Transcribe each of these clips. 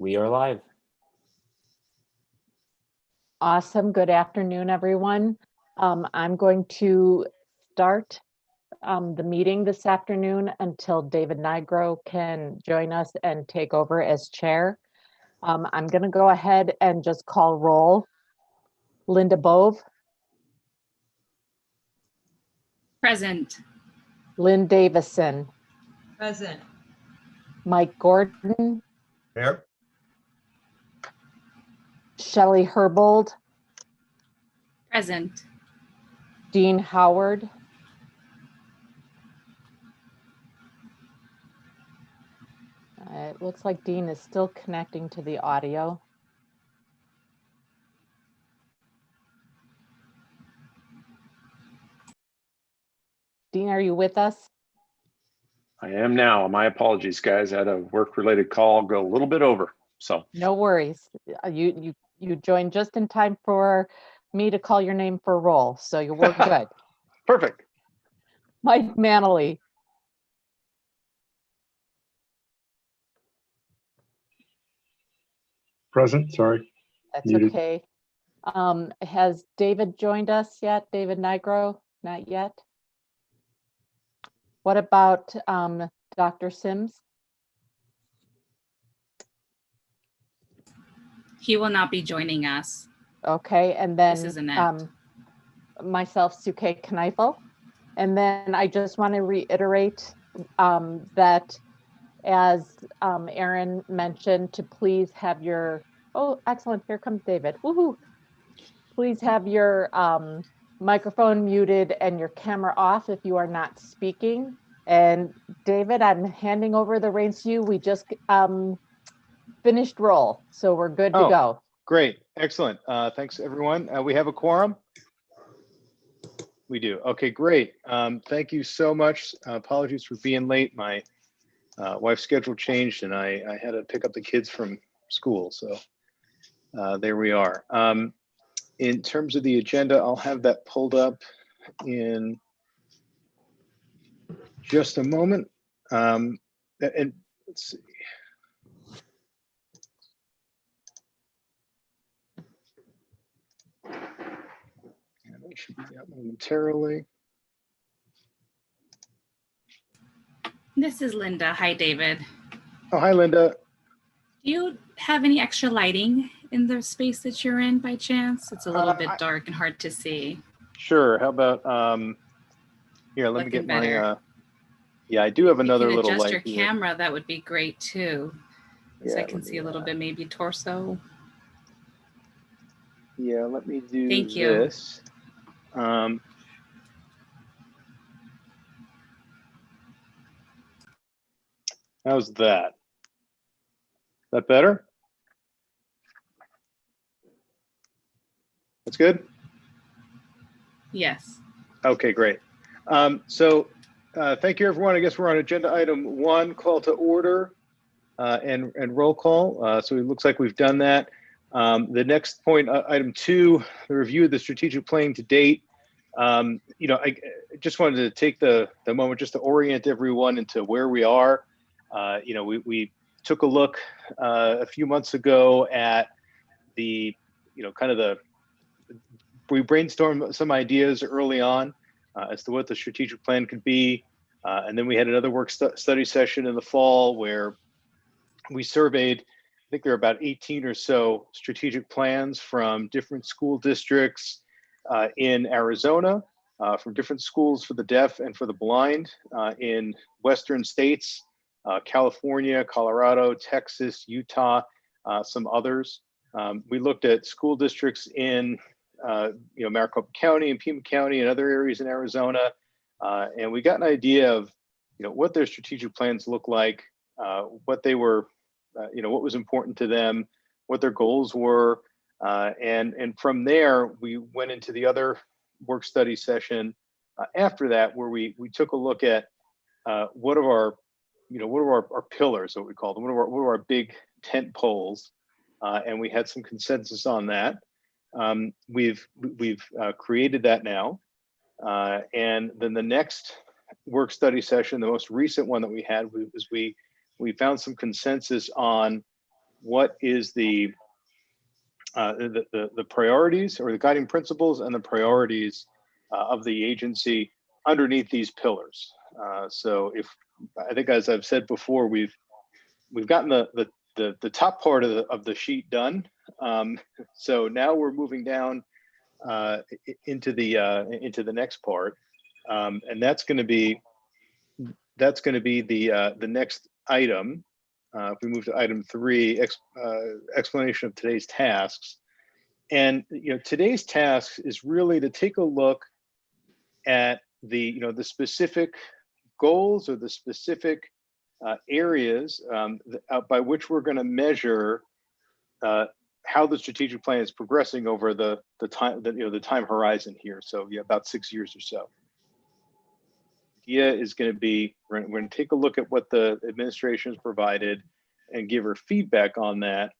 We are live. Awesome. Good afternoon, everyone. I'm going to start the meeting this afternoon until David Nigro can join us and take over as chair. I'm going to go ahead and just call roll. Linda Bove. Present. Lynn Davison. Present. Mike Gordon. Here. Shelley Herbold. Present. Dean Howard. It looks like Dean is still connecting to the audio. Dean, are you with us? I am now. My apologies, guys. I had a work-related call go a little bit over. So No worries. You joined just in time for me to call your name for roll, so you were good. perfect. Mike Manley. Present, sorry. That's Muted. okay. Has David joined us yet? David Nigro? Not yet. What about Dr. Sims? He will not be joining us. Okay, and then This is Annette. Myself, Suke Kneifel. And then I just want to reiterate that as Aaron mentioned, to please have your, oh, excellent, here comes David. Woohoo! Please have your microphone muted and your camera off if you are not speaking. And David, I'm handing over the reins to you. We just finished roll, so we're good to go. Great, excellent. Thanks, everyone. We have a quorum? We do. Okay, great. Thank you so much. Apologies for being late. My wife's schedule changed and I had to pick up the kids from school. So there we are. In terms of the agenda, I'll have that pulled up in just a moment. And let's see. And it should be out momentarily. This is Linda. Hi, David. Oh, hi, Linda. Do you have any extra lighting in the space that you're in by chance? It's a little bit dark and hard to see. Sure. How about here? Let me Looking get better. my. Yeah, I do have another you can little adjust light your here. camera. That would be great too. So I Yeah, can let see me, a little bit, maybe torso. Yeah, let me do Thank you. this. How's that? That better? That's good? Yes. Okay, great. Thank you, everyone. I guess we're on agenda item 1, call to order and roll call. So it looks like we've done that. The next point, item 2, the review of the strategic planning to date. I just wanted to take the moment just to orient everyone into where we are. We took a look a few months ago at the, we brainstormed some ideas early on as to what the strategic plan could be. And then we had another work study session in the fall where we surveyed, I think there are about 18 or so strategic plans from different school districts in Arizona, from different schools for the deaf and for the blind in Western states, California, Colorado, Texas, Utah, some others. We looked at school districts in Maricopa County and Pima County and other areas in Arizona. And we got an idea of, what their strategic plans look like, what they were, what was important to them, what their goals were. And from there, we went into the other work study session after that, where we took a look at what are our pillars, what we call them, what are our big tent poles. And we had some consensus on that. We've created that now. And then the next work study session, the most recent one that we had, was we found some consensus on what is the priorities or the guiding principles and the priorities of the agency underneath these pillars. So if I think, as I've said before, we've gotten the top part of the sheet done. So now we're moving down into the next part, and that's going to be the next item. If we move to item 3, explanation of today's tasks. And today's task is really to take a look at the specific goals or the specific areas by which we're going to measure how the strategic plan is progressing over the time horizon here. So about 6 years or so. The idea is going to be we're going to take a look at what the administration has provided and give her feedback on that.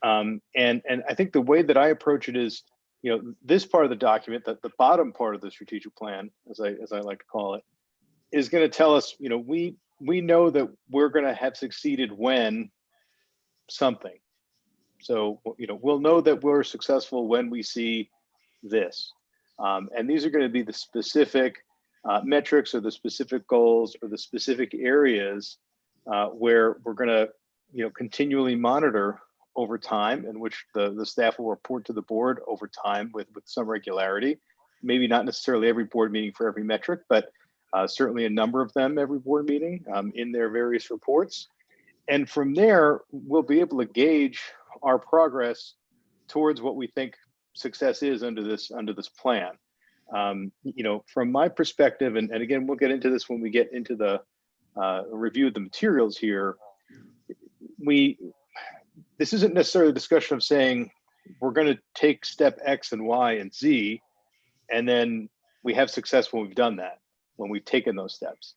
And I think the way that I approach it is, this part of the document, the bottom part of the strategic plan, as I like to call it, is going to tell us, we know that we're going to have succeeded when something. So, we'll know that we're successful when we see this. And these are going to be the specific metrics or the specific goals or the specific areas where we're going to, continually monitor over time, in which the staff will report to the board over time with some regularity. Maybe not necessarily every board meeting for every metric, but certainly a number of them every board meeting in their various reports. And from there, we'll be able to gauge our progress towards what we think success is under this plan. From my perspective, and again, we'll get into this when we get into the review of the materials here, this isn't necessarily a discussion of saying we're going to take step X and Y and Z, and then we have success when we've done that, when we've taken those steps.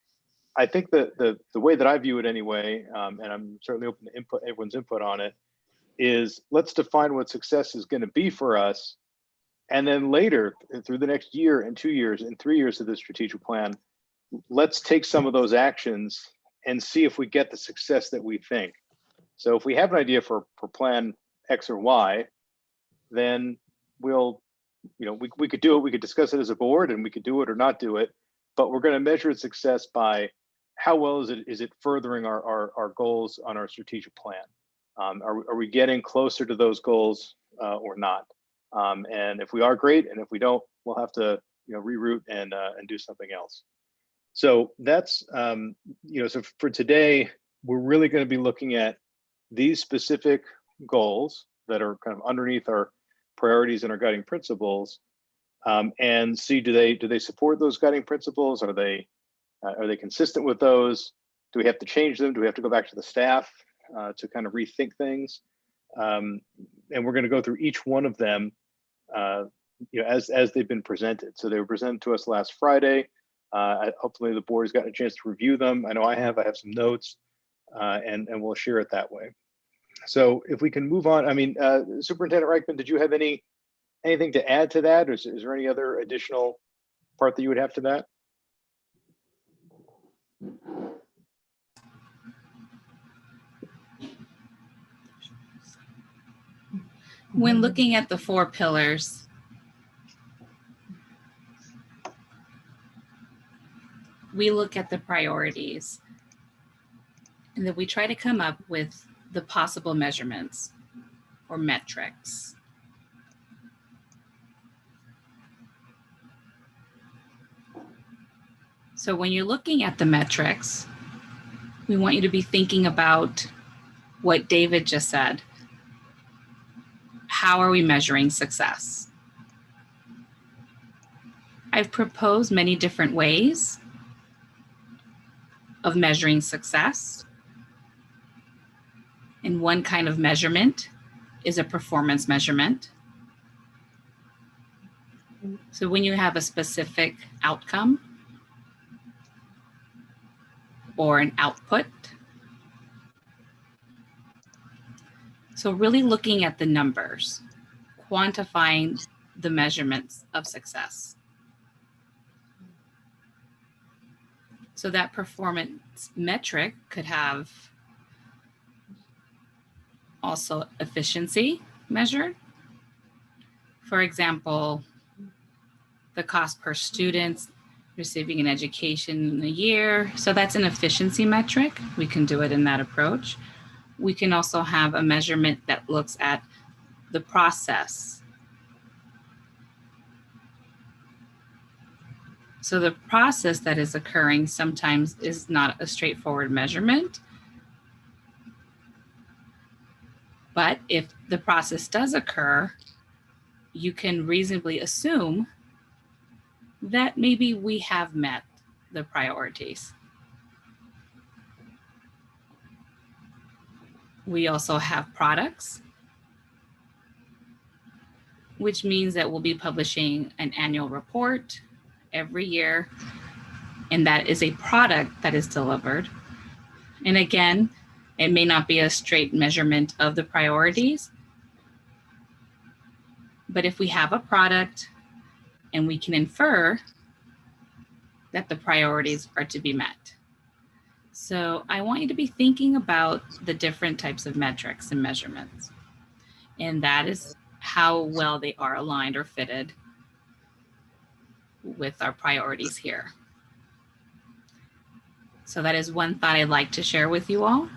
I think that the way that I view it anyway, and I'm certainly open to everyone's input on it, is let's define what success is going to be for us. And then later, through the next year and 2 years and 3 years of this strategic plan, let's take some of those actions and see if we get the success that we think. So if we have an idea for plan X or Y, then we'll, we could do it. We could discuss it as a board, and we could do it or not do it. But we're going to measure its success by how well is it furthering our goals on our strategic plan. Are we getting closer to those goals or not? And if we are, great. And if we don't, we'll have to reroute and do something else. So that's so for today, we're really going to be looking at these specific goals that are kind of underneath our priorities and our guiding principles, and see, do they support those guiding principles? Are they consistent with those? Do we have to change them? Do we have to go back to the staff to kind of rethink things? And we're going to go through each one of them as they've been presented. So they were presented to us last Friday. Hopefully the board has gotten a chance to review them. I know I have some notes, and we'll share it that way. So if we can move on, I mean, Superintendent Reichman, did you have anything to add to that? Or is there any other additional part that you would have to that? When looking at the 4 pillars, we look at the priorities, and then we try to come up with the possible measurements or metrics. So when you're looking at the metrics, we want you to be thinking about what David just said. How are we measuring success? I've proposed many different ways of measuring success. And one kind of measurement is a performance measurement. So when you have a specific outcome or an output, so really looking at the numbers, quantifying the measurements of success. So that performance metric could have also efficiency measured. For example, the cost per student receiving an education in a year. So that's an efficiency metric. We can do it in that approach. We can also have a measurement that looks at the process. So the process that is occurring sometimes is not a straightforward measurement. But if the process does occur, you can reasonably assume that maybe we have met the priorities. We also have products, which means that we'll be publishing an annual report every year, and that is a product that is delivered. And again, it may not be a straight measurement of the priorities, but if we have a product and we can infer that the priorities are to be met. So I want you to be thinking about the different types of metrics and measurements, and that is how well they are aligned or fitted with our priorities here. So that is one thought I'd like to share with you all.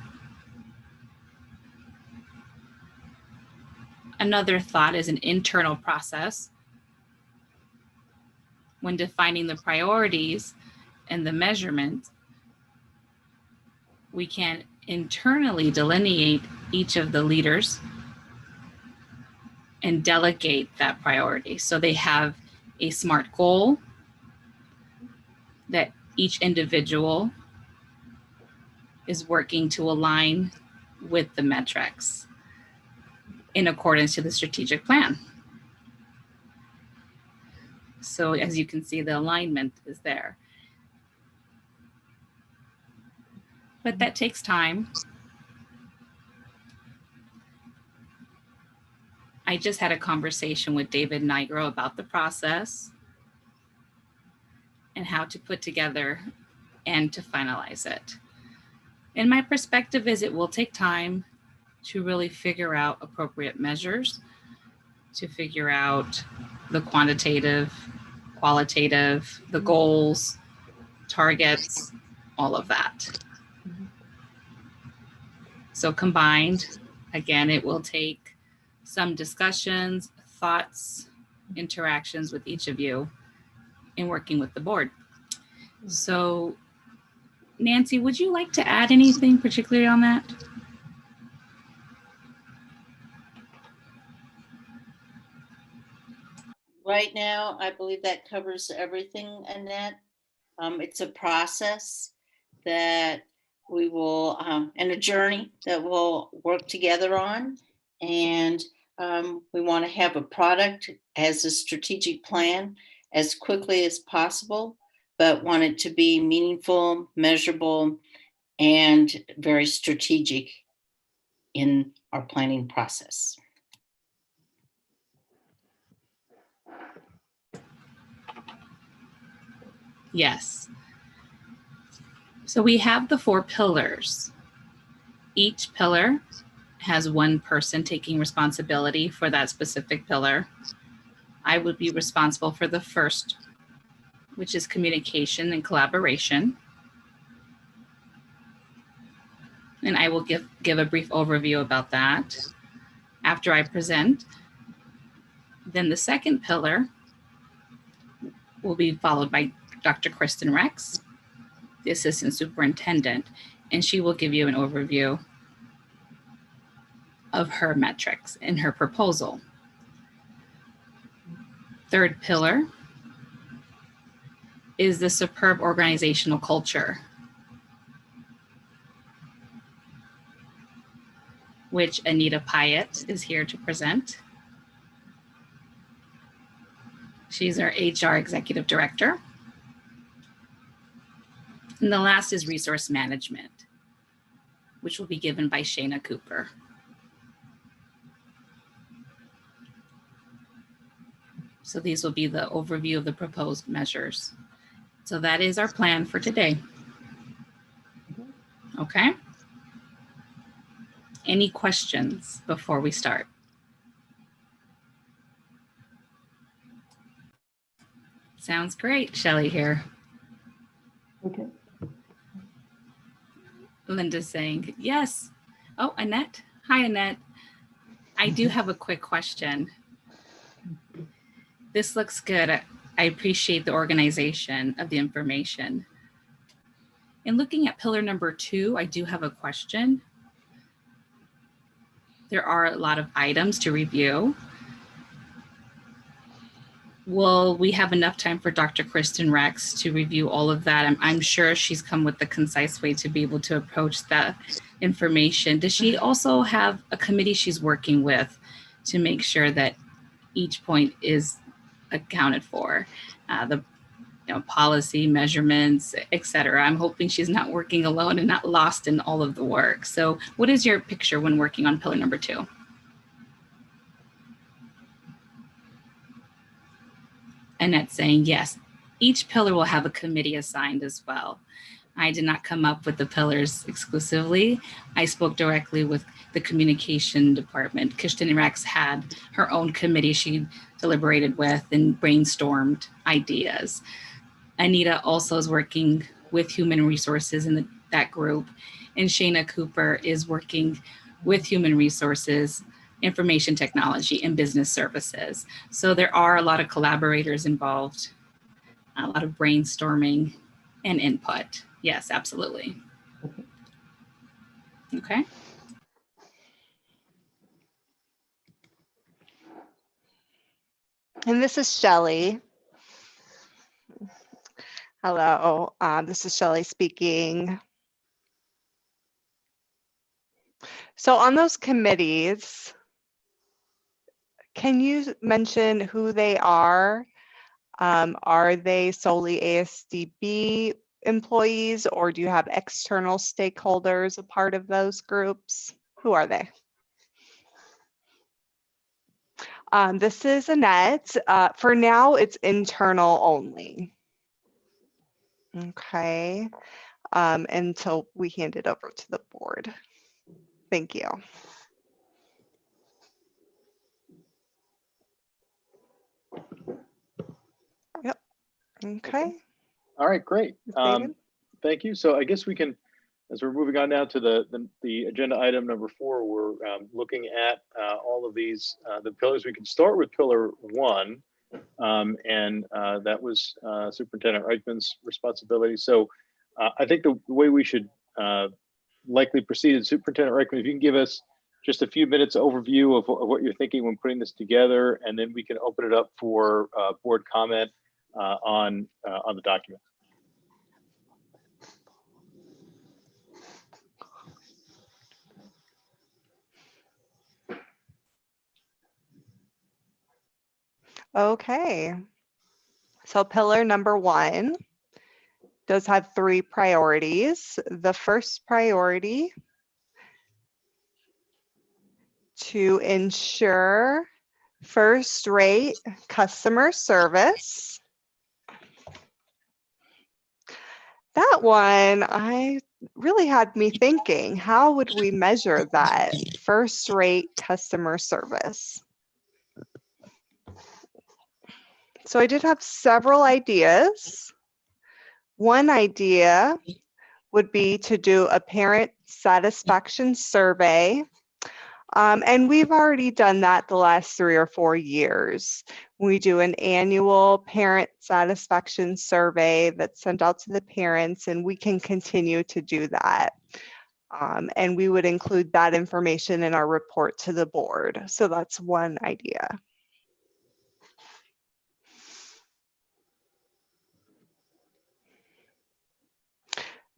Another thought is an internal process. When defining the priorities and the measurement, we can internally delineate each of the leaders and delegate that priority. So they have a SMART goal that each individual is working to align with the metrics in accordance to the strategic plan. So as you can see, the alignment is there. But that takes time. I just had a conversation with David Nigro about the process and how to put together and to finalize it. And my perspective is it will take time to really figure out appropriate measures, to figure out the quantitative, qualitative, the goals, targets, all of that. So combined, again, it will take some discussions, thoughts, interactions with each of you in working with the board. So Nancy, would you like to add anything particularly on that? Right now, I believe that covers everything, Annette. It's a process that we will, and a journey that we'll work together on. And we want to have a product as a strategic plan as quickly as possible, but want it to be meaningful, measurable, and very strategic in our planning process. Yes. So we have the 4 pillars. Each pillar has one person taking responsibility for that specific pillar. I would be responsible for the first, which is communication and collaboration. And I will give a brief overview about that after I present. Then the second pillar will be followed by Dr. Kristen Rex, the assistant superintendent, and she will give you an overview of her metrics and her proposal. Third pillar is the superb organizational culture, which Anita Pyatt is here to present. She's our HR executive director. And the last is resource management, which will be given by Shayna Cooper. So these will be the overview of the proposed measures. So that is our plan for today. Okay. Any questions before we start? Sounds great, Shelley here. Okay. Linda's saying yes. Oh, Annette. Hi, Annette. I do have a quick question. This looks good. I appreciate the organization of the information. In looking at pillar number 2, I do have a question. There are a lot of items to review. Will we have enough time for Dr. Kristen Rex to review all of that? I'm sure she's come with the concise way to be able to approach that information. Does she also have a committee she's working with to make sure that each point is accounted for? The policy, measurements, etc. I'm hoping she's not working alone and not lost in all of the work. So what is your picture when working on pillar number 2? Annette saying, yes, each pillar will have a committee assigned as well. I did not come up with the pillars exclusively. I spoke directly with the communication department. Kirsten Rex had her own committee she deliberated with and brainstormed ideas. Anita also is working with human resources in that group. And Shayna Cooper is working with human resources, information technology, and business services. So there are a lot of collaborators involved, a lot of brainstorming and input. Yes, absolutely. Okay. And this is Shelley. Hello, this is Shelley speaking. So on those committees, can you mention who they are? Are they solely ASDB employees, or do you have external stakeholders a part of those groups? Who are they? This is Annette. For now, it's internal only. Okay, until we hand it over to the board. Thank you. Yep. Okay. All right, great. David? Thank you. So I guess we can, as we're moving on now to the agenda item number 4, we're looking at all of these, the pillars. We can start with pillar 1, and that was Superintendent Reichman's responsibility. So I think the way we should likely proceed is Superintendent Reichman, if you can give us just a few minutes overview of what you're thinking when putting this together, and then we can open it up for board comment on the document. Okay. So pillar number 1 does have 3 priorities. The first priority, to ensure first-rate customer service. That one, I really had me thinking, how would we measure that first-rate customer service? So I did have several ideas. One idea would be to do a parent satisfaction survey. And we've already done that the last 3 or 4 years. We do an annual parent satisfaction survey that's sent out to the parents, and we can continue to do that. And we would include that information in our report to the board. So that's one idea.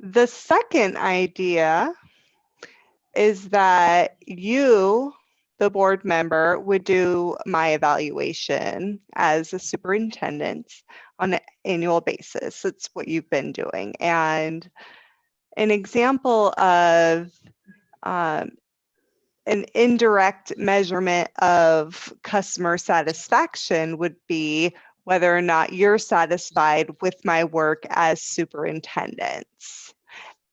The second idea is that you, the board member, would do my evaluation as a superintendent on an annual basis. It's what you've been doing. And an example of an indirect measurement of customer satisfaction would be whether or not you're satisfied with my work as superintendents.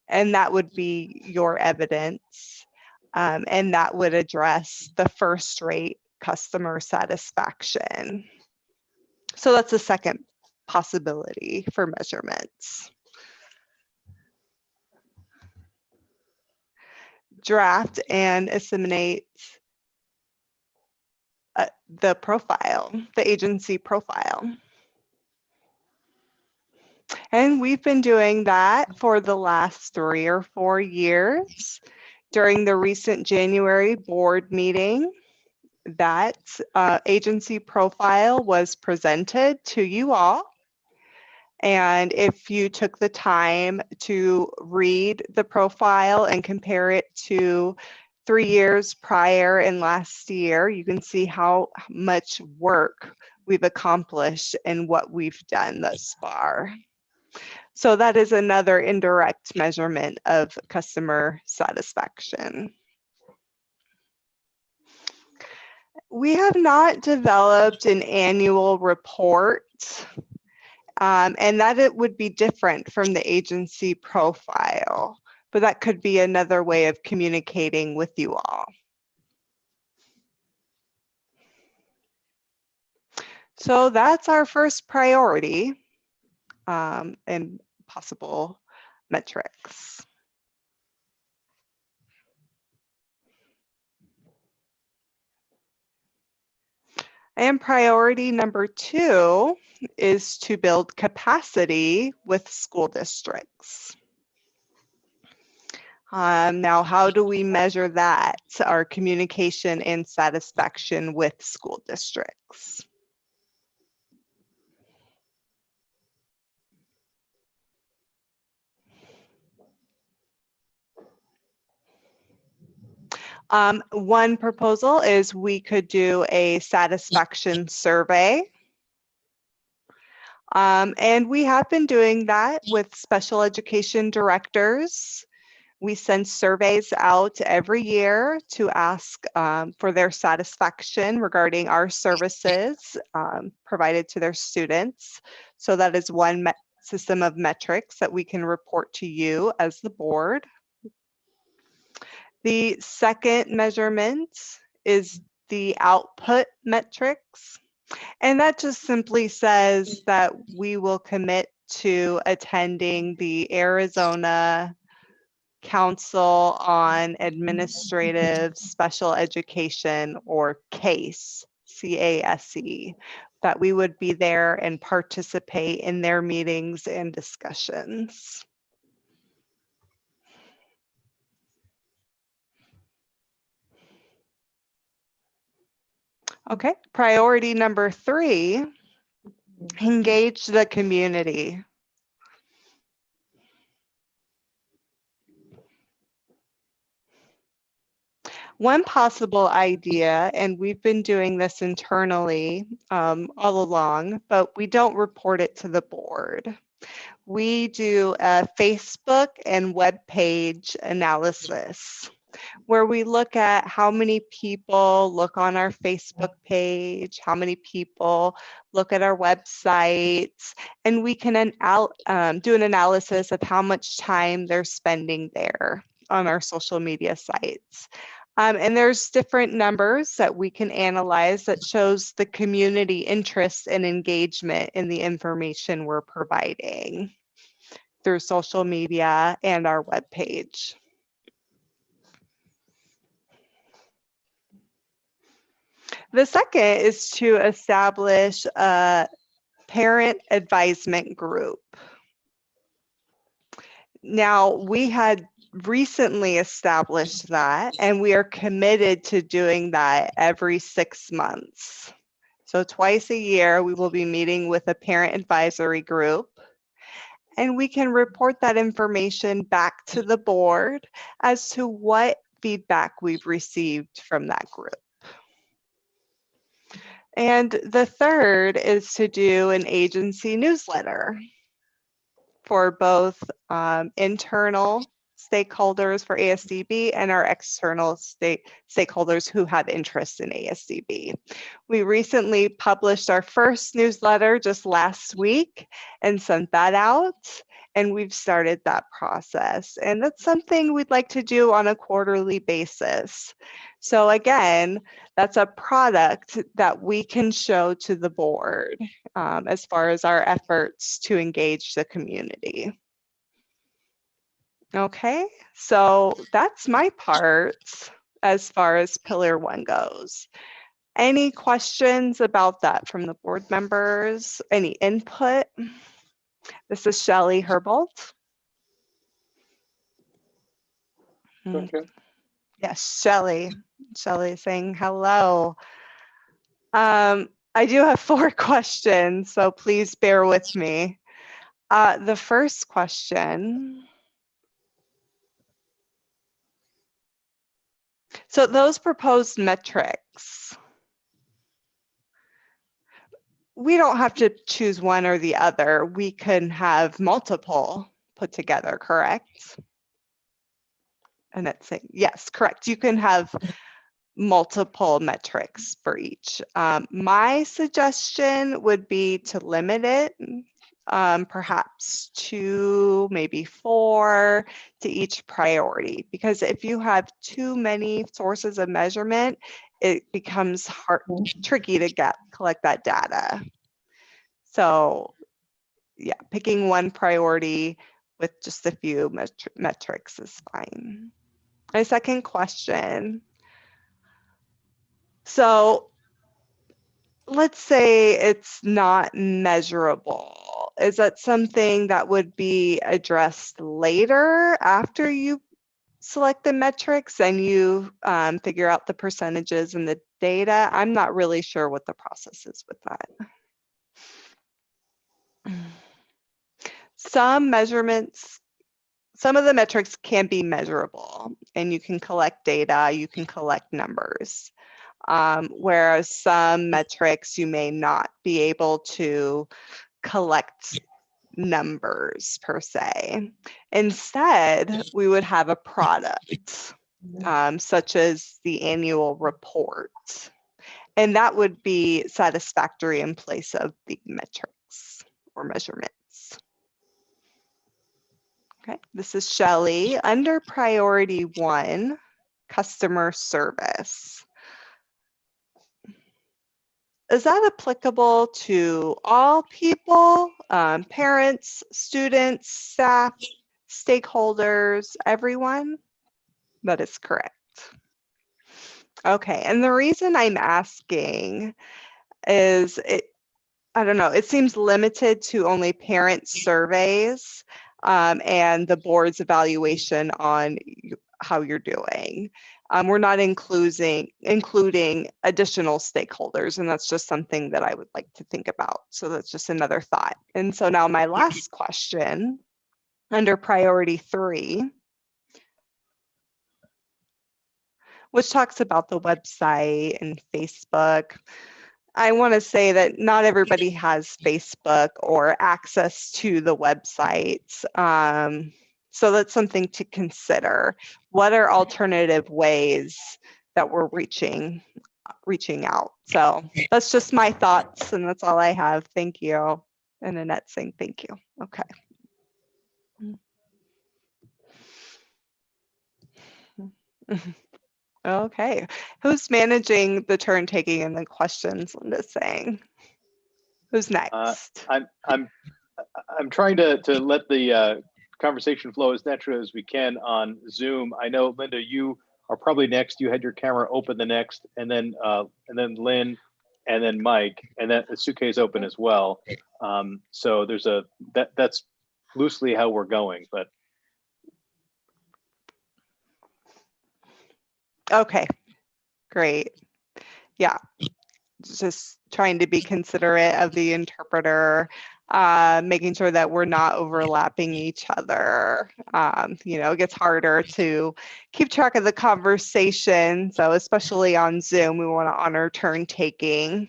And that would be your evidence. And that would address the first rate customer satisfaction. So that's a second possibility for measurements. Draft and assimilate the profile, the agency profile. And we've been doing that for the last 3 or 4 years. During the recent January board meeting, that agency profile was presented to you all. And if you took the time to read the profile and compare it to 3 years prior and last year, you can see how much work we've accomplished and what we've done thus far. So that is another indirect measurement of customer satisfaction. We have not developed an annual report, and that it would be different from the agency profile, but that could be another way of communicating with you all. So that's our first priority and possible metrics. And priority number 2 is to build capacity with school districts. Now, how do we measure that? Our communication and satisfaction with school districts. One proposal is we could do a satisfaction survey. And we have been doing that with special education directors. We send surveys out every year to ask for their satisfaction regarding our services provided to their students. So that is one system of metrics that we can report to you as the board. The second measurement is the output metrics. And that just simply says that we will commit to attending the Arizona Council on Administrative Special Education, or CASE, C-A-S-E, that we would be there and participate in their meetings and discussions. Okay, priority number 3, engage the community. One possible idea, and we've been doing this internally all along, but we don't report it to the board. We do a Facebook and web page analysis, where we look at how many people look on our Facebook page, how many people look at our websites, and we can do an analysis of how much time they're spending there on our social media sites. And there's different numbers that we can analyze that shows the community interest and engagement in the information we're providing through social media and our webpage. The second is to establish a parent advisement group. Now, we had recently established that, and we are committed to doing that every 6 months. So twice a year, we will be meeting with a parent advisory group, and we can report that information back to the board as to what feedback we've received from that group. And the third is to do an agency newsletter for both internal stakeholders for ASDB and our external stakeholders who have interest in ASDB. We recently published our first newsletter just last week and sent that out. and we've started that process. And that's something we'd like to do on a quarterly basis. So again, that's a product that we can show to the board as far as our efforts to engage the community. Okay, so that's my part as far as Pillar 1 goes. Any questions about that from the board members? Any input? This is Shelley Herbold. Yes, Shelley. Shelley saying hello. I do have 4 questions, so please bear with me. The first question. So those proposed metrics, we don't have to choose one or the other. We can have multiple put together, correct? And that's saying, yes, correct. You can have multiple metrics for each. My suggestion would be to limit it perhaps 2, maybe 4 to each priority, because if you have too many sources of measurement, it becomes tricky to collect that data. So yeah, picking one priority with just a few metrics is fine. My second question. So let's say it's not measurable. Is that something that would be addressed later after you select the metrics and you figure out the percentages and the data? I'm not really sure what the process is with that. Some measurements, some of the metrics can be measurable and you can collect data, you can collect numbers. Whereas some metrics you may not be able to collect numbers per se. Instead, we would have a product such as the annual report, and that would be satisfactory in place of the metrics or measurements. Okay, this is Shelley. Under priority 1, customer service. Is that applicable to all people, parents, students, staff, stakeholders, everyone? That is correct. Okay, and the reason I'm asking is, I don't know, it seems limited to only parent surveys and the board's evaluation on how you're doing. We're not including additional stakeholders, and that's just something that I would like to think about. So that's just another thought. And so now my last question, under priority 3, which talks about the website and Facebook. I want to say that not everybody has Facebook or access to the websites. So that's something to consider. What are alternative ways that we're reaching out? So that's just my thoughts, and that's all I have. Thank you. And Annette saying thank you. Okay. Okay. Who's managing the turn taking and the questions, Linda's saying? Who's next? I'm trying to let the conversation flow as naturally as we can on Zoom. I know, Linda, you are probably next. You had your camera open the next, and then Lynn, and then Mike, and then Suke is open as well. So there's that's loosely how we're going, but. Okay, great. Yeah, just trying to be considerate of the interpreter, making sure that we're not overlapping each other. It gets harder to keep track of the conversation. So especially on Zoom, we want to honor turn taking.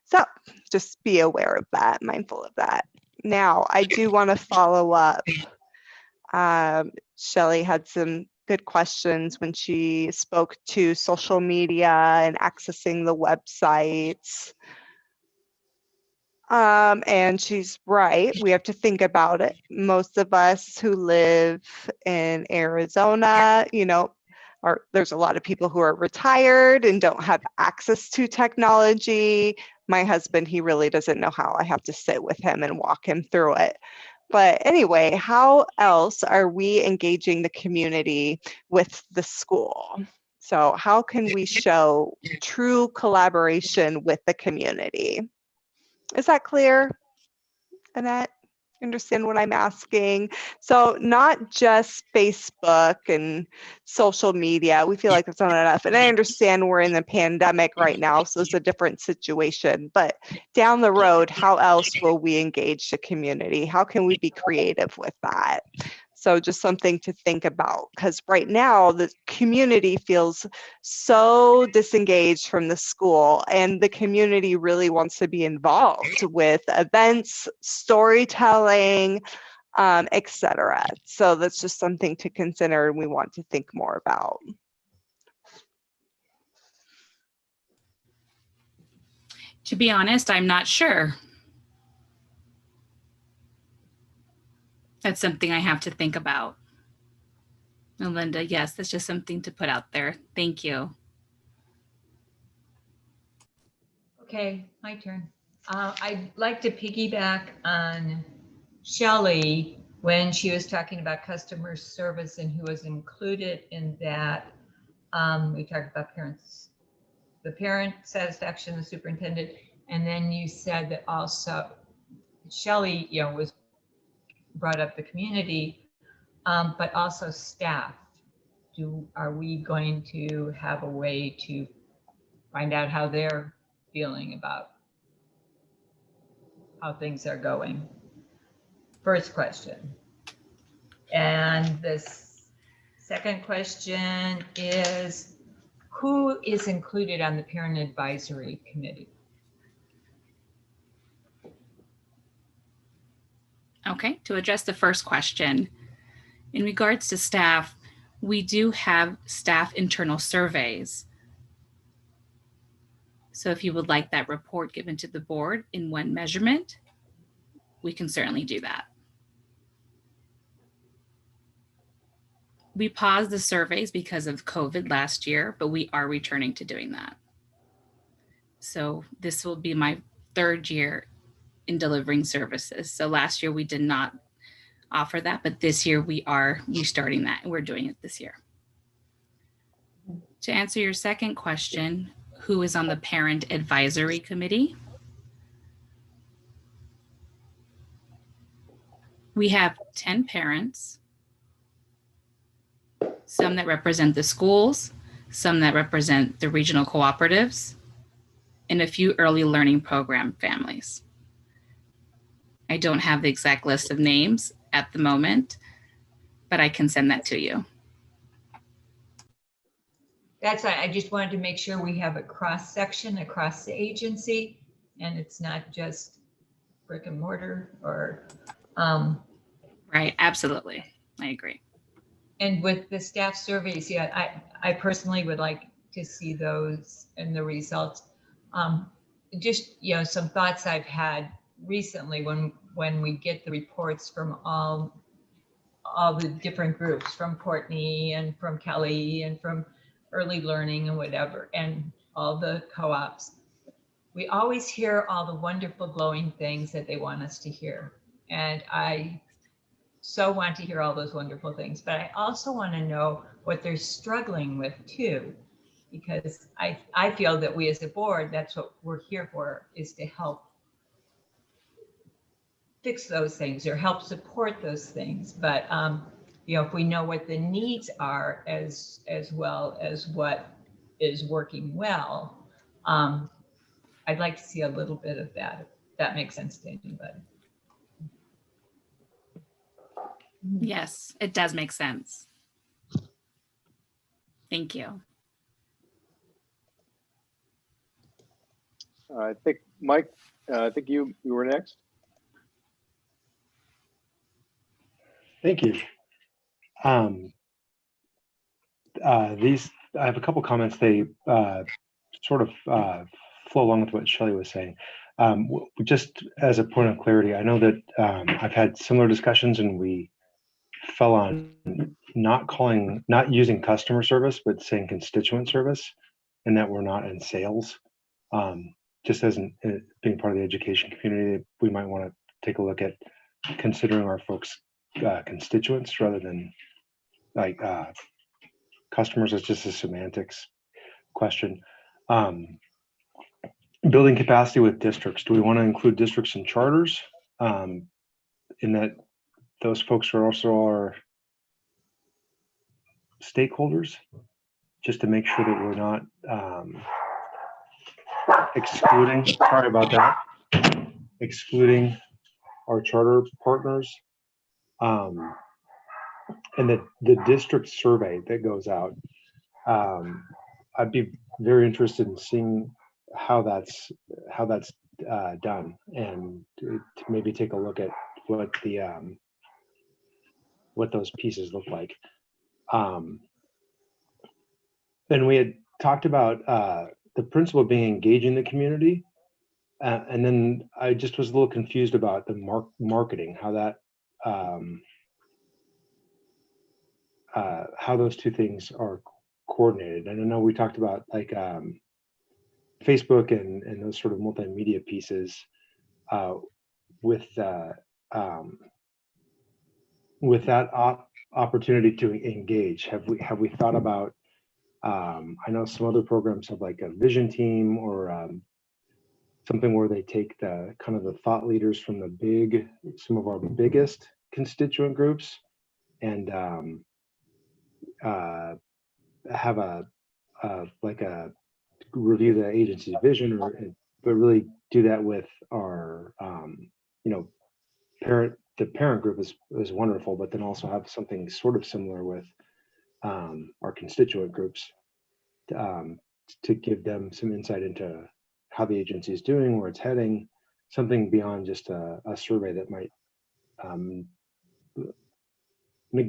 So just be aware of that, mindful of that. Now, I do want to follow up. Shelley had some good questions when she spoke to social media and accessing the websites. And she's right. We have to think about it. Most of us who live in Arizona, there's a lot of people who are retired and don't have access to technology. My husband, he really doesn't know how. I have to sit with him and walk him through it. But anyway, how else are we engaging the community with the school? So how can we show true collaboration with the community? Is that clear, Annette? Understand what I'm asking? So not just Facebook and social media. We feel like that's not enough. And I understand we're in the pandemic right now, so it's a different situation. But down the road, how else will we engage the community? How can we be creative with that? So just something to think about, because right now the community feels so disengaged from the school, and the community really wants to be involved with events, storytelling, etc. So that's just something to consider and we want to think more about. To be honest, I'm not sure. That's something I have to think about. Melinda, yes, that's just something to put out there. Thank you. Okay, my turn. I'd like to piggyback on Shelley when she was talking about customer service and who was included in that. We talked about parents, the parent satisfaction, the superintendent, and then you said that also Shelley, was brought up the community, but also staff. Are we going to have a way to find out how they're feeling about how things are going? First question. And this second question is, who is included on the parent advisory committee? Okay, to address the first question, in regards to staff, we do have staff internal surveys. So if you would like that report given to the board in one measurement, we can certainly do that. We paused the surveys because of COVID last year, but we are returning to doing that. So this will be my third year in delivering services. So last year we did not offer that, but this year we are restarting that and we're doing it this year. To answer your second question, who is on the parent advisory committee? We have 10 parents, some that represent the schools, some that represent the regional cooperatives, and a few early learning program families. I don't have the exact list of names at the moment, but I can send that to you. I just wanted to make sure we have a cross section across the agency and it's not just brick and mortar or. Right, absolutely, I agree. And with the staff surveys, yeah, I personally would like to see those and the results. Just, some thoughts I've had recently when we get the reports from all the different groups, from Courtney and from Kelly and from early learning and whatever, and all the co-ops. We always hear all the wonderful glowing things that they want us to hear. And I so want to hear all those wonderful things, but I also want to know what they're struggling with too, because I feel that we as a board, that's what we're here for, is to help fix those things or help support those things. But if we know what the needs are as well as what is working well, I'd like to see a little bit of that, if that makes sense to anybody. Yes, it does make sense. Thank you. I think, Mike, I think you were next. Thank you. I have a couple comments. They sort of flow along with what Shelley was saying. Just as a point of clarity, I know that I've had similar discussions and we fell on not using customer service, but saying constituent service, and that we're not in sales. Just as being part of the education community, we might want to take a look at considering our folks constituents rather than like customers. It's just a semantics question. Building capacity with districts. Do we want to include districts and charters in that those folks are also our stakeholders, just to make sure that we're not excluding, sorry about that, excluding our charter partners. And the district survey that goes out, I'd be very interested in seeing how that's done, and to maybe take a look at what the what those pieces look like. And we had talked about the principle being engaging the community, and then I just was a little confused about the marketing, how that how those two things are coordinated. And I know we talked about like Facebook and those sort of multimedia pieces with that opportunity to engage. Have we thought about? I know some other programs have like a vision team or something where they take the kind of the thought leaders from some of our biggest constituent groups and have a like a review the agency's vision, but really do that with our the parent group is wonderful, but then also have something sort of similar with our constituent groups to give them some insight into how the agency is doing, where it's heading, something beyond just a survey that might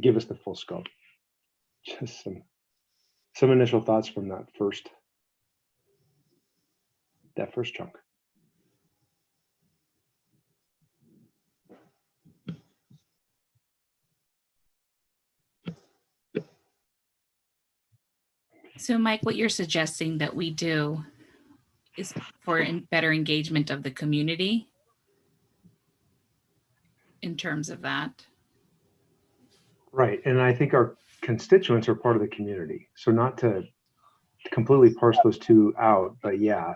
give us the full scope. Just some initial thoughts from that first chunk. So Mike, what you're suggesting that we do is for better engagement of the community in terms of that. Right, and I think our constituents are part of the community. So not to completely parse those two out, but yeah,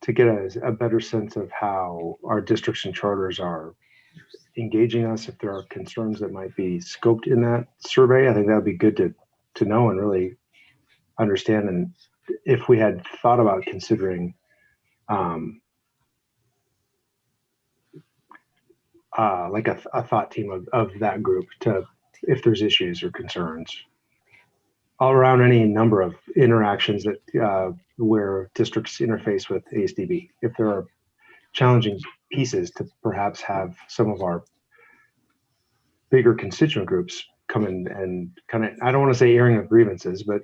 to get a better sense of how our districts and charters are engaging us, if there are concerns that might be scoped in that survey, I think that would be good to know and really understand. And if we had thought about considering like a thought team of that group to, if there's issues or concerns all around any number of interactions that where districts interface with ASDB, if there are challenging pieces, to perhaps have some of our bigger constituent groups come in and kind of, I don't want to say airing of grievances, but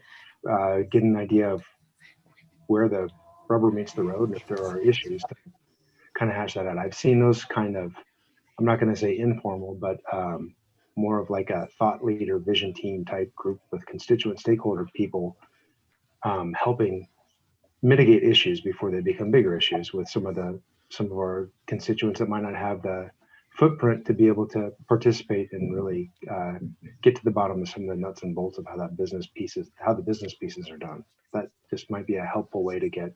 get an idea of where the rubber meets the road and if there are issues to kind of hash that out. I've seen those kind of, I'm not going to say informal, but more of like a thought leader vision team type group with constituent stakeholder people helping mitigate issues before they become bigger issues with some of our constituents that might not have the footprint to be able to participate and really get to the bottom of some of the nuts and bolts of how the business pieces are done. That just might be a helpful way to get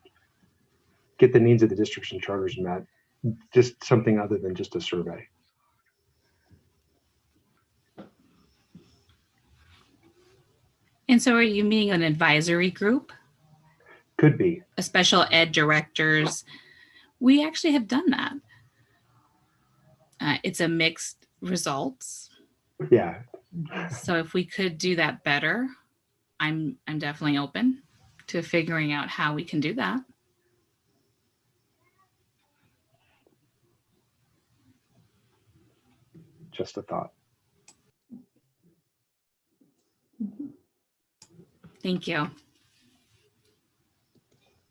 the needs of the districts and charters met, just something other than just a survey. And so are you meaning an advisory group? Could be. A special ed directors. We actually have done that. It's a mixed results. Yeah. So if we could do that better, I'm definitely open to figuring out how we can do that. Just a thought. Thank you.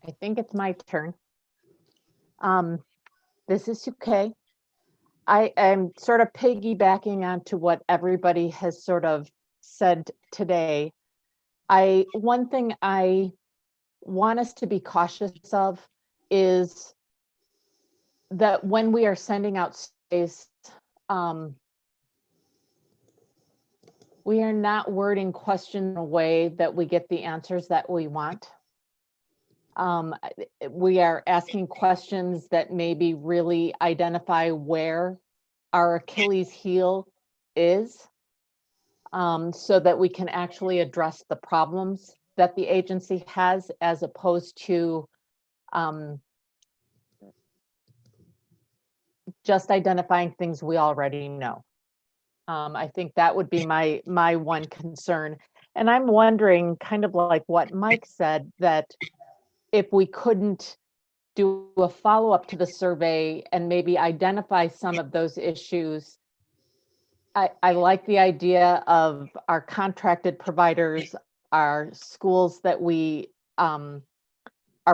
I think it's my turn. This is okay. I am sort of piggybacking onto what everybody has sort of said today. One thing I want us to be cautious of is that when we are sending out surveys, we are not wording questions in a way that we get the answers that we want. We are asking questions that maybe really identify where our Achilles heel is, so that we can actually address the problems that the agency has, as opposed to just identifying things we already know. I think that would be my one concern. And I'm wondering, kind of like what Mike said, that if we couldn't do a follow-up to the survey and maybe identify some of those issues. I like the idea of our contracted providers, our schools that we are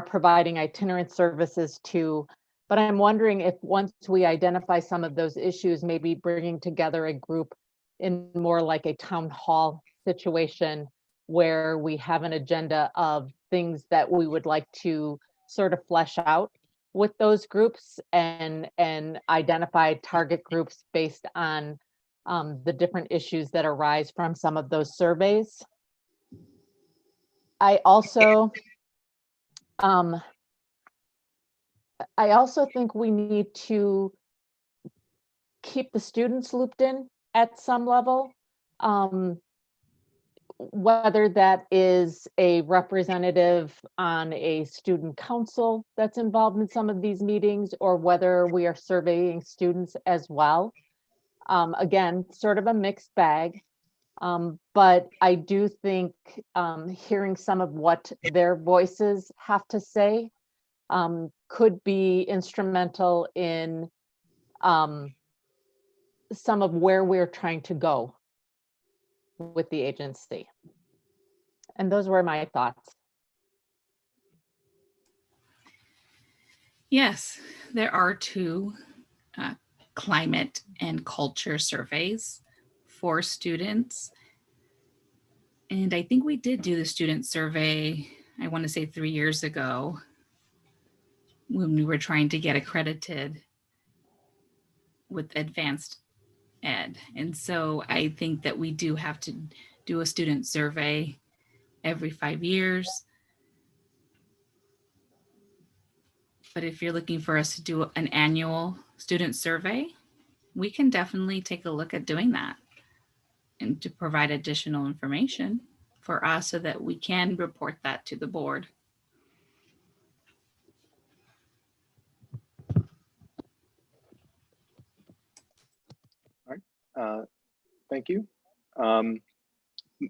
providing itinerant services to. But I'm wondering if once we identify some of those issues, maybe bringing together a group in more like a town hall situation where we have an agenda of things that we would like to sort of flesh out with those groups and identify target groups based on the different issues that arise from some of those surveys. I also think we need to keep the students looped in at some level, whether that is a representative on a student council that's involved in some of these meetings, or whether we are surveying students as well. Again, sort of a mixed bag, but I do think hearing some of what their voices have to say could be instrumental in some of where we're trying to go with the agency. And those were my thoughts. Yes, there are two climate and culture surveys for students. And I think we did do the student survey, I want to say 3 years ago, when we were trying to get accredited with advanced ed. And so I think that we do have to do a student survey every 5 years. But if you're looking for us to do an annual student survey, we can definitely take a look at doing that and to provide additional information for us so that we can report that to the board. Thank you.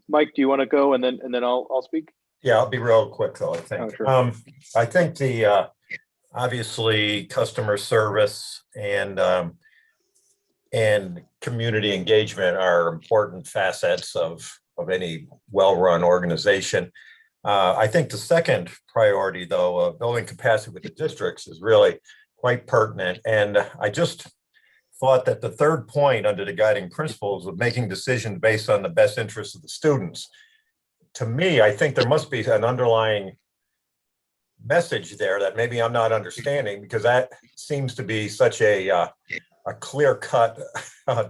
Mike, do you want to go and then I'll speak? Yeah, I'll be real quick though, I think. Oh, sure. I think the obviously customer service and community engagement are important facets of any well-run organization. I think the second priority though, building capacity with the districts, is really quite pertinent. And I just thought that the third point under the guiding principles of making decisions based on the best interests of the students, to me, I think there must be an underlying message there that maybe I'm not understanding, because that seems to be such a clear-cut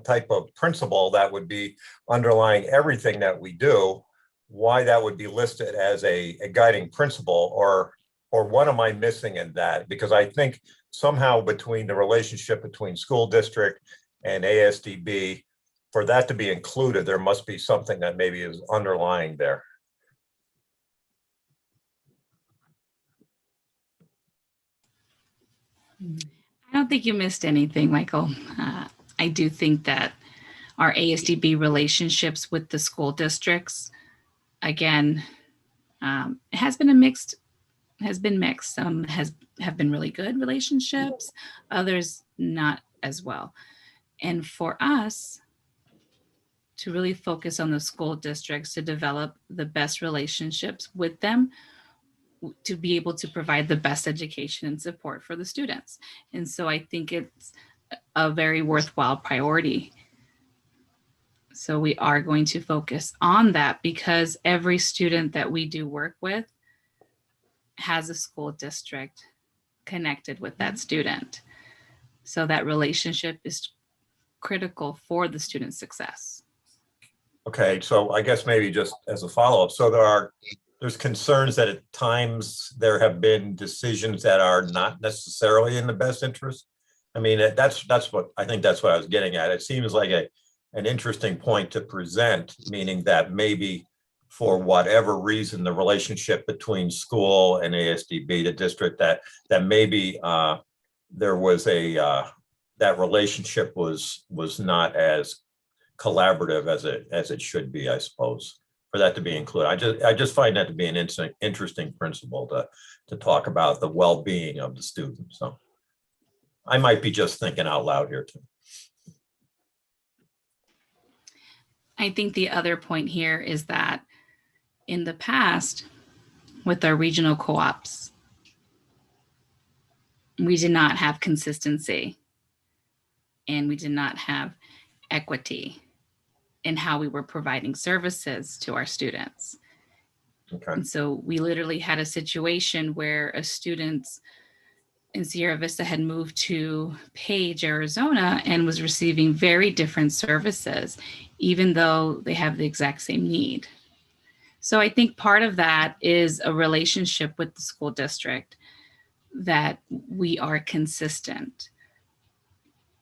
type of principle that would be underlying everything that we do. Why that would be listed as a guiding principle, or what am I missing in that? Because I think somehow between the relationship between school district and ASDB, for that to be included, there must be something that maybe is underlying there. I don't think you missed anything, Michael. I do think that our ASDB relationships with the school districts, again, has been mixed. Some have been really good relationships, others not as well. And for us to really focus on the school districts to develop the best relationships with them, to be able to provide the best education and support for the students. And so I think it's a very worthwhile priority. So we are going to focus on that because every student that we do work with has a school district connected with that student. So that relationship is critical for the student's success. Okay, so I guess maybe just as a follow-up, so there's concerns that at times there have been decisions that are not necessarily in the best interest. I mean, that's what I think that's what I was getting at. It seems like an interesting point to present, meaning that maybe for whatever reason, the relationship between school and ASDB, the district, that maybe there was that relationship was not as collaborative as it should be, I suppose, for that to be included. I just find that to be an interesting principle to talk about the well-being of the student. So I might be just thinking out loud here too. I think the other point here is that in the past, with our regional co-ops, we did not have consistency and we did not have equity in how we were providing services to our students. Okay. And so we literally had a situation where a student in Sierra Vista had moved to Page, Arizona, and was receiving very different services, even though they have the exact same need. So I think part of that is a relationship with the school district, that we are consistent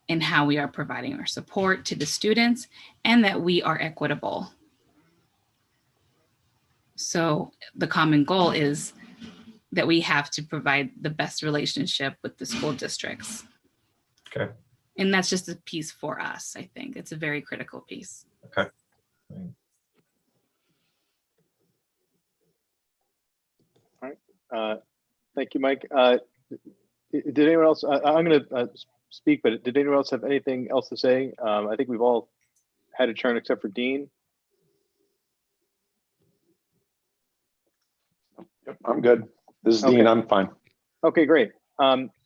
in how we are providing our support to the students and that we are equitable. So the common goal is that we have to provide the best relationship with the school districts. Okay. And that's just a piece for us, I think. It's a very critical piece. Okay. All right. Thank you, Mike. Did anyone else, I'm going to speak, but did anyone else have anything else to say? I think we've all had a turn except for Dean. Yep, I'm good. This is Okay. Dean. I'm fine. Okay, great.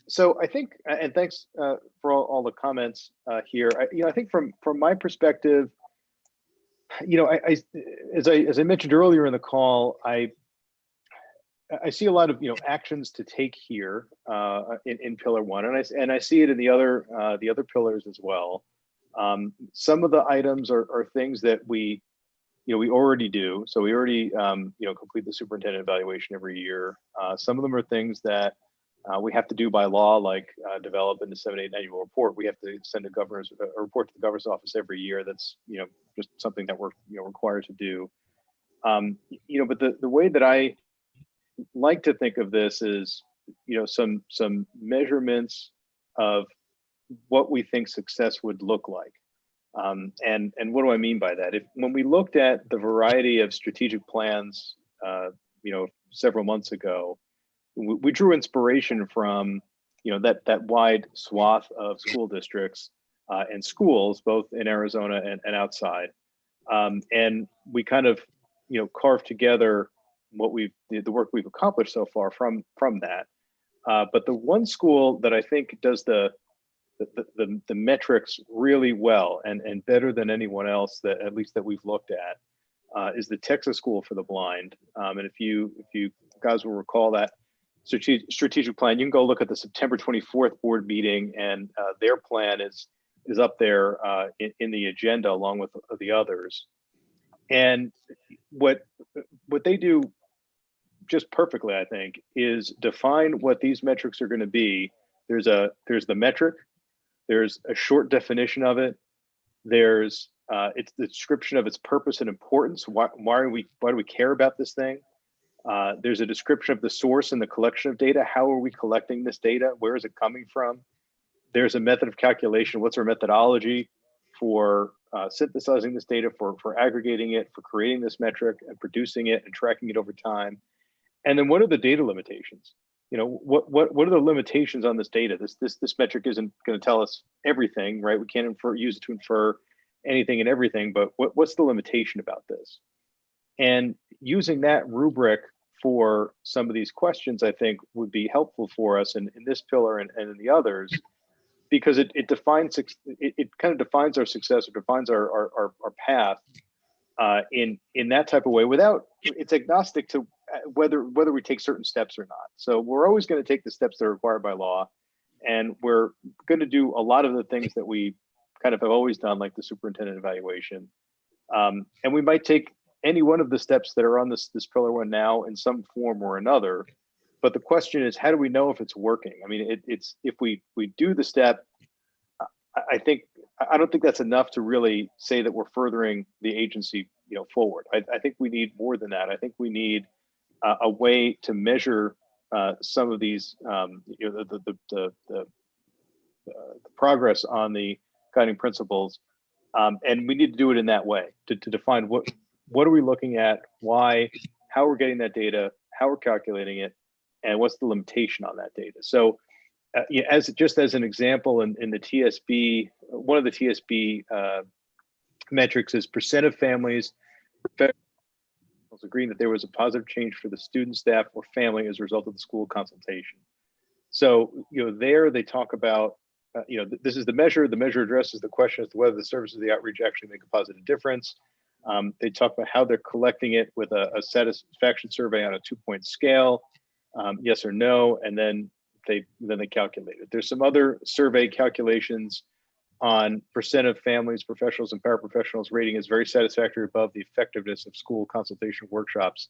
So I think, and thanks for all the comments here. I think from my perspective, as I mentioned earlier in the call, I see a lot of actions to take here in Pillar 1, and I see it in the other pillars as well. Some of the items are things that we already do. So we already complete the superintendent evaluation every year. Some of them are things that we have to do by law, like develop and disseminate an annual report. We have to send a report to the governor's office every year. That's just something that we're required to do. But the way that I like to think of this is some measurements of what we think success would look like. And what do I mean by that? When we looked at the variety of strategic plans, several months ago, we drew inspiration from, that wide swath of school districts and schools, both in Arizona and outside. And we kind of, carved together the work we've accomplished so far from that. But the one school that I think does the metrics really well and better than anyone else that at least that we've looked at is the Texas School for the Blind. And if you guys will recall that strategic plan, you can go look at the September 24th board meeting, and their plan is up there in the agenda along with the others. And what they do just perfectly, I think, is define what these metrics are going to be. There's the metric. There's a short definition of it. There's it's the description of its purpose and importance. Why do we care about this thing? There's a description of the source and the collection of data. How are we collecting this data? Where is it coming from? There's a method of calculation. What's our methodology for synthesizing this data, for aggregating it, for creating this metric and producing it and tracking it over time? And then what are the data limitations? What are the limitations on this data? This metric isn't going to tell us everything, right? We can't use it to infer anything and everything, but what's the limitation about this? And using that rubric for some of these questions, I think would be helpful for us in this pillar and in the others, because it defines, it kind of defines our success, or defines our path in that type of way, without, it's agnostic to whether we take certain steps or not. So we're always going to take the steps that are required by law, and we're going to do a lot of the things that we kind of have always done, like the superintendent evaluation. And we might take any one of the steps that are on this pillar one now in some form or another. But the question is, how do we know if it's working? I mean, it's if we do the step, I don't think that's enough to really say that we're furthering the agency, forward. I think we need more than that. I think we need a way to measure some of these, the progress on the guiding principles, and we need to do it in that way to define what are we looking at, why, how we're getting that data, how we're calculating it, and what's the limitation on that data. So, just as an example, in the TSB, one of the TSB metrics is percent of families agreeing that there was a positive change for the student, staff, or family as a result of the school consultation. So, there they talk about, this is the measure. The measure addresses the question as to whether the services of the outreach actually make a positive difference. They talk about how they're collecting it with a satisfaction survey on a 2-point scale, yes or no, and then they calculate it. There's some other survey calculations on percent of families, professionals, and paraprofessionals rating is very satisfactory, above the effectiveness of school consultation workshops.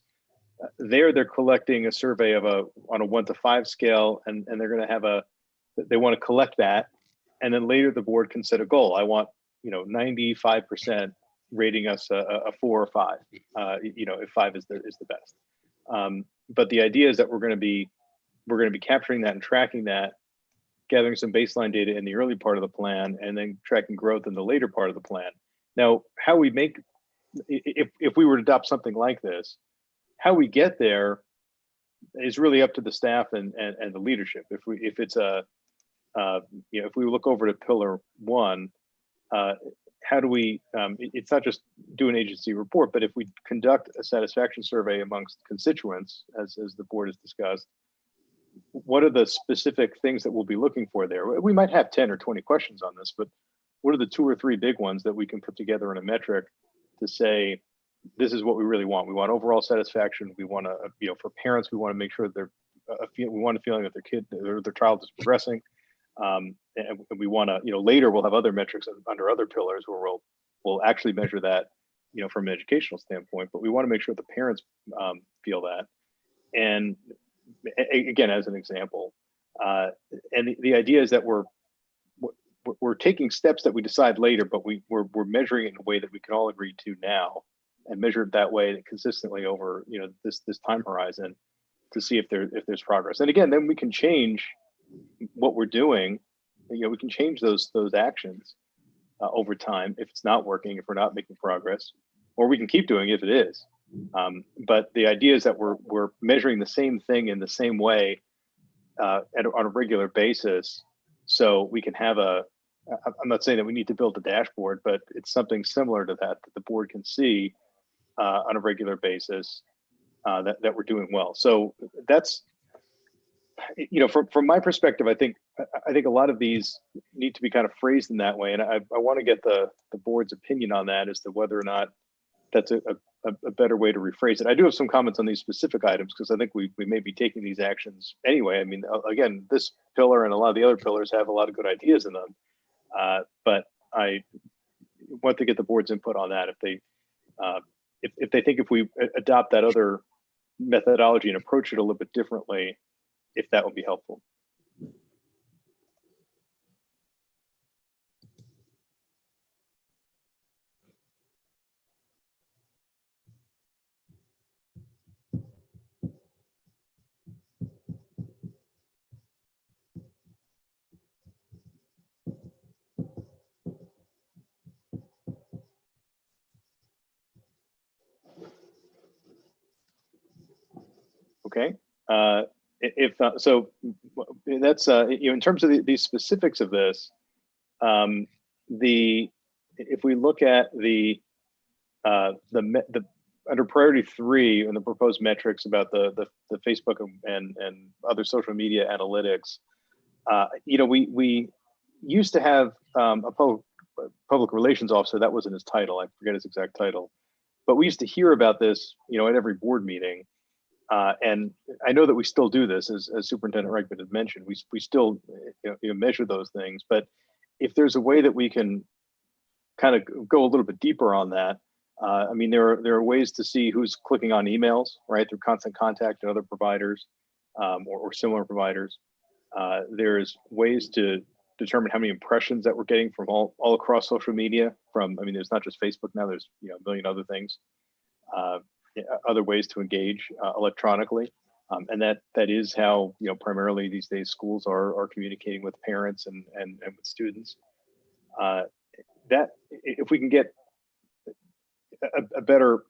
They're collecting a survey on a 1 to 5 scale, and they're going to have they want to collect that, and then later the board can set a goal. I want 95% rating us a 4 or 5. If 5 is the best. But the idea is that we're going to be capturing that and tracking that, gathering some baseline data in the early part of the plan, and then tracking growth in the later part of the plan. Now, how we make, if we were to adopt something like this, how we get there is really up to the staff and the leadership. If we look over to pillar 1, how do we, it's not just do an agency report, but if we conduct a satisfaction survey amongst constituents, as the board has discussed, what are the specific things that we'll be looking for there? We might have 10 or 20 questions on this, but what are the 2 or 3 big ones that we can put together in a metric to say, this is what we really want? We want overall satisfaction. We want to, for parents, we want to make sure that we want a feeling that their child is progressing. And we want to, later we'll have other metrics under other pillars where we'll actually measure that, from an educational standpoint, but we want to make sure the parents feel that. And again, as an example, and the idea is that we're taking steps that we decide later, but we're measuring it in a way that we can all agree to now, and measure it that way consistently over this time horizon to see if there's progress. And again, then we can change what we're doing. We can change those actions over time if it's not working, if we're not making progress, or we can keep doing it if it is. But the idea is that we're measuring the same thing in the same way on a regular basis, so we can have I'm not saying that we need to build a dashboard, but it's something similar to that the board can see on a regular basis that we're doing well. So that's, from my perspective, I think a lot of these need to be kind of phrased in that way, and I want to get the board's opinion on that as to whether or not that's a better way to rephrase it. I do have some comments on these specific items because I think we may be taking these actions anyway. I mean, again, this pillar and a lot of the other pillars have a lot of good ideas in them, but I want to get the board's input on that. If they think if we adopt that other methodology and approach it a little bit differently, if that would be helpful. Okay. So that's in terms of these specifics of this, if we look at the under priority 3 in the proposed metrics about the Facebook and other social media analytics, you know, we used to have a public relations officer. That wasn't his title. I forget his exact title, but we used to hear about this, you know, at every board meeting. And I know that we still do this, as Superintendent Reichman had mentioned. We still, you know, measure those things. But if there's a way that we can kind of go a little bit deeper on that, I mean, there are ways to see who's clicking on emails, right, through Constant Contact and other providers, or similar providers. There's ways to determine how many impressions that we're getting from all across social media. I mean, there's not just Facebook now. There's, you know, a million other things, other ways to engage electronically, and that is how, you know, primarily these days schools are communicating with parents and with students. That if we can get a better,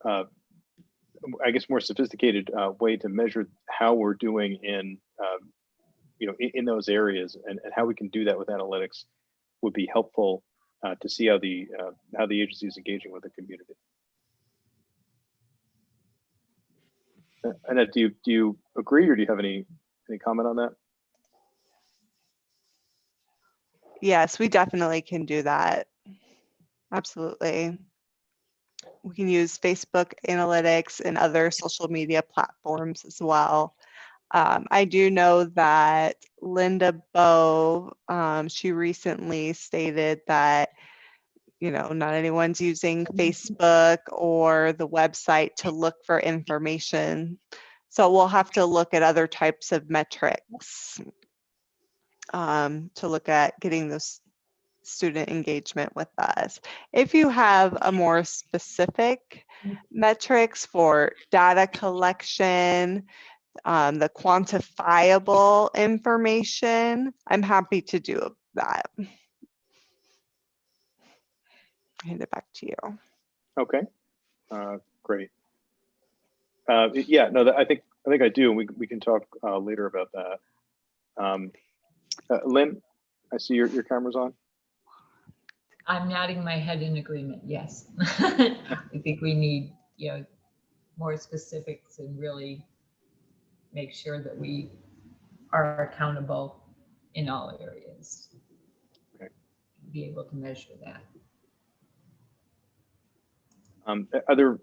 I guess, more sophisticated way to measure how we're doing in, you know, in those areas, and how we can do that with analytics would be helpful to see how the agency is engaging with the community. Annette, do you agree, or do you have any comment on that? Yes, we definitely can do that. Absolutely. We can use Facebook analytics and other social media platforms as well. I do know that Linda Bowe, she recently stated that, you know, not anyone's using Facebook or the website to look for information. So we'll have to look at other types of metrics to look at getting those student engagement with us. If you have a more specific metrics for data collection, the quantifiable information, I'm happy to do that. Hand it back to you. Okay, great. Yeah, no, I think I do, and we can talk later about that. Lynn, I see your camera's on. I'm nodding my head in agreement. Yes. I think we need, you know, more specifics and really make sure that we are accountable in all areas. Okay. Be able to measure that. Do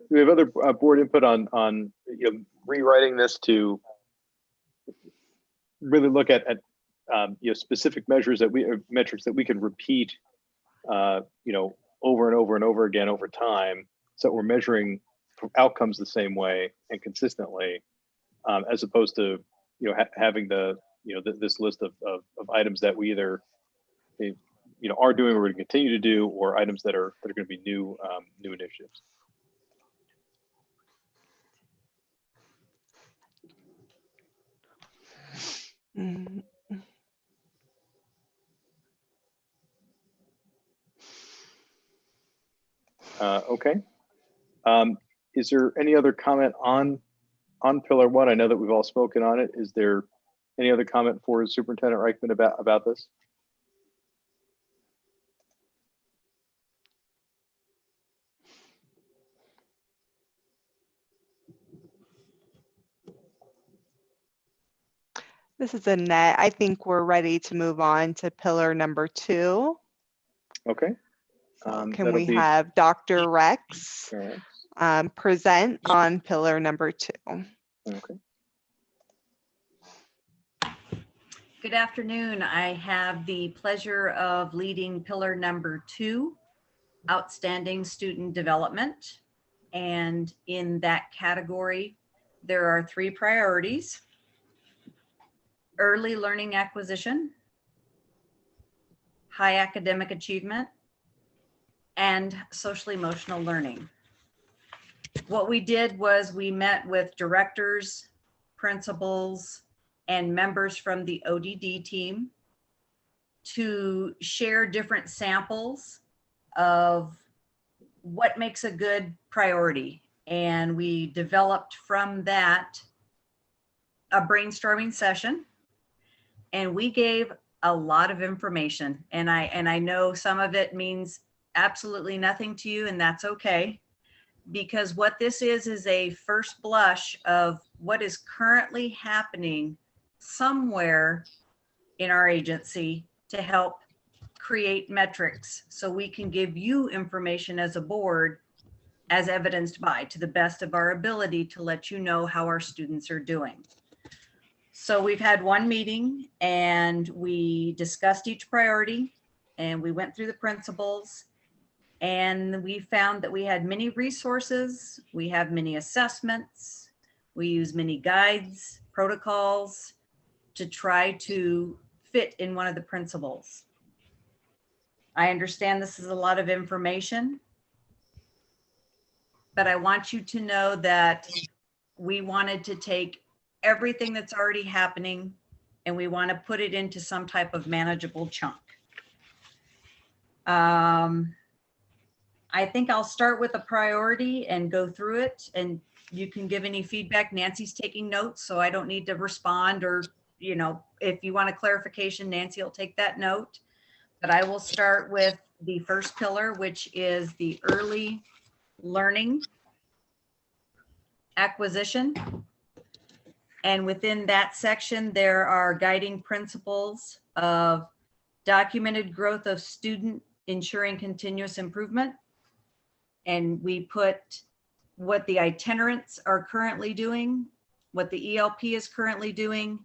we have other board input on you know, rewriting this to really look at you know, specific metrics that we can repeat, you know, over and over and over again over time, so that we're measuring outcomes the same way and consistently, as opposed to, you know, having this list of items that we either, you know, are doing or we're going to continue to do, or items that are going to be new initiatives. Mm. Okay. Is there any other comment on Pillar 1? I know that we've all spoken on it. Is there any other comment for Superintendent Reichman about this? This is Annette. I think we're ready to move on to pillar number 2. Okay. Can we have Dr. Rex present on pillar number 2? Okay. Good afternoon. I have the pleasure of leading pillar number 2, outstanding student development. And in that category, there are 3 priorities: early learning acquisition, high academic achievement, and social emotional learning. What we did was we met with directors, principals, and members from the ODD team to share different samples of what makes a good priority. And we developed from that a brainstorming session, and we gave a lot of information. And I know some of it means absolutely nothing to you, and that's okay. because what this is a first blush of what is currently happening somewhere in our agency to help create metrics so we can give you information as a board as evidenced by, to the best of our ability, to let you know how our students are doing. So we've had one meeting and we discussed each priority and we went through the principles, and we found that we had many resources, we have many assessments, we use many guides, protocols to try to fit in one of the principles. I understand this is a lot of information, but I want you to know that we wanted to take everything that's already happening and we want to put it into some type of manageable chunk. I think I'll start with a priority and go through it, and you can give any feedback. Nancy's taking notes, so I don't need to respond, or, you know, if you want a clarification, Nancy will take that note. But I will start with the first pillar, which is the early learning acquisition. And within that section, there are guiding principles of documented growth of student ensuring continuous improvement. And we put what the itinerants are currently doing, what the ELP is currently doing.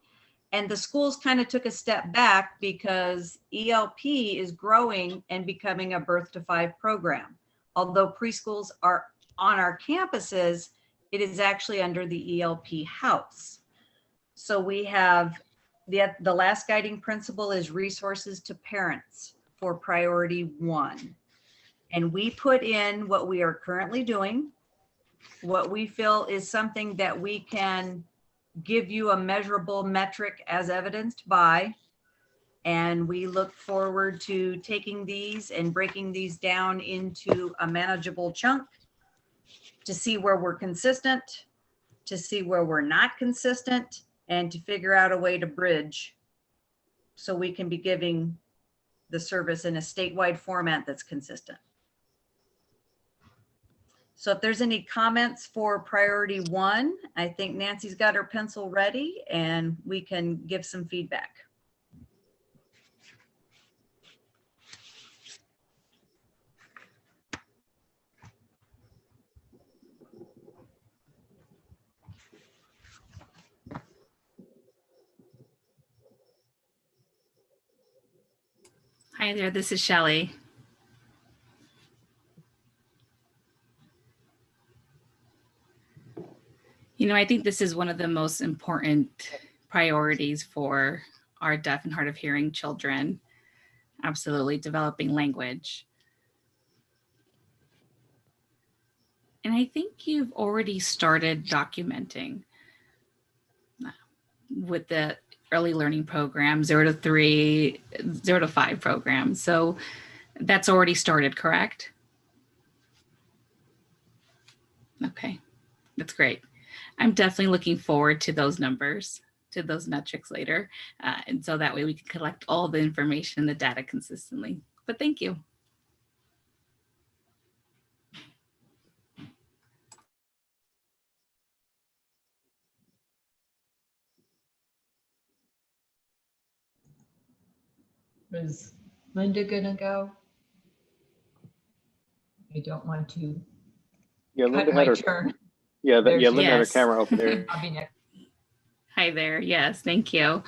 And the schools kind of took a step back because ELP is growing and becoming a birth to 5 program. Although preschools are on our campuses, it is actually under the ELP house. So we have the last guiding principle is resources to parents for priority 1. And we put in what we are currently doing, what we feel is something that we can give you a measurable metric as evidenced by. And we look forward to taking these and breaking these down into a manageable chunk to see where we're consistent, to see where we're not consistent, and to figure out a way to bridge so we can be giving the service in a statewide format that's consistent. So if there's any comments for priority 1, I think Nancy's got her pencil ready and we can give some feedback. Hi there, this is Shelley. You know, I think this is one of the most important priorities for our deaf and hard of hearing children. Absolutely, developing language. And I think you've already started documenting with the early learning program, 0 to 3, 0 to 5 program. So that's already started, correct? Okay, that's great. I'm definitely looking forward to those numbers, to those metrics later. And so that way we can collect all the information and the data consistently. But thank you. Was Linda gonna go? I don't want to Yeah, cut Linda my had her. turn. Yeah, There she Linda had her Yes. camera open there. I'll be next. Hi there. Yes, thank you.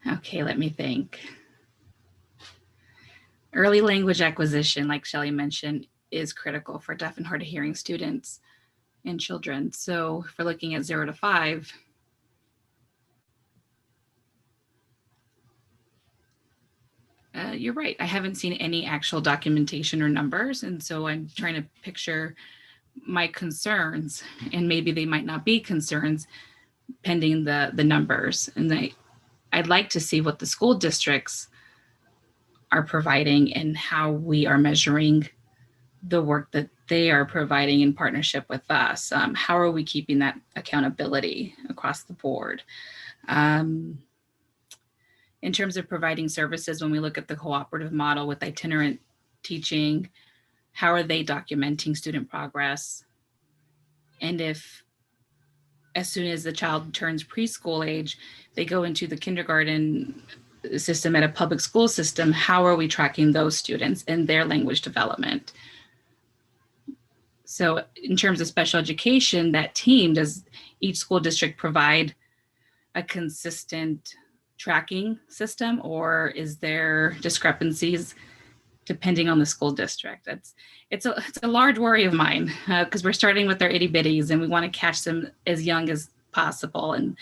Okay, let me think. Early language acquisition, like Shelley mentioned, is critical for deaf and hard of hearing students and children. So if we're looking at 0 to 5, you're right. I haven't seen any actual documentation or numbers. And so I'm trying to picture my concerns, and maybe they might not be concerns pending the numbers. And I'd like to see what the school districts are providing and how we are measuring the work that they are providing in partnership with us. How are we keeping that accountability across the board? In terms of providing services, when we look at the cooperative model with itinerant teaching? How are they documenting student progress? And if, as soon as the child turns preschool age, they go into the kindergarten system at a public school system, how are we tracking those students and their language development? So in terms of special education, that team, does each school district provide a consistent tracking system, or is there discrepancies depending on the school district? It's a large worry of mine, because we're starting with our itty bitties and we want to catch them as young as possible. And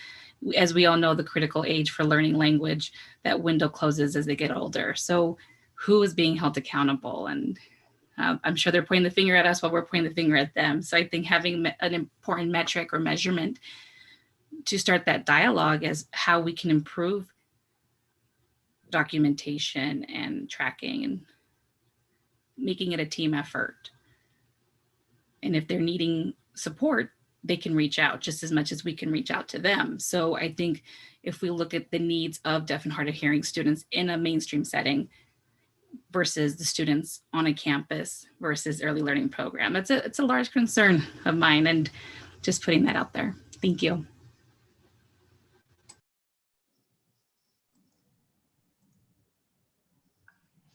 as we all know, the critical age for learning language, that window closes as they get older. So who is being held accountable? And I'm sure they're pointing the finger at us while we're pointing the finger at them. So I think having an important metric or measurement to start that dialogue as how we can improve documentation and tracking and making it a team effort. And if they're needing support, they can reach out just as much as we can reach out to them. So I think if we look at the needs of deaf and hard of hearing students in a mainstream setting versus the students on a campus versus early learning program, it's a large concern of mine, and just putting that out there. Thank you.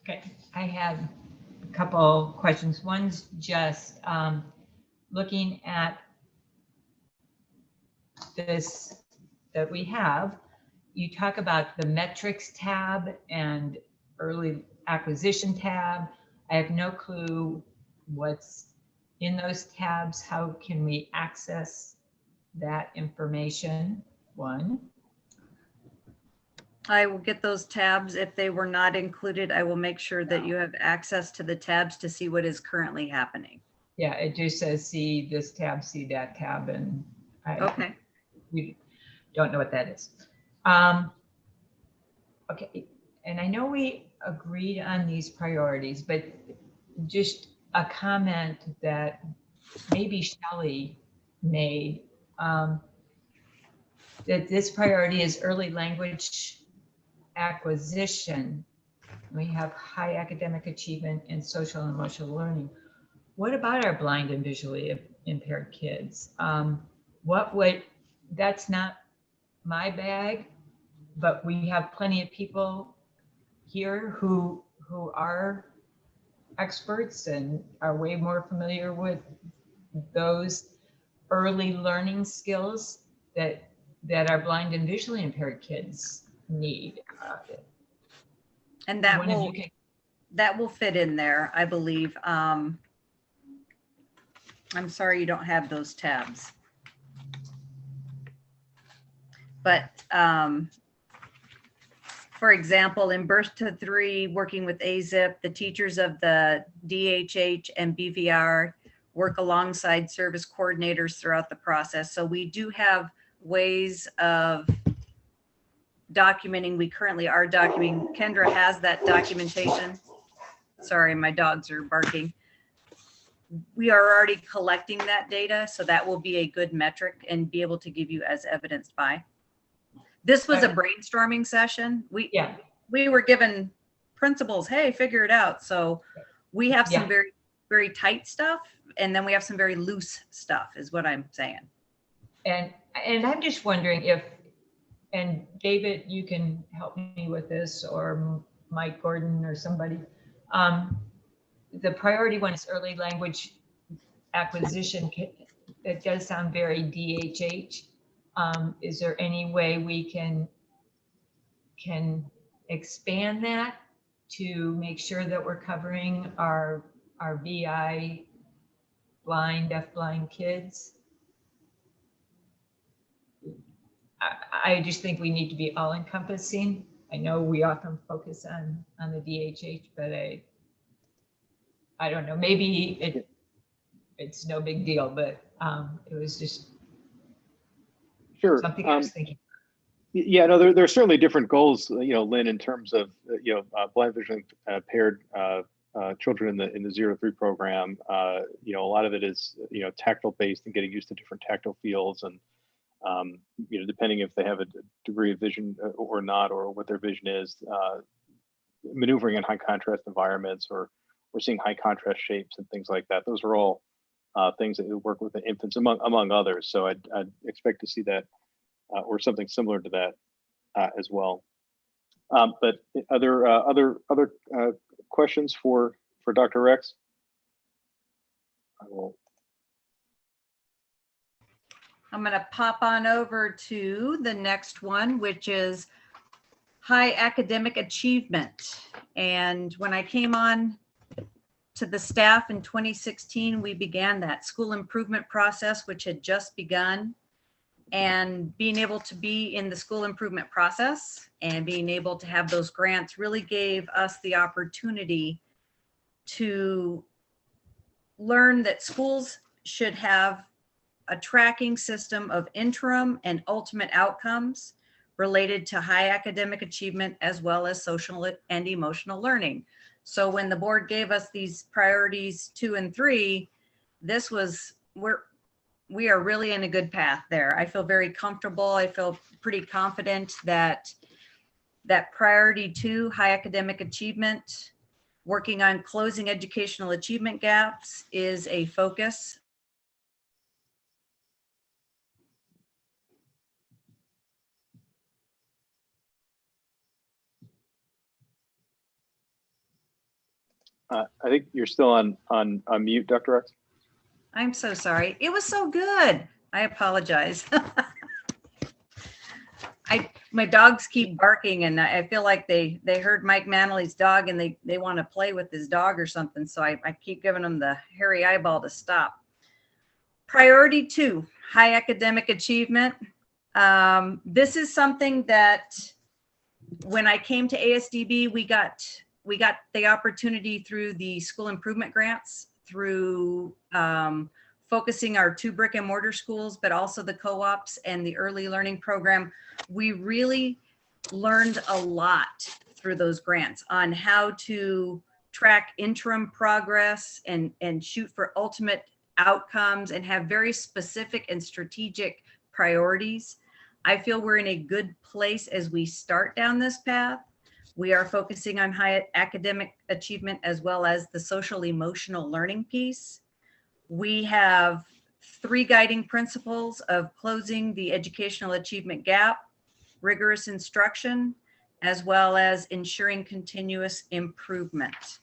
Okay, I have a couple questions. One's just looking at this that we have. You talk about the metrics tab and early acquisition tab. I have no clue what's in those tabs. How can we access that information? One. I will get those tabs. If they were not included, I will make sure that you have access to the tabs to see what is currently happening. Yeah, it just says see this tab, see that tab, and we don't know what that is. Okay, and I know we agreed on these priorities, but just a comment that maybe Shelley made, that this priority is early language acquisition. We have high academic achievement and social and emotional learning. What about our blind and visually impaired kids? That's not my bag, but we have plenty of people here who are experts and are way more familiar with those early learning skills that our blind and visually impaired kids need. And that will fit in there, I believe. I'm sorry you don't have those tabs. But for example, in Birth to 3, working with AZIP, the teachers of the DHH and BVR work alongside service coordinators throughout the process. So we do have ways of documenting. We currently are documenting. Kendra has that documentation. Sorry, my dogs are barking. We are already collecting that data, so that will be a good metric and be able to give you as evidenced by. This was a brainstorming session. We were given principles, hey, figure it out. So we have some very, very tight stuff, and then we have some very loose stuff is what I'm saying. And I'm just wondering if, and David, you can help me with this, or Mike Gordon or somebody. The priority one is early language acquisition. It does sound very DHH. Is there any way we can expand that to make sure that we're covering our VI blind, deafblind kids? I just think we need to be all encompassing. I know we often focus on the DHH, but I don't know, maybe it's no big deal, but it was just something I was thinking. Yeah, no, there are certainly different goals, Lynn, in terms of, blind visually impaired children in the 0-3 program. A lot of it is, tactile based and getting used to different tactile fields, and depending if they have a degree of vision or not, or what their vision is, maneuvering in high contrast environments, or we're seeing high contrast shapes and things like that. Those are all things that we work with the infants among others. So I'd expect to see that or something similar to that as well. But other questions for Dr. Rex? I'm going to pop on over to the next one, which is high academic achievement. And when I came on to the staff in 2016, we began that school improvement process, which had just begun. And being able to be in the school improvement process and being able to have those grants really gave us the opportunity to learn that schools should have a tracking system of interim and ultimate outcomes related to high academic achievement as well as social and emotional learning. So when the board gave us these priorities 2 and 3, this was, we are really in a good path there. I feel very comfortable. I feel pretty confident that priority 2, high academic achievement, working on closing educational achievement gaps, is a focus. I think you're still on mute, Dr. Rex. I'm so sorry. It was so good. I apologize. My dogs keep barking, and I feel like they heard Mike Manley's dog and they want to play with his dog or something. So I keep giving them the hairy eyeball to stop. Priority 2, high academic achievement. This is something that when I came to ASDB, we got the opportunity through the school improvement grants, through focusing our 2 brick and mortar schools, but also the co-ops and the early learning program. We really learned a lot through those grants on how to track interim progress and shoot for ultimate outcomes and have very specific and strategic priorities. I feel we're in a good place as we start down this path. We are focusing on high academic achievement as well as the social emotional learning piece. We have 3 guiding principles of closing the educational achievement gap, rigorous instruction, as well as ensuring continuous improvement.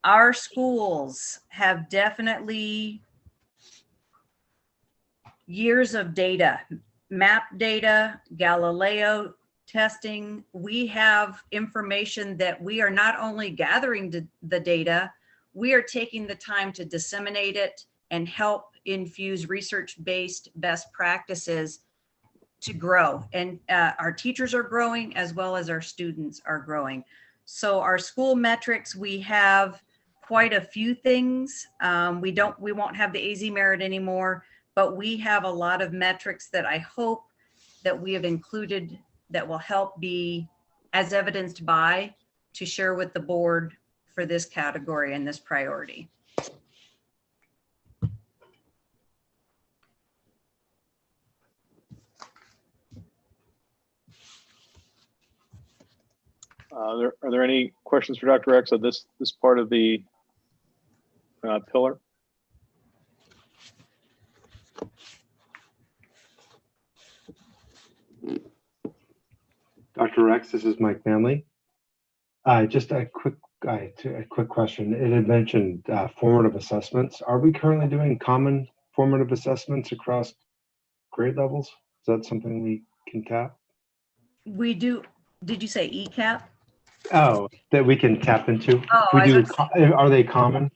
Our schools have definitely years of data, MAP data, Galileo testing. We have information that we are not only gathering the data, we are taking the time to disseminate it and help infuse research-based best practices to grow. And our teachers are growing as well as our students are growing. So our school metrics, we have quite a few things. We won't have the AZ merit anymore, but we have a lot of metrics that I hope that we have included that will help be as evidenced by to share with the board for this category and this priority. Are there any questions for Dr. Rex of this part of the pillar? Dr. Rex, this is Mike Manley. Just a quick question. It had mentioned formative assessments. Are we currently doing common formative assessments across grade levels? Is that something we can tap? We do. Did you say ECAP? Oh, that we can tap into. Oh, Are they common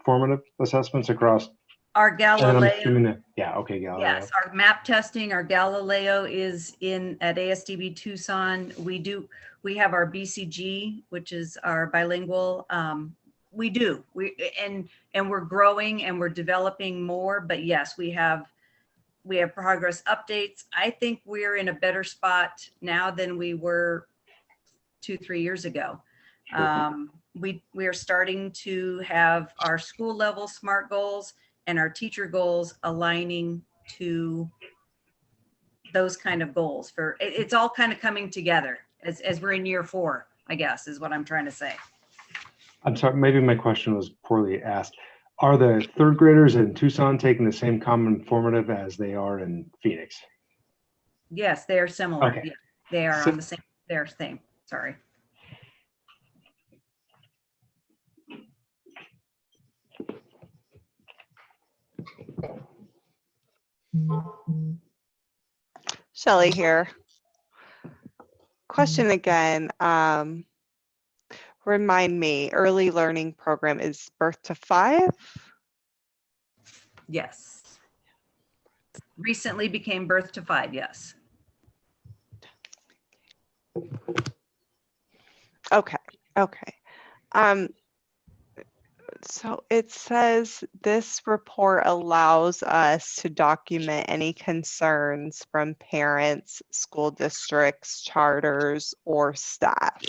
formative assessments across? Our Galileo. Yeah, okay, Galileo. Yes, our MAP testing, our Galileo is at ASDB Tucson. We have our BCG, which is our bilingual. And we're growing and we're developing more, but yes, we have progress updates. I think we're in a better spot now than we were 2-3 years ago. Sure. We are starting to have our school level SMART goals and our teacher goals aligning to those kind of goals. It's all kind of coming together as we're in year 4, I guess, is what I'm trying to say. I'm sorry, maybe my question was poorly asked. Are the third graders in Tucson taking the same common formative as they are in Phoenix? Yes, they are similar. Okay. Yeah, they are So- on the same, they're same, sorry. Shelley here. Question again. Remind me, early learning program is birth to 5? Yes. Recently became birth to 5, yes. Okay, okay. So it says this report allows us to document any concerns from parents, school districts, charters, or staff.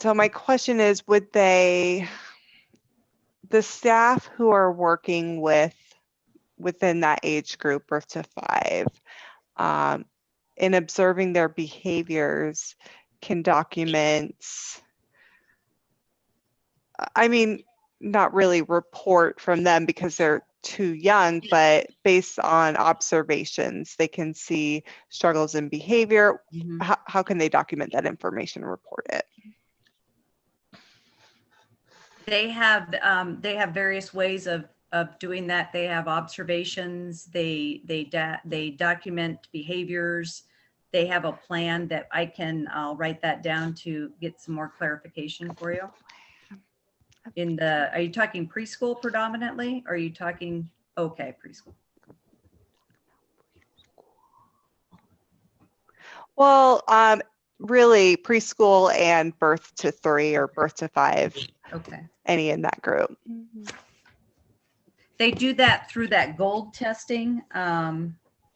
So my question is, would the staff who are working within that age group, birth to 5, in observing their behaviors, can document, I mean, not really report from them because they're too young, but based on observations, they can see struggles in behavior. How can they document that information and report it? They have various ways of doing that. They have observations. They document behaviors. They have a plan that I'll write that down to get some more clarification for you. Are you talking preschool predominantly? Or are you talking, okay, preschool? Well, really preschool and birth to 3 or birth to 5. Okay. Any in that group. They do that through that GOLD testing.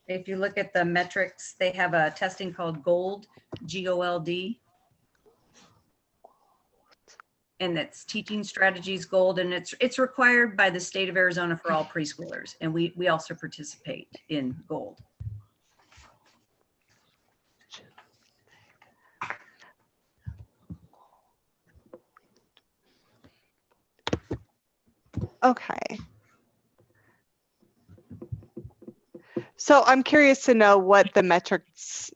If you look at the metrics, they have a testing called GOLD, G-O-L-D. And it's teaching strategies GOLD, and it's required by the state of Arizona for all preschoolers. And we also participate in GOLD. Okay. So I'm curious to know what the metrics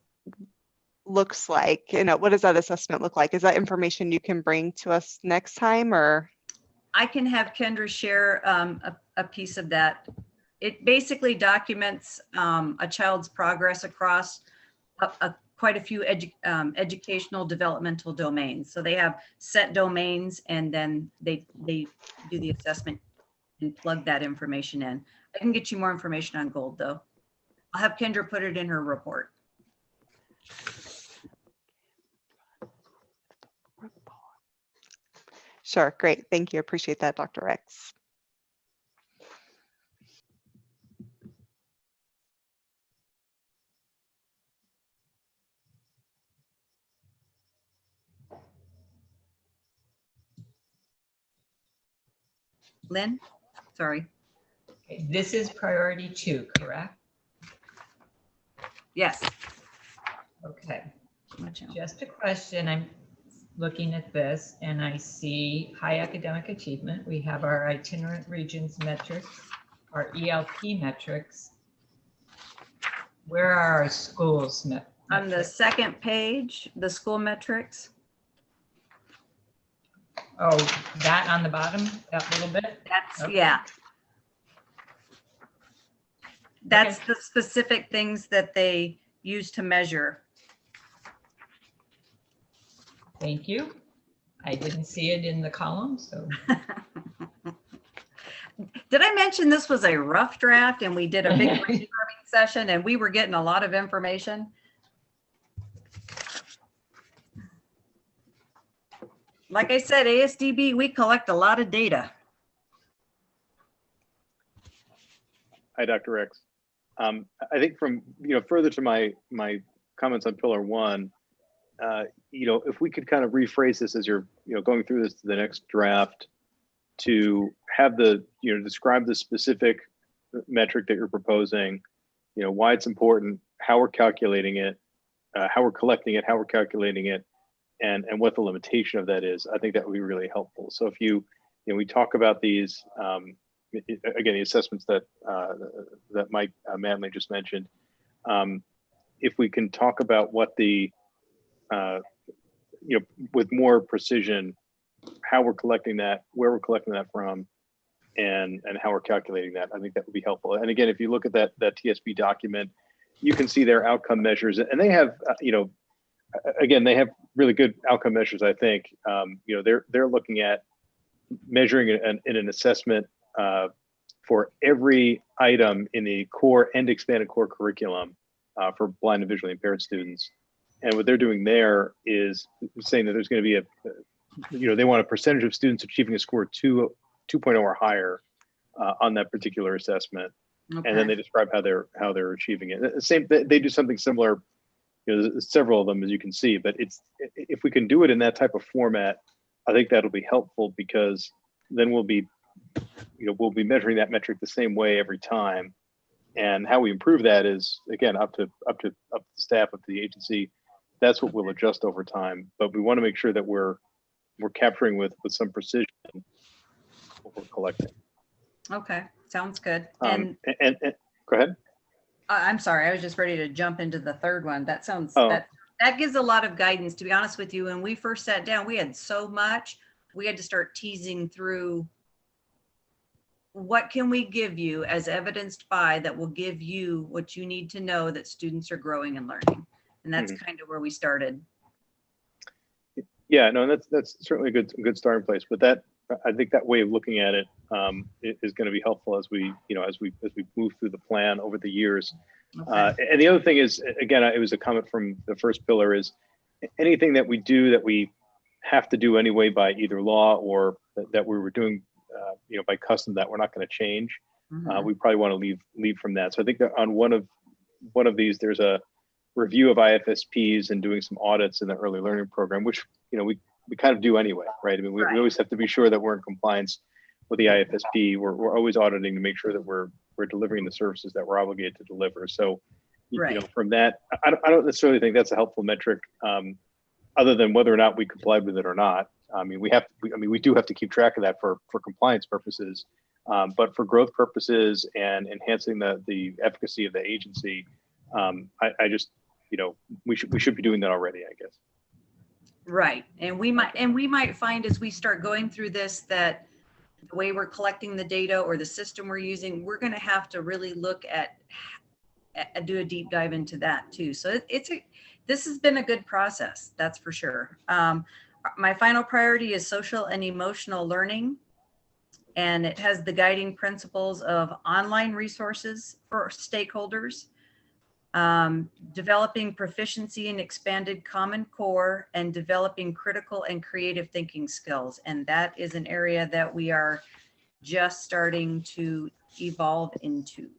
looks like. What does that assessment look like? Is that information you can bring to us next time, or? I can have Kendra share a piece of that. It basically documents a child's progress across quite a few educational developmental domains. So they have set domains, and then they do the assessment and plug that information in. I can get you more information on GOLD though. I'll have Kendra put it in her report. Sure, great. Thank you. Appreciate that, Dr. Rex. Lynn, sorry. Okay, this is priority 2, correct? Yes. Okay. Watch out. Just a question. I'm looking at this and I see high academic achievement. We have our itinerant regions metrics, our ELP metrics. Where are our schools metrics? On the second page, the school metrics. Oh, that on the bottom, that little bit? That's, Okay. yeah. That's the specific things that they use to measure. Thank you. I didn't see it in the column, so. Did I mention this was a rough draft and we did a big brainstorming session and we were getting a lot of information? Like I said, ASDB, we collect a lot of data. Hi, Dr. Rex. I think from, further to my comments on pillar 1, if we could kind of rephrase this as you're, going through this to the next draft, to have describe the specific metric that you're proposing, why it's important, how we're calculating it, how we're collecting it, how we're calculating it, and what the limitation of that is, I think that would be really helpful. So if we talk about these, again, the assessments that Mike Manley just mentioned, if we can talk about what the, with more precision, how we're collecting that, where we're collecting that from, and how we're calculating that, I think that would be helpful. And again, if you look at that TSB document, you can see their outcome measures, and they have, again, they have really good outcome measures. I think, they're looking at measuring in an assessment for every item in the core and expanded core curriculum for blind and visually impaired students. And what they're doing there is saying that there's going to be they want a percentage of students achieving a score 2.0 or higher on that particular assessment. Okay. And then they describe how they're achieving it. The same, they do something similar. There's several of them, as you can see, but if we can do it in that type of format, I think that'll be helpful, because then we'll be measuring that metric the same way every time. And how we improve that is, again, up to the staff, up to the agency. That's what we'll adjust over time. But we want to make sure that we're capturing with some precision what we're collecting. Okay, sounds good. And go ahead. I'm sorry, I was just ready to jump into the third one. That sounds, that gives a lot of guidance, to be honest with you. When we first sat down, we had so much, we had to start teasing through what can we give you as evidenced by that will give you what you need to know that students are growing and learning. And that's kind of where we started. Yeah, no, that's certainly a good starting place. But I think that way of looking at it is going to be helpful as we move through the plan over the years. Okay. And the other thing is, again, it was a comment from the first pillar, is anything that we do that we have to do anyway by either law or that we were doing by custom that we're not going to change. Mm-hmm. We probably want to leave from that. So I think that on one of these, there's a review of IFSPs and doing some audits in the early learning program, which we kind of do anyway, right? I mean, we always have to be sure that we're in compliance with the IFSP. We're always auditing to make sure that we're delivering the services that we're obligated to deliver. So, from that, I don't necessarily think that's a helpful metric, other than whether or not we complied with it or not. I mean, we do have to keep track of that for compliance purposes, but for growth purposes and enhancing the efficacy of the agency, I just, we should be doing that already, I guess. Right. And we might find as we start going through this, that the way we're collecting the data or the system we're using, we're going to have to really look at do a deep dive into that too. So this has been a good process, that's for sure. My final priority is social and emotional learning. And it has the guiding principles of online resources for stakeholders, developing proficiency in expanded Common Core, and developing critical and creative thinking skills. And that is an area that we are just starting to evolve into.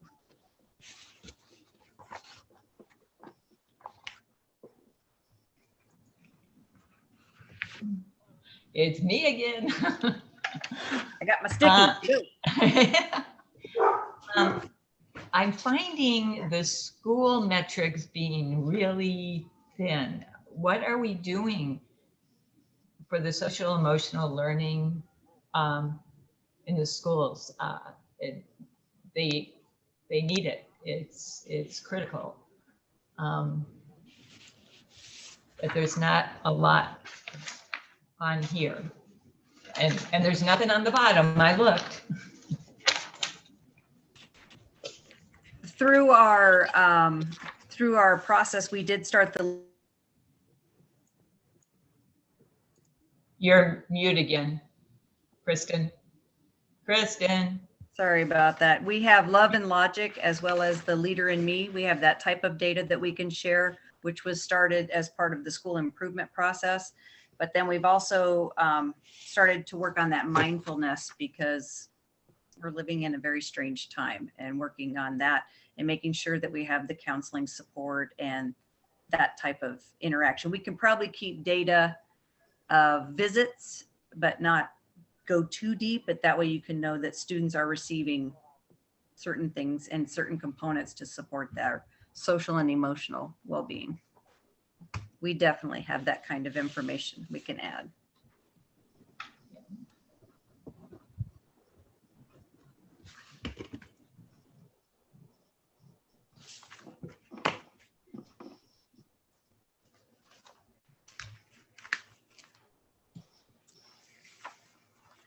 It's me again. I got my sticky too. I'm finding the school metrics being really thin. What are we doing for the social emotional learning in the schools? They need it. It's critical. But there's not a lot on here, and there's nothing on the bottom. I looked. Through our process, we did start the. You're mute again, Kristen. Kristen. Sorry about that. We have Love and Logic as well as the Leader in Me. We have that type of data that we can share, which was started as part of the school improvement process. But then we've also started to work on that mindfulness, because we're living in a very strange time, and working on that and making sure that we have the counseling support and that type of interaction. We can probably keep data of visits, but not go too deep, but that way you can know that students are receiving certain things and certain components to support their social and emotional well-being. we definitely have that kind of information we can add.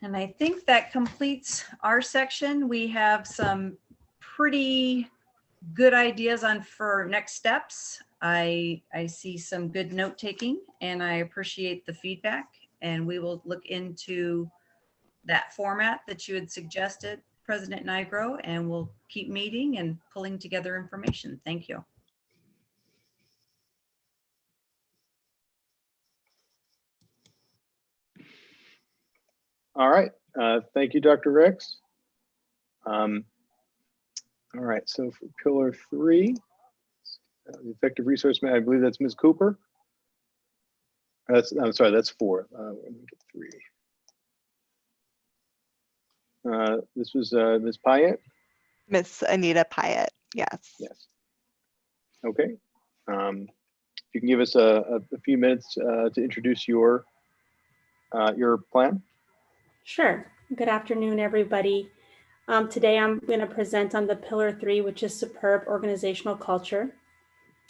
And I think that completes our section. We have some pretty good ideas on for next steps. I see some good note taking and I appreciate the feedback, and we will look into that format that you had suggested, President Nigro, and we'll keep meeting and pulling together information. Thank you. All right. Thank you, Dr. Rex. All right. So for pillar 3, the effective resource man, I believe that's Ms. Cooper. I'm sorry, that's 4. Let me get 3. This was Ms. Pyatt. Miss Anita Pyatt, yes. Yes. Okay. If you can give us a few minutes to introduce your plan. Sure. Good afternoon, everybody. Today I'm going to present on the pillar 3, which is superb organizational culture,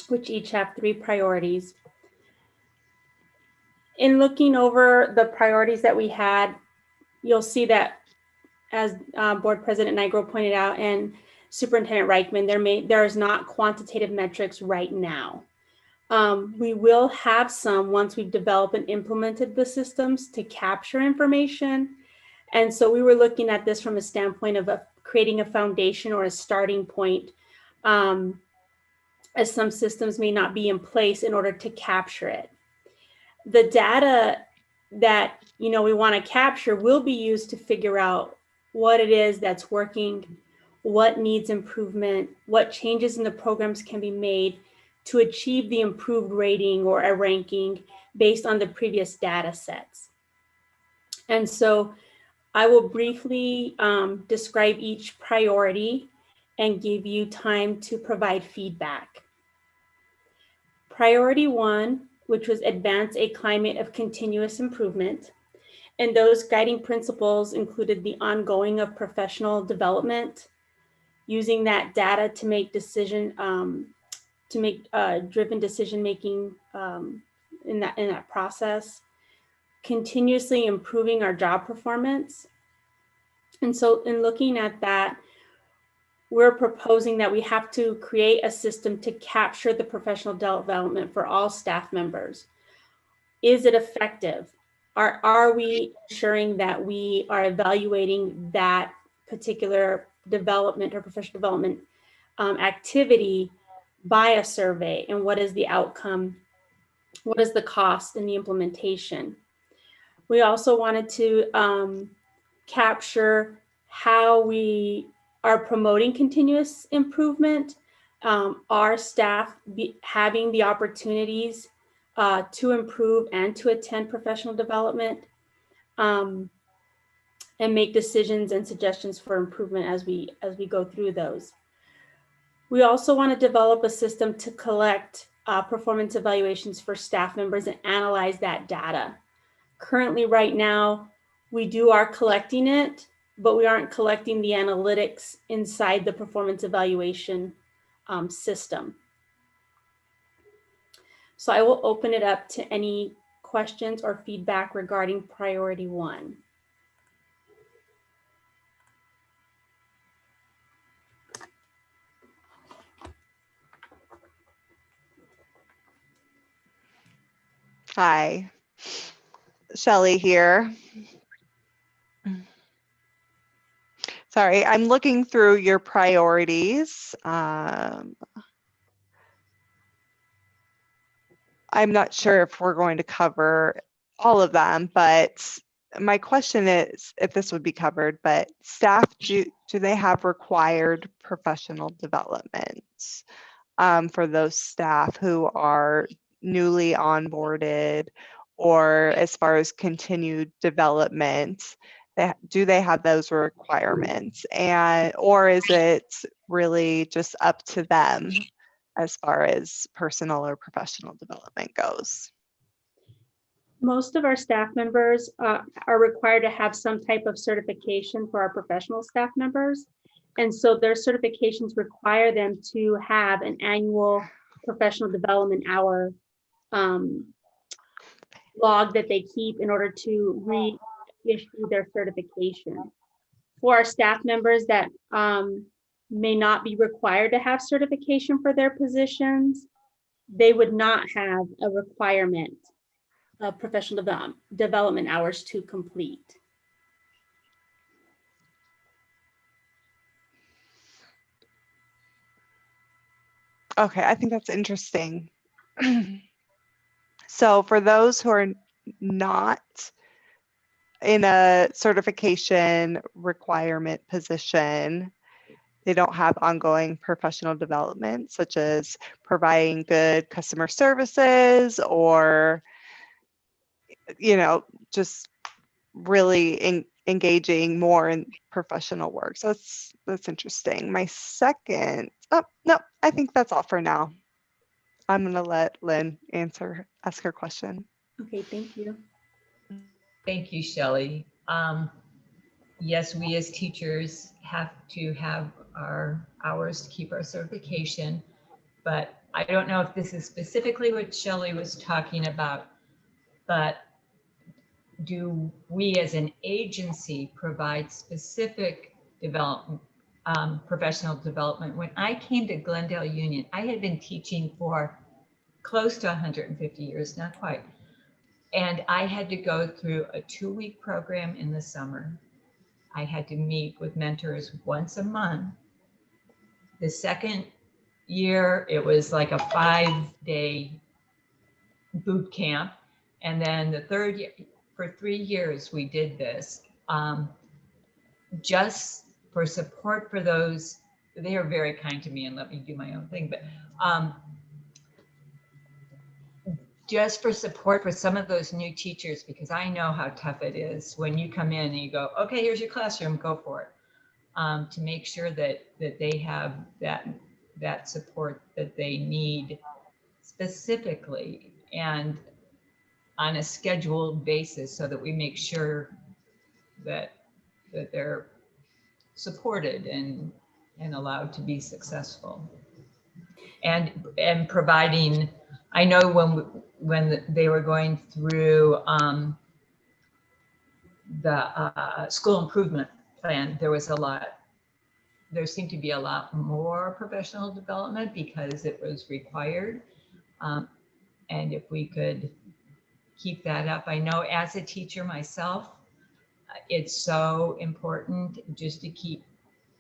which each have 3 priorities. In looking over the priorities that we had, you'll see that, as Board President Nigro pointed out and Superintendent Reichman, there is not quantitative metrics right now. We will have some once we've developed and implemented the systems to capture information. And so we were looking at this from a standpoint of creating a foundation or a starting point, as some systems may not be in place in order to capture it. The data that we want to capture will be used to figure out what it is that's working, what needs improvement, what changes in the programs can be made to achieve the improved rating or a ranking based on the previous data sets. And so I will briefly describe each priority and give you time to provide feedback. Priority 1, which was advance a climate of continuous improvement. And those guiding principles included the ongoing of professional development, using that data to make driven decision making in that process, continuously improving our job performance. And so in looking at that, we're proposing that we have to create a system to capture the professional development for all staff members. Is it effective? Are we ensuring that we are evaluating that particular development or professional development activity by a survey? And what is the outcome? What is the cost in the implementation? We also wanted to capture how we are promoting continuous improvement, our staff having the opportunities to improve and to attend professional development, and make decisions and suggestions for improvement as we go through those. We also want to develop a system to collect performance evaluations for staff members and analyze that data. Currently, right now, we are collecting it, but we aren't collecting the analytics inside the performance evaluation system. So I will open it up to any questions or feedback regarding priority 1. Hi, Shelley here. Sorry, I'm looking through your priorities. I'm not sure if we're going to cover all of them, but my question is if this would be covered, but staff, do they have required professional development for those staff who are newly onboarded, or as far as continued development? Do they have those requirements, or is it really just up to them as far as personal or professional development goes? Most of our staff members are required to have some type of certification for our professional staff members. And so their certifications require them to have an annual professional development hour log that they keep in order to reissue their certification. For our staff members that may not be required to have certification for their positions, they would not have a requirement of professional development hours to complete. Okay, I think that's interesting. So for those who are not in a certification requirement position, they don't have ongoing professional development, such as providing good customer services or, just really engaging more in professional work. So that's interesting. My second, oh, no, I think that's all for now. I'm going to let Lynn ask her question. Okay, thank you. Thank you, Shelley. Yes, we as teachers have to have our hours to keep our certification, but I don't know if this is specifically what Shelley was talking about, but do we as an agency provide specific development, professional development? When I came to Glendale Union, I had been teaching for close to 150 years, not quite. And I had to go through a 2-week program in the summer. I had to meet with mentors once a month. The second year, it was like a 5-day boot camp. And then the third year, for 3 years, we did this just for support for those. They are very kind to me and let me do my own thing, but just for support for some of those new teachers, because I know how tough it is when you come in and you go, okay, here's your classroom, go for it. To make sure that they have that support that they need specifically and on a scheduled basis, so that we make sure that they're supported and allowed to be successful. And providing, I know when they were going through the school improvement plan, there seemed to be a lot more professional development because it was required. And if we could keep that up, I know as a teacher myself, it's so important just to keep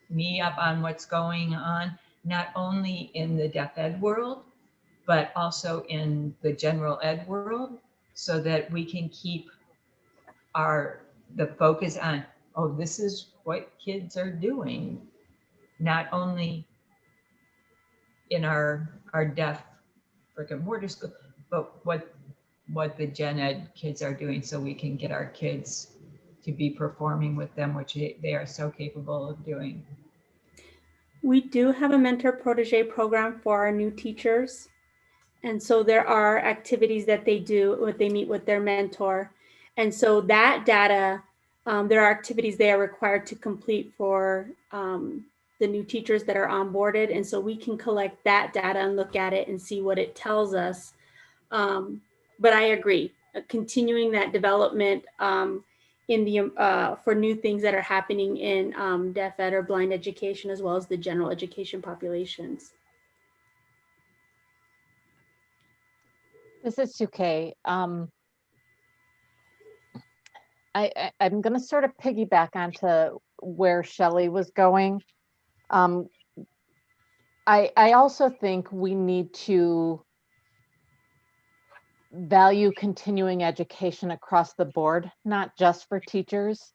me up on what's going on, not only in the deaf ed world, but also in the general ed world, so that we can keep the focus on, oh, this is what kids are doing, not only in our deaf brick and mortar school, but what the gen ed kids are doing, so we can get our kids to be performing with them, which they are so capable of doing. We do have a mentor protege program for our new teachers. And so there are activities that they do when they meet with their mentor. And so that data, there are activities they are required to complete for the new teachers that are onboarded. And so we can collect that data and look at it and see what it tells us. But I agree, continuing that development for new things that are happening in deaf ed or blind education, as well as the general education populations. This is Suke. I'm going to sort of piggyback onto where Shelley was going. I also think we need to value continuing education across the board, not just for teachers,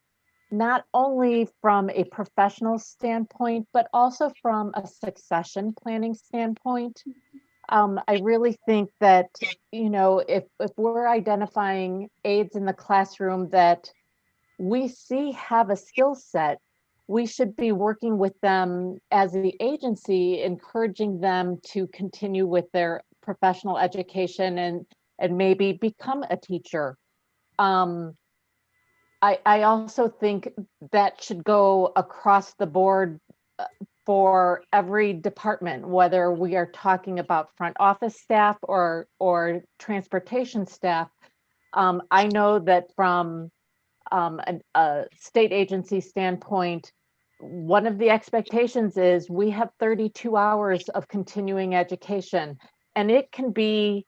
not only from a professional standpoint, but also from a succession planning standpoint. I really think that, if we're identifying aides in the classroom that we see have a skill set, we should be working with them as the agency, encouraging them to continue with their professional education and maybe become a teacher. I also think that should go across the board for every department, whether we are talking about front office staff or transportation staff. I know that from a state agency standpoint, one of the expectations is we have 32 hours of continuing education, and it can be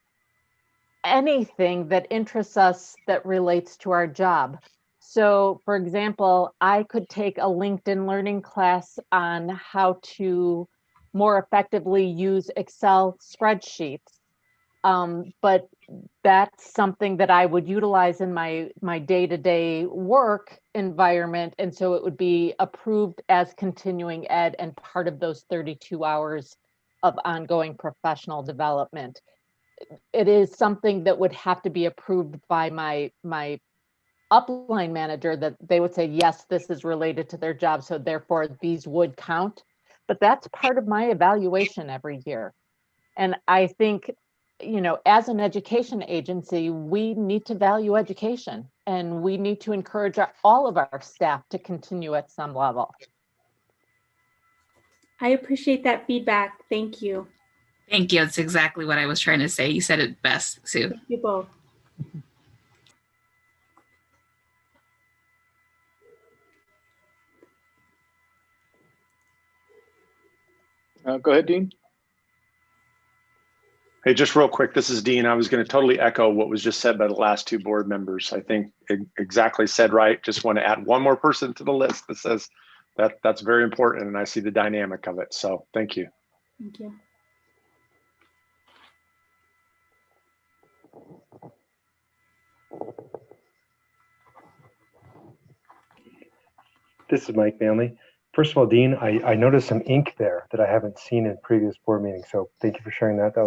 anything that interests us that relates to our job. So, for example, I could take a LinkedIn learning class on how to more effectively use Excel spreadsheets. But that's something that I would utilize in my day-to-day work environment. And so it would be approved as continuing ed and part of those 32 hours of ongoing professional development. It is something that would have to be approved by my upline manager, that they would say, yes, this is related to their job, so therefore these would count. But that's part of my evaluation every year. And I think, as an education agency, we need to value education, and we need to encourage all of our staff to continue at some level. I appreciate that feedback. Thank you. Thank you. That's exactly what I was trying to say. You said it best, Sue. Thank you both. Go ahead, Dean. Hey, just real quick, this is Dean. I was going to totally echo what was just said by the last two board members. I think exactly said right. Just want to add one more person to the list that says that's very important, and I see the dynamic of it. So thank you. Thank you. This is Mike Manley. First of all, Dean, I noticed some ink there that I haven't seen in previous board meetings. So thank you for sharing that. That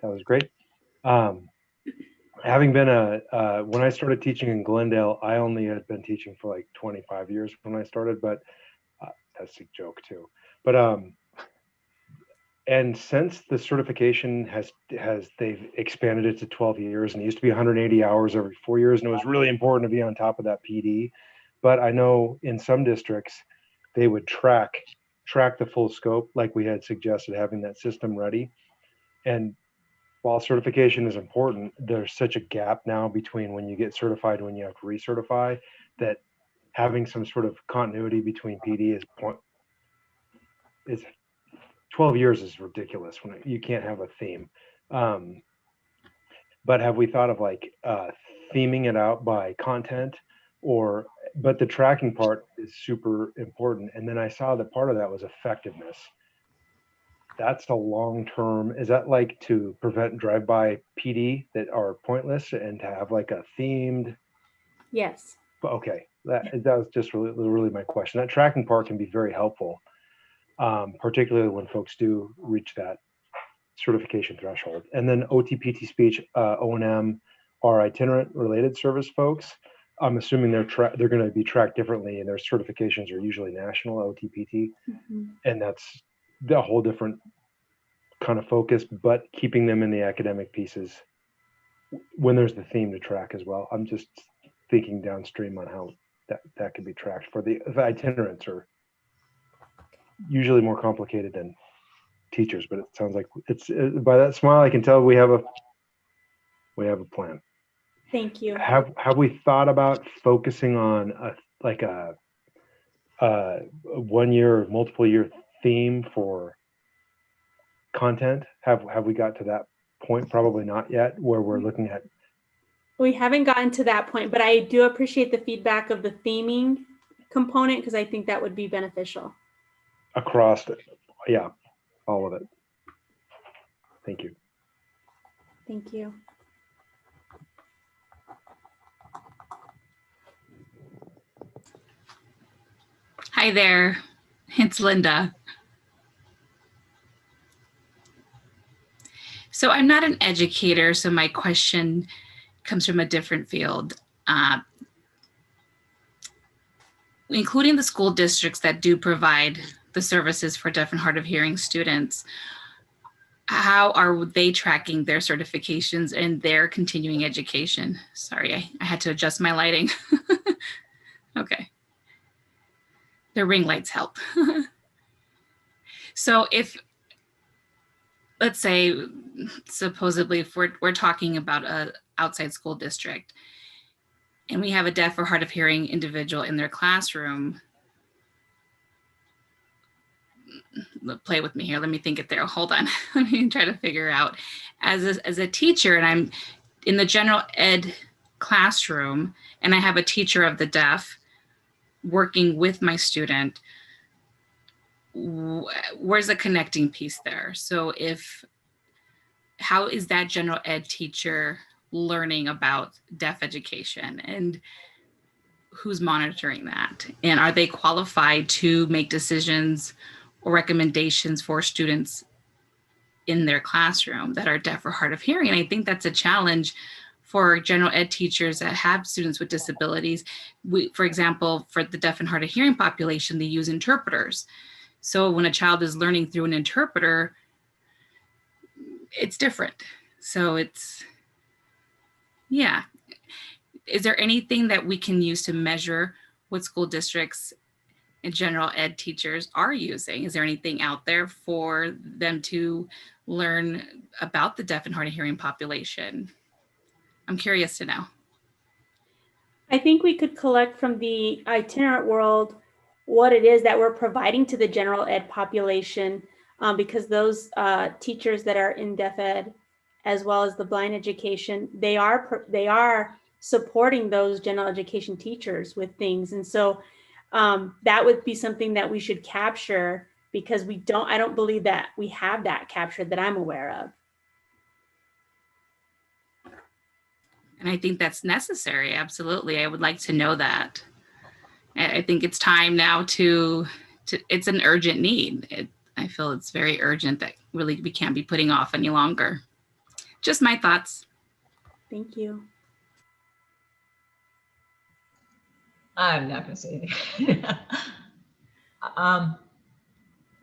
was great. Having been when I started teaching in Glendale, I only had been teaching for like 25 years when I started, but that's a joke too. But and since the certification they've expanded it to 12 years, and it used to be 180 hours every 4 years, and it was really important to be on top of that PD. But I know in some districts, they would track the full scope, like we had suggested, having that system ready. And while certification is important, there's such a gap now between when you get certified and when you have to recertify, that having some sort of continuity between PD is 12 years is ridiculous when you can't have a theme. But have we thought of like theming it out by content? But the tracking part is super important. And then I saw that part of that was effectiveness. That's a long-term, is that like to prevent drive-by PD that are pointless and to have like a themed? Yes. Okay, that was just really my question. That tracking part can be very helpful, particularly when folks do reach that certification threshold. And then OTPT speech, O&M are itinerant related service folks. I'm assuming they're going to be tracked differently, and their certifications are usually national OTPT, and that's a whole different kind of focus, but keeping them in the academic pieces when there's the theme to track as well. I'm just thinking downstream on how that can be tracked. For the itinerants are usually more complicated than teachers, but it sounds like it's by that smile I can tell we have a plan. Thank you. Have we thought about focusing on a 1 year or multiple year theme for content? Have we got to that point? Probably not yet, where we're looking at. We haven't gotten to that point, but I do appreciate the feedback of the theming component, because I think that would be beneficial. Across it. Yeah, all of it. Thank you. Thank you. Hi there, it's Linda. So I'm not an educator, so my question comes from a different field. including the school districts that do provide the services for deaf and hard of hearing students, how are they tracking their certifications and their continuing education? Sorry, I had to adjust my lighting. Okay. The ring lights help. So if, let's say, supposedly if we're talking about a outside school district and we have a deaf or hard of hearing individual in their classroom, play with me here. Let me think it there. Hold on. Let me try to figure out. As a teacher, and I'm in the general ed classroom, and I have a teacher of the deaf working with my student, where's the connecting piece there? So how is that general ed teacher learning about deaf education, and who's monitoring that? And are they qualified to make decisions or recommendations for students in their classroom that are deaf or hard of hearing? And I think that's a challenge for general ed teachers that have students with disabilities. For example, for the deaf and hard of hearing population, they use interpreters. So when a child is learning through an interpreter, it's different. So yeah. Is there anything that we can use to measure what school districts and general ed teachers are using? Is there anything out there for them to learn about the deaf and hard of hearing population? I'm curious to know. I think we could collect from the itinerant world what it is that we're providing to the general ed population, because those teachers that are in deaf ed, as well as the blind education, they are supporting those general education teachers with things. And so that would be something that we should capture, because I don't believe that we have that captured that I'm aware of. And I think that's necessary. Absolutely. I would like to know that. I think it's time now to it's an urgent need. I feel it's very urgent that really we can't be putting off any longer. Just my thoughts. Thank you. I'm not going to say anything.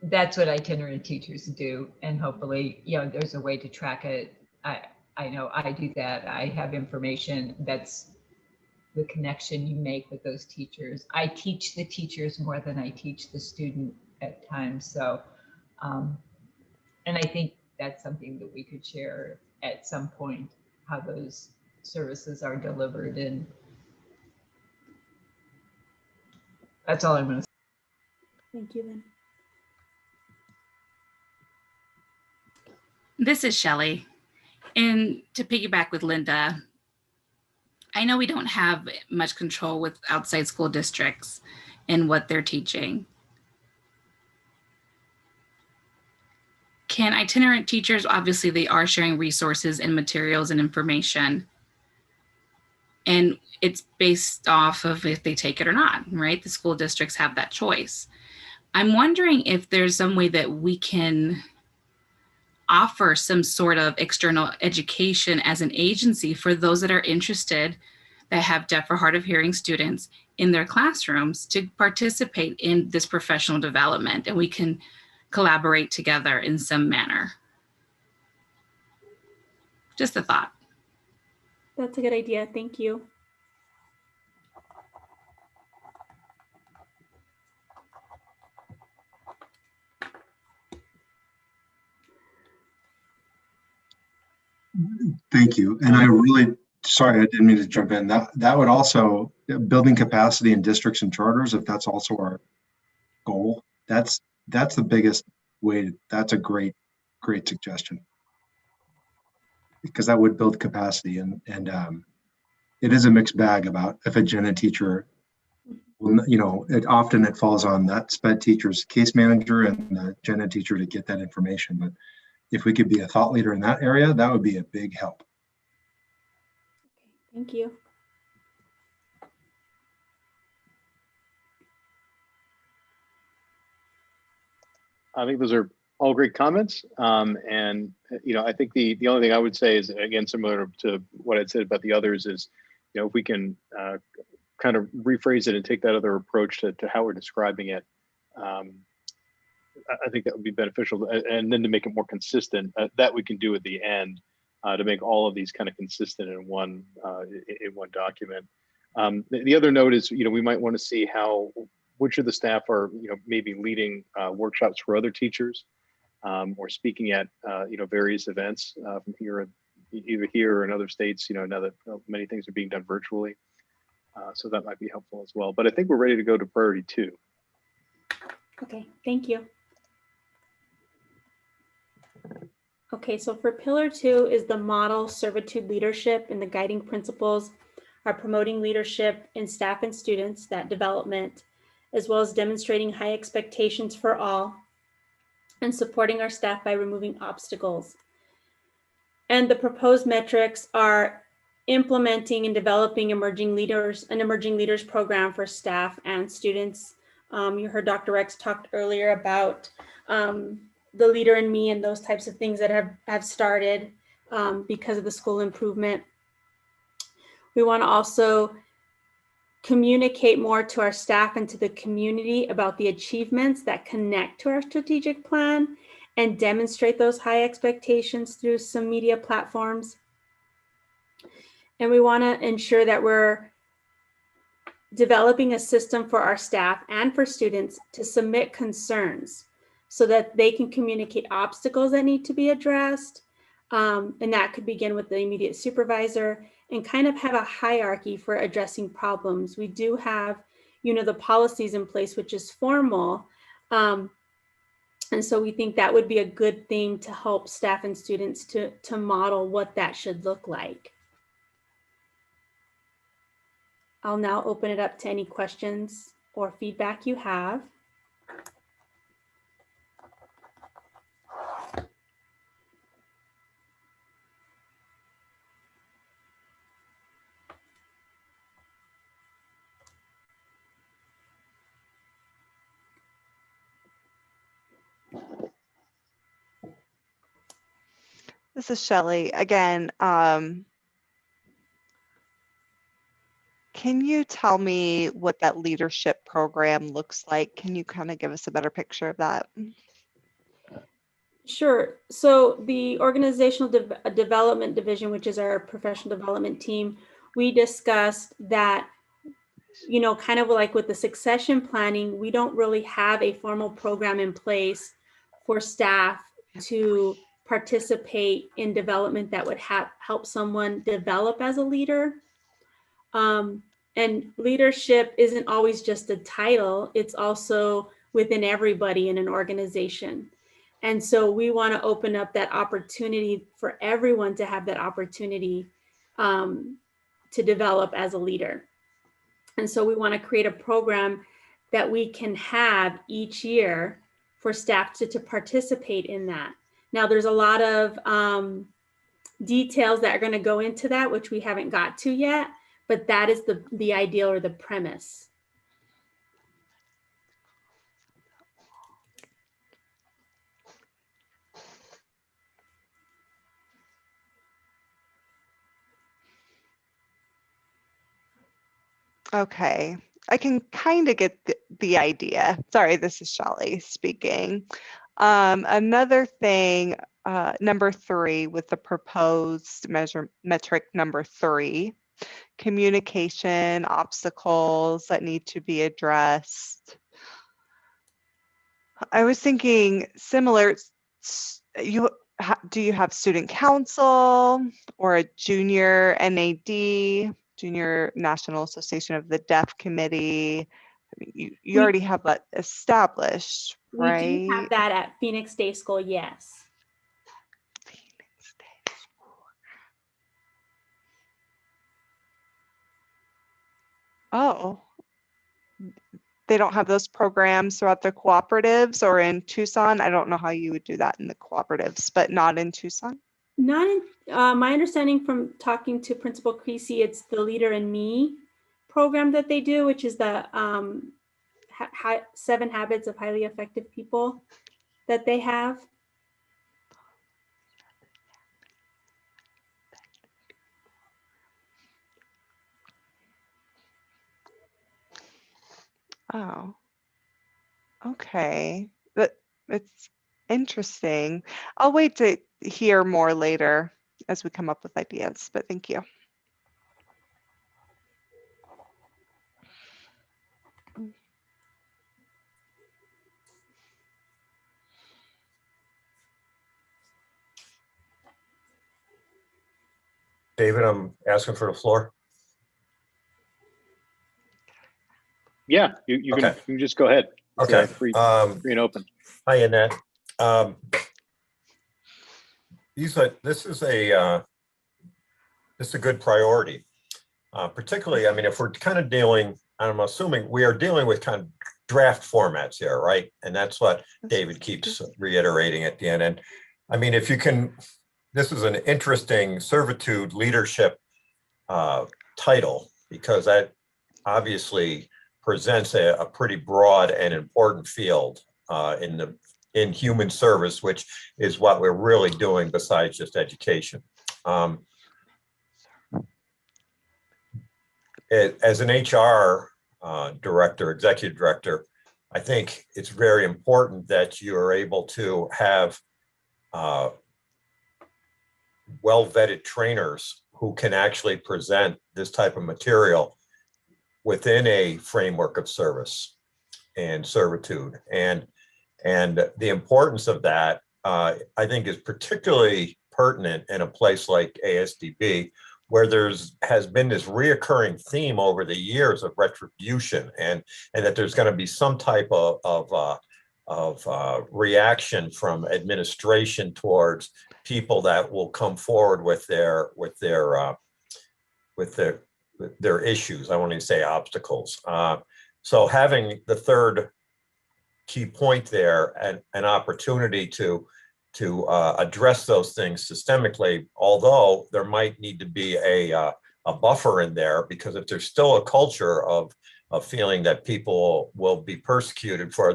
That's what itinerant teachers do, and hopefully, there's a way to track it. I know I do that. I have information. That's the connection you make with those teachers. I teach the teachers more than I teach the student at times. So, and I think that's something that we could share at some point, how those services are delivered. And that's all I'm going to say. Thank you, Lynn. This is Shelley. And to piggyback with Linda, I know we don't have much control with outside school districts and what they're teaching. Can itinerant teachers, obviously they are sharing resources and materials and information, and it's based off of if they take it or not, right? The school districts have that choice. I'm wondering if there's some way that we can offer some sort of external education as an agency for those that are interested, that have deaf or hard of hearing students in their classrooms, to participate in this professional development, and we can collaborate together in some manner. Just a thought. That's a good idea. Thank you. Thank you. And I really, sorry, I didn't mean to jump in. That would also, building capacity in districts and charters, if that's also our goal, that's the biggest way. That's a great suggestion, because that would build capacity, and it is a mixed bag about if a gen ed teacher, it falls on that sped teacher's case manager and the gen ed teacher to get that information. But if we could be a thought leader in that area, that would be a big help. Thank you. I think those are all great comments. And I think the only thing I would say is, again, similar to what I'd said about the others, is, if we can kind of rephrase it and take that other approach to how we're describing it. I think that would be beneficial, and then to make it more consistent, that we can do at the end to make all of these kind of consistent in one document. The other note is, we might want to see which of the staff are, maybe leading workshops for other teachers or speaking at, various events from here, either here or in other states, now that many things are being done virtually. So that might be helpful as well. But I think we're ready to go to priority 2. Okay, thank you. Okay, so for pillar 2 is the model servitude leadership, and the guiding principles are promoting leadership in staff and students, that development, as well as demonstrating high expectations for all and supporting our staff by removing obstacles. And the proposed metrics are implementing and developing an emerging leaders program for staff and students. You heard Dr. Rex talked earlier about the leader in me and those types of things that have started because of the school improvement. We want to also communicate more to our staff and to the community about the achievements that connect to our strategic plan and demonstrate those high expectations through some media platforms. And we want to ensure that we're developing a system for our staff and for students to submit concerns so that they can communicate obstacles that need to be addressed. And that could begin with the immediate supervisor and kind of have a hierarchy for addressing problems. We do have, the policies in place, which is formal. And so we think that would be a good thing to help staff and students to model what that should look like. I'll now open it up to any questions or feedback you have. This is Shelley again. Can you tell me what that leadership program looks like? Can you kind of give us a better picture of that? Sure. So the organizational development division, which is our professional development team, we discussed that, kind of like with the succession planning, we don't really have a formal program in place for staff to participate in development that would help someone develop as a leader. And leadership isn't always just a title, it's also within everybody in an organization. And so we want to open up that opportunity for everyone to have that opportunity to develop as a leader. And so we want to create a program that we can have each year for staff to participate in that. Now, there's a lot of details that are going to go into that, which we haven't got to yet, but that is the ideal or the premise. Okay, I can kind of get the idea. Sorry, this is Shelley speaking. Another thing, number 3 with the proposed metric number 3, communication obstacles that need to be addressed. I was thinking similar. Do you have student council or a junior NAD, Junior National Association of the Deaf Committee? I mean, you already have that established, right? We do have that at Phoenix Day School, yes. Phoenix Day School. Oh, they don't have those programs throughout the cooperatives or in Tucson? I don't know how you would do that in the cooperatives, but not in Tucson? Not in, my understanding from talking to Principal Creasy, it's the Leader in Me program that they do, which is the 7 Habits of Highly Effective People that they have. Oh, okay. It's interesting. I'll wait to hear more later as we come up with ideas, but thank you. David, I'm asking for the floor. Yeah, you Okay. can just go ahead. It's, Okay. free and open. Hi, Annette. This is a good priority, particularly. I mean, if we're kind of dealing, I'm assuming we are dealing with kind of draft formats here, right? And that's what David keeps reiterating at the end. And I mean, if you can, this is an interesting servitude leadership title, because that obviously presents a pretty broad and important field in human service, which is what we're really doing besides just education. As an HR director, executive director, I think it's very important that you are able to have well-vetted trainers who can actually present this type of material within a framework of service and servitude. And the importance of that, I think, is particularly pertinent in a place like ASDB, where has been this reoccurring theme over the years of retribution, and that there's going to be some type of reaction from administration towards people that will come forward with their issues. I won't even say obstacles. So having the third key point there, and an opportunity to address those things systemically, although there might need to be a buffer in there, because if there's still a culture of feeling that people will be persecuted for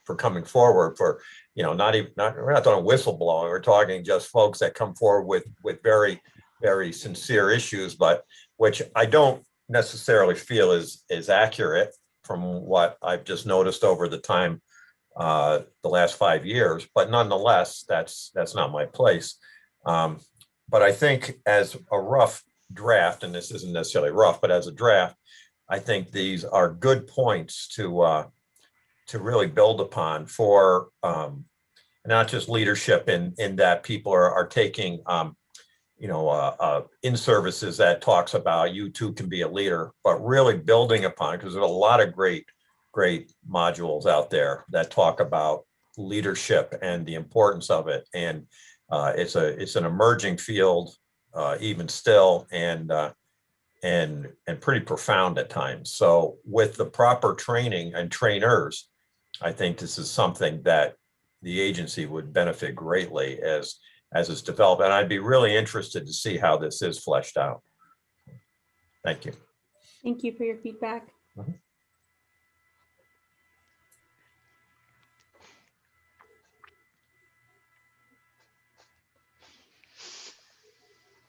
for coming forward, for, you know, we're not talking whistleblowing, we're talking just folks that come forward with very, very sincere issues, but which I don't necessarily feel is accurate from what I've just noticed over the time, the last 5 years. But nonetheless, that's not my place. But I think as a rough draft, and this isn't necessarily rough, but as a draft, I think these are good points to really build upon for not just leadership in that people are taking in services that talks about you too can be a leader, but really building upon, because there's a lot of great modules out there that talk about leadership and the importance of it. And it's an emerging field, even still, and pretty profound at times. So with the proper training and trainers, I think this is something that the agency would benefit greatly as it's developed. And I'd be really interested to see how this is fleshed out. Thank you. Thank you for your feedback. Mm-hmm.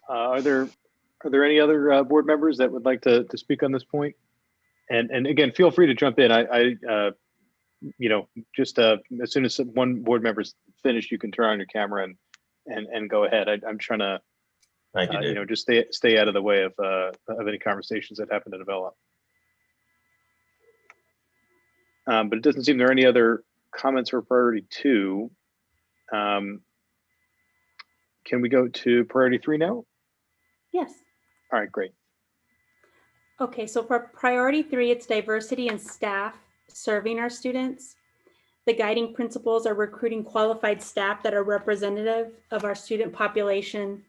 Are there any other board members that would like to speak on this point? And again, feel free to jump in. Just as soon as one board member's finished, you can turn on your camera and go ahead. I'm trying to, thank you, just stay out of the way of any conversations that happen to develop. But it doesn't seem there are any other comments for priority 2. Can we go to priority 3 now? Yes. All right, great. Okay, so for priority 3, it's diversity in staff serving our students. The guiding principles are recruiting qualified staff that are representative of our student population,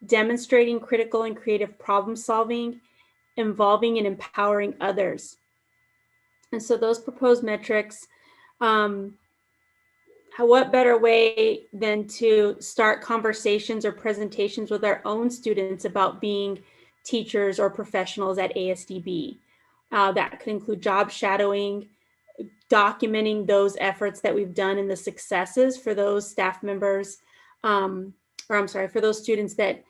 demonstrating critical and creative problem solving, involving and empowering others. And so those proposed metrics, what better way than to start conversations or presentations with our own students about being teachers or professionals at ASDB. That could include job shadowing, documenting those efforts that we've done and the successes for those staff members, for those students that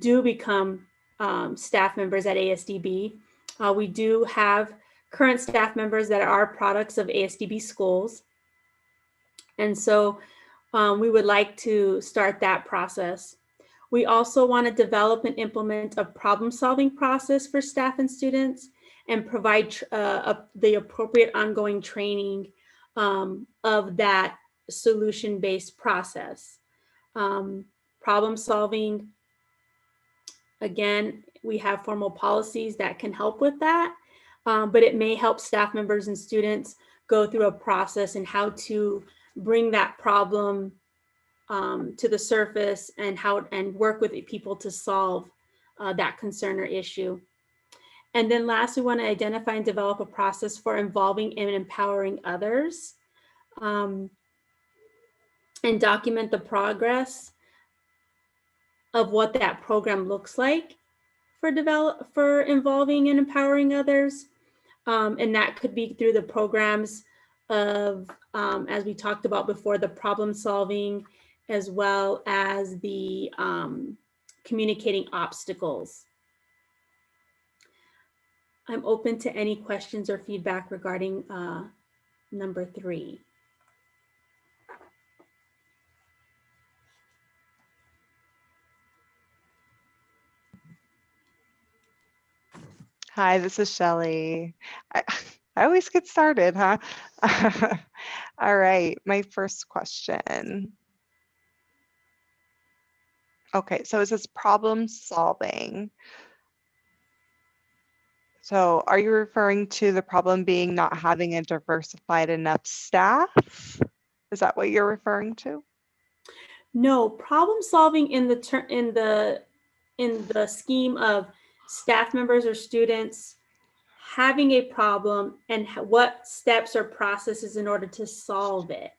do become staff members at ASDB. We do have current staff members that are products of ASDB schools. And so we would like to start that process. We also want to develop and implement a problem-solving process for staff and students and provide the appropriate ongoing training of that solution-based process. Problem solving, again, we have formal policies that can help with that, but it may help staff members and students go through a process and how to bring that problem to the surface and work with people to solve that concern or issue. And then last, we want to identify and develop a process for involving and empowering others, and document the progress of what that program looks like for involving and empowering others. And that could be through the programs of, as we talked about before, the problem solving, as well as the communicating obstacles. I'm open to any questions or feedback regarding number 3. Hi, this is Shelley. I always get started, huh? All right, my first question. Okay, so it says problem solving. So are you referring to the problem being not having a diversified enough staff? Is that what you're referring to? No, problem solving in the scheme of staff members or students having a problem and what steps or processes in order to solve it.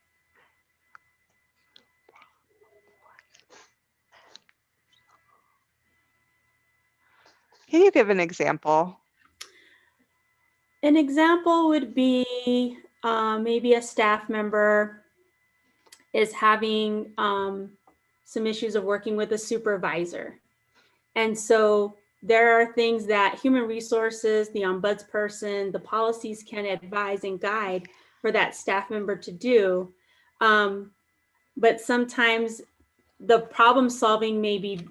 Can you give an example? An example would be maybe a staff member is having some issues of working with a supervisor. And so there are things that human resources, the ombudsperson, the policies can advise and guide for that staff member to do. But sometimes the problem solving may be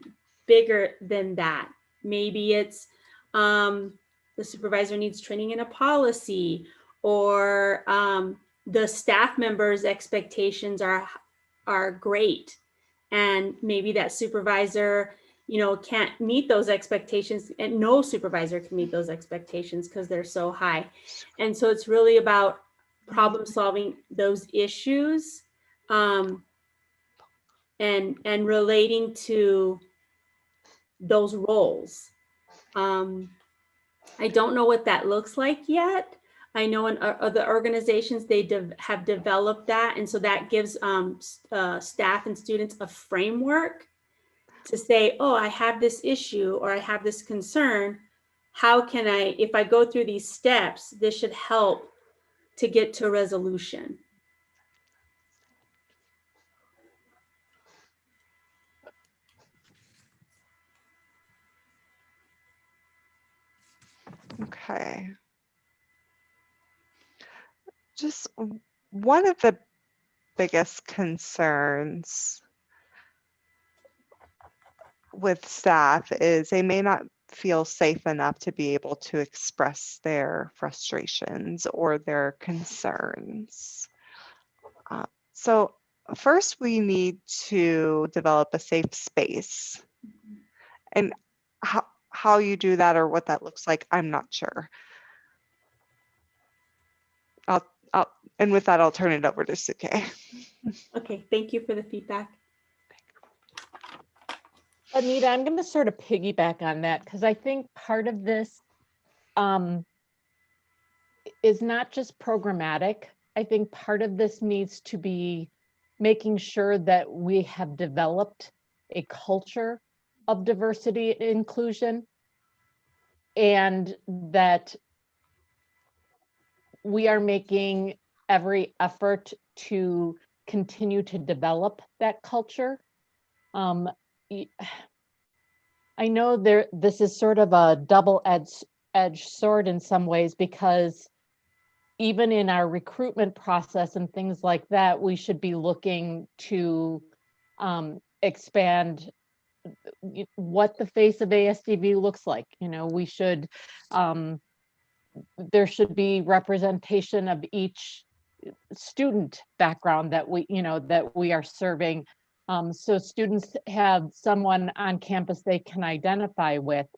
bigger than that. Maybe it's the supervisor needs training in a policy, or the staff members' expectations are great, and maybe that supervisor, can't meet those expectations, and no supervisor can meet those expectations because they're so high. And so it's really about problem solving those issues, and relating to those roles. I don't know what that looks like yet. I know in other organizations, they have developed that. And so that gives staff and students a framework to say, oh, I have this issue or I have this concern. How can I, if I go through these steps, this should help to get to a resolution. Okay. Just one of the biggest concerns with staff is they may not feel safe enough to be able to express their frustrations or their concerns. So first we need to develop a safe space. And how you do that or what that looks like, I'm not sure. And with that, I'll turn it over to Suke. Okay, thank you for the feedback. Anita, I'm going to sort of piggyback on that because I think part of this is not just programmatic. I think part of this needs to be making sure that we have developed a culture of diversity and inclusion, and that we are making every effort to continue to develop that culture. I know this is sort of a double-edged sword in some ways, because even in our recruitment process and things like that, we should be looking to expand what the face of ASDB looks like. You know, we should, there should be representation of each student background that we, you know, that we are serving. So students have someone on campus they can identify with.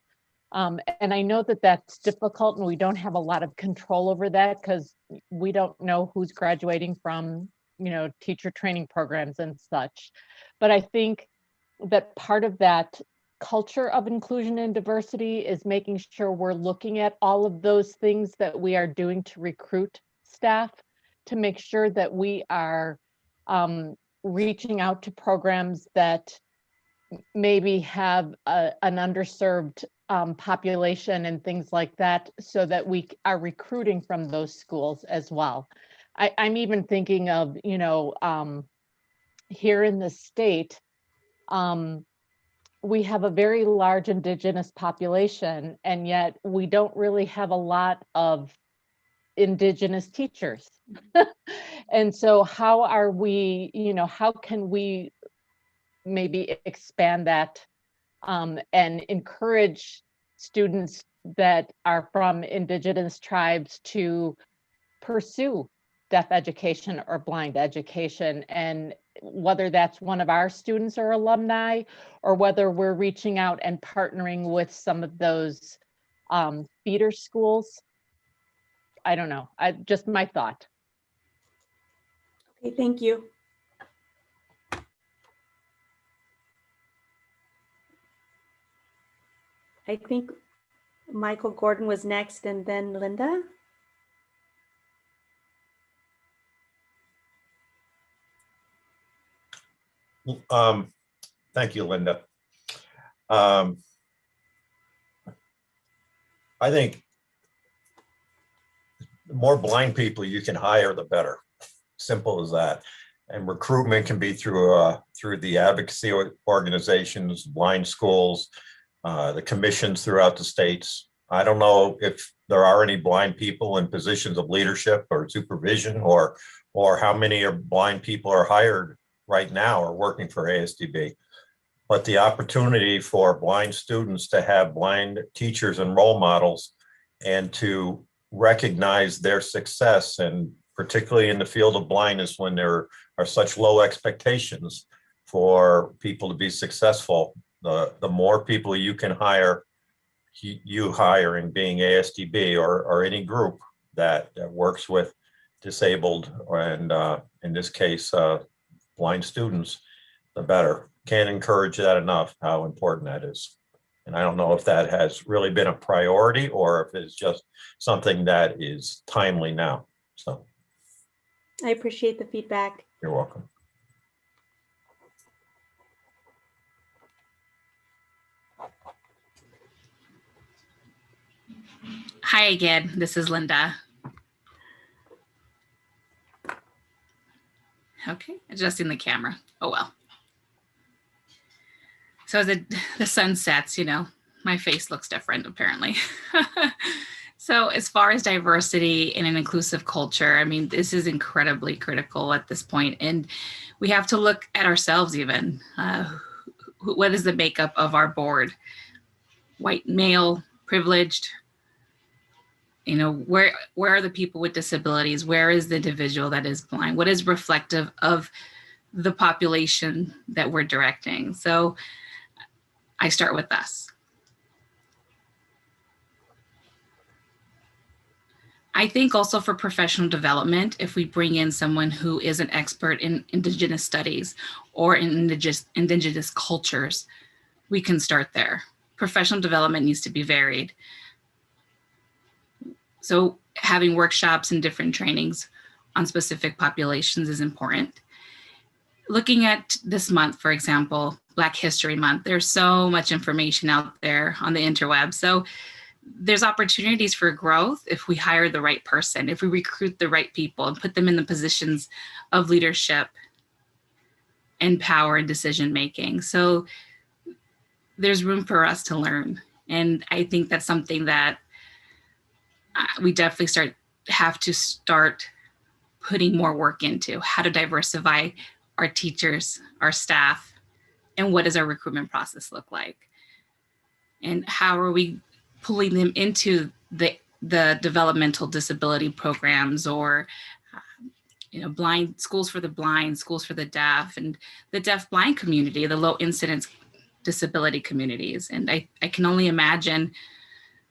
And I know that that's difficult and we don't have a lot of control over that because we don't know who's graduating from, you know, teacher training programs and such. But I think that part of that culture of inclusion and diversity is making sure we're looking at all of those things that we are doing to recruit staff, to make sure that we are reaching out to programs that maybe have an underserved population and things like that, so that we are recruiting from those schools as well. I'm even thinking of, you know, here in the state, we have a very large Indigenous population, and yet we don't really have a lot of Indigenous teachers. And so how are we, you know, how can we maybe expand that and encourage students that are from Indigenous tribes to pursue deaf education or blind education, and whether that's one of our students or alumni, or whether we're reaching out and partnering with some of those feeder schools. I don't know. Just my thought. Okay, thank you. I think Michael Gordon was next and then Linda. Thank you, Linda. I think the more blind people you can hire, the better. Simple as that. And recruitment can be through the advocacy organizations, blind schools, the commissions throughout the states. I don't know if there are any blind people in positions of leadership or supervision, or how many blind people are hired right now or working for ASDB. But the opportunity for blind students to have blind teachers and role models, and to recognize their success, and particularly in the field of blindness when there are such low expectations for people to be successful, the more people you can hire, you hiring being ASDB or any group that works with disabled, and in this case, blind students, the better. Can't encourage that enough, how important that is. And I don't know if that has really been a priority or if it's just something that is timely now. So I appreciate the feedback. you're welcome. Hi again, this is Linda. Okay, adjusting the camera. Oh well. So as the sun sets, you know, my face looks different apparently. So as far as diversity in an inclusive culture, I mean, this is incredibly critical at this point. And we have to look at ourselves even. What is the makeup of our board? White, male, privileged? You know, where are the people with disabilities? Where is the individual that is blind? What is reflective of the population that we're directing? So I start with us. I think also for professional development, if we bring in someone who is an expert in Indigenous studies or in Indigenous cultures, we can start there. Professional development needs to be varied. So having workshops and different trainings on specific populations is important. Looking at this month, for example, Black History Month, there's so much information out there on the interweb. So there's opportunities for growth if we hire the right person, if we recruit the right people and put them in the positions of leadership and power and decision-making. So there's room for us to learn. And I think that's something that we definitely start have to start putting more work into how to diversify our teachers, our staff, and what does our recruitment process look like? And how are we pulling them into the developmental disability programs, or blind schools for the blind, schools for the deaf, and the deaf blind community, the low incidence disability communities. And I can only imagine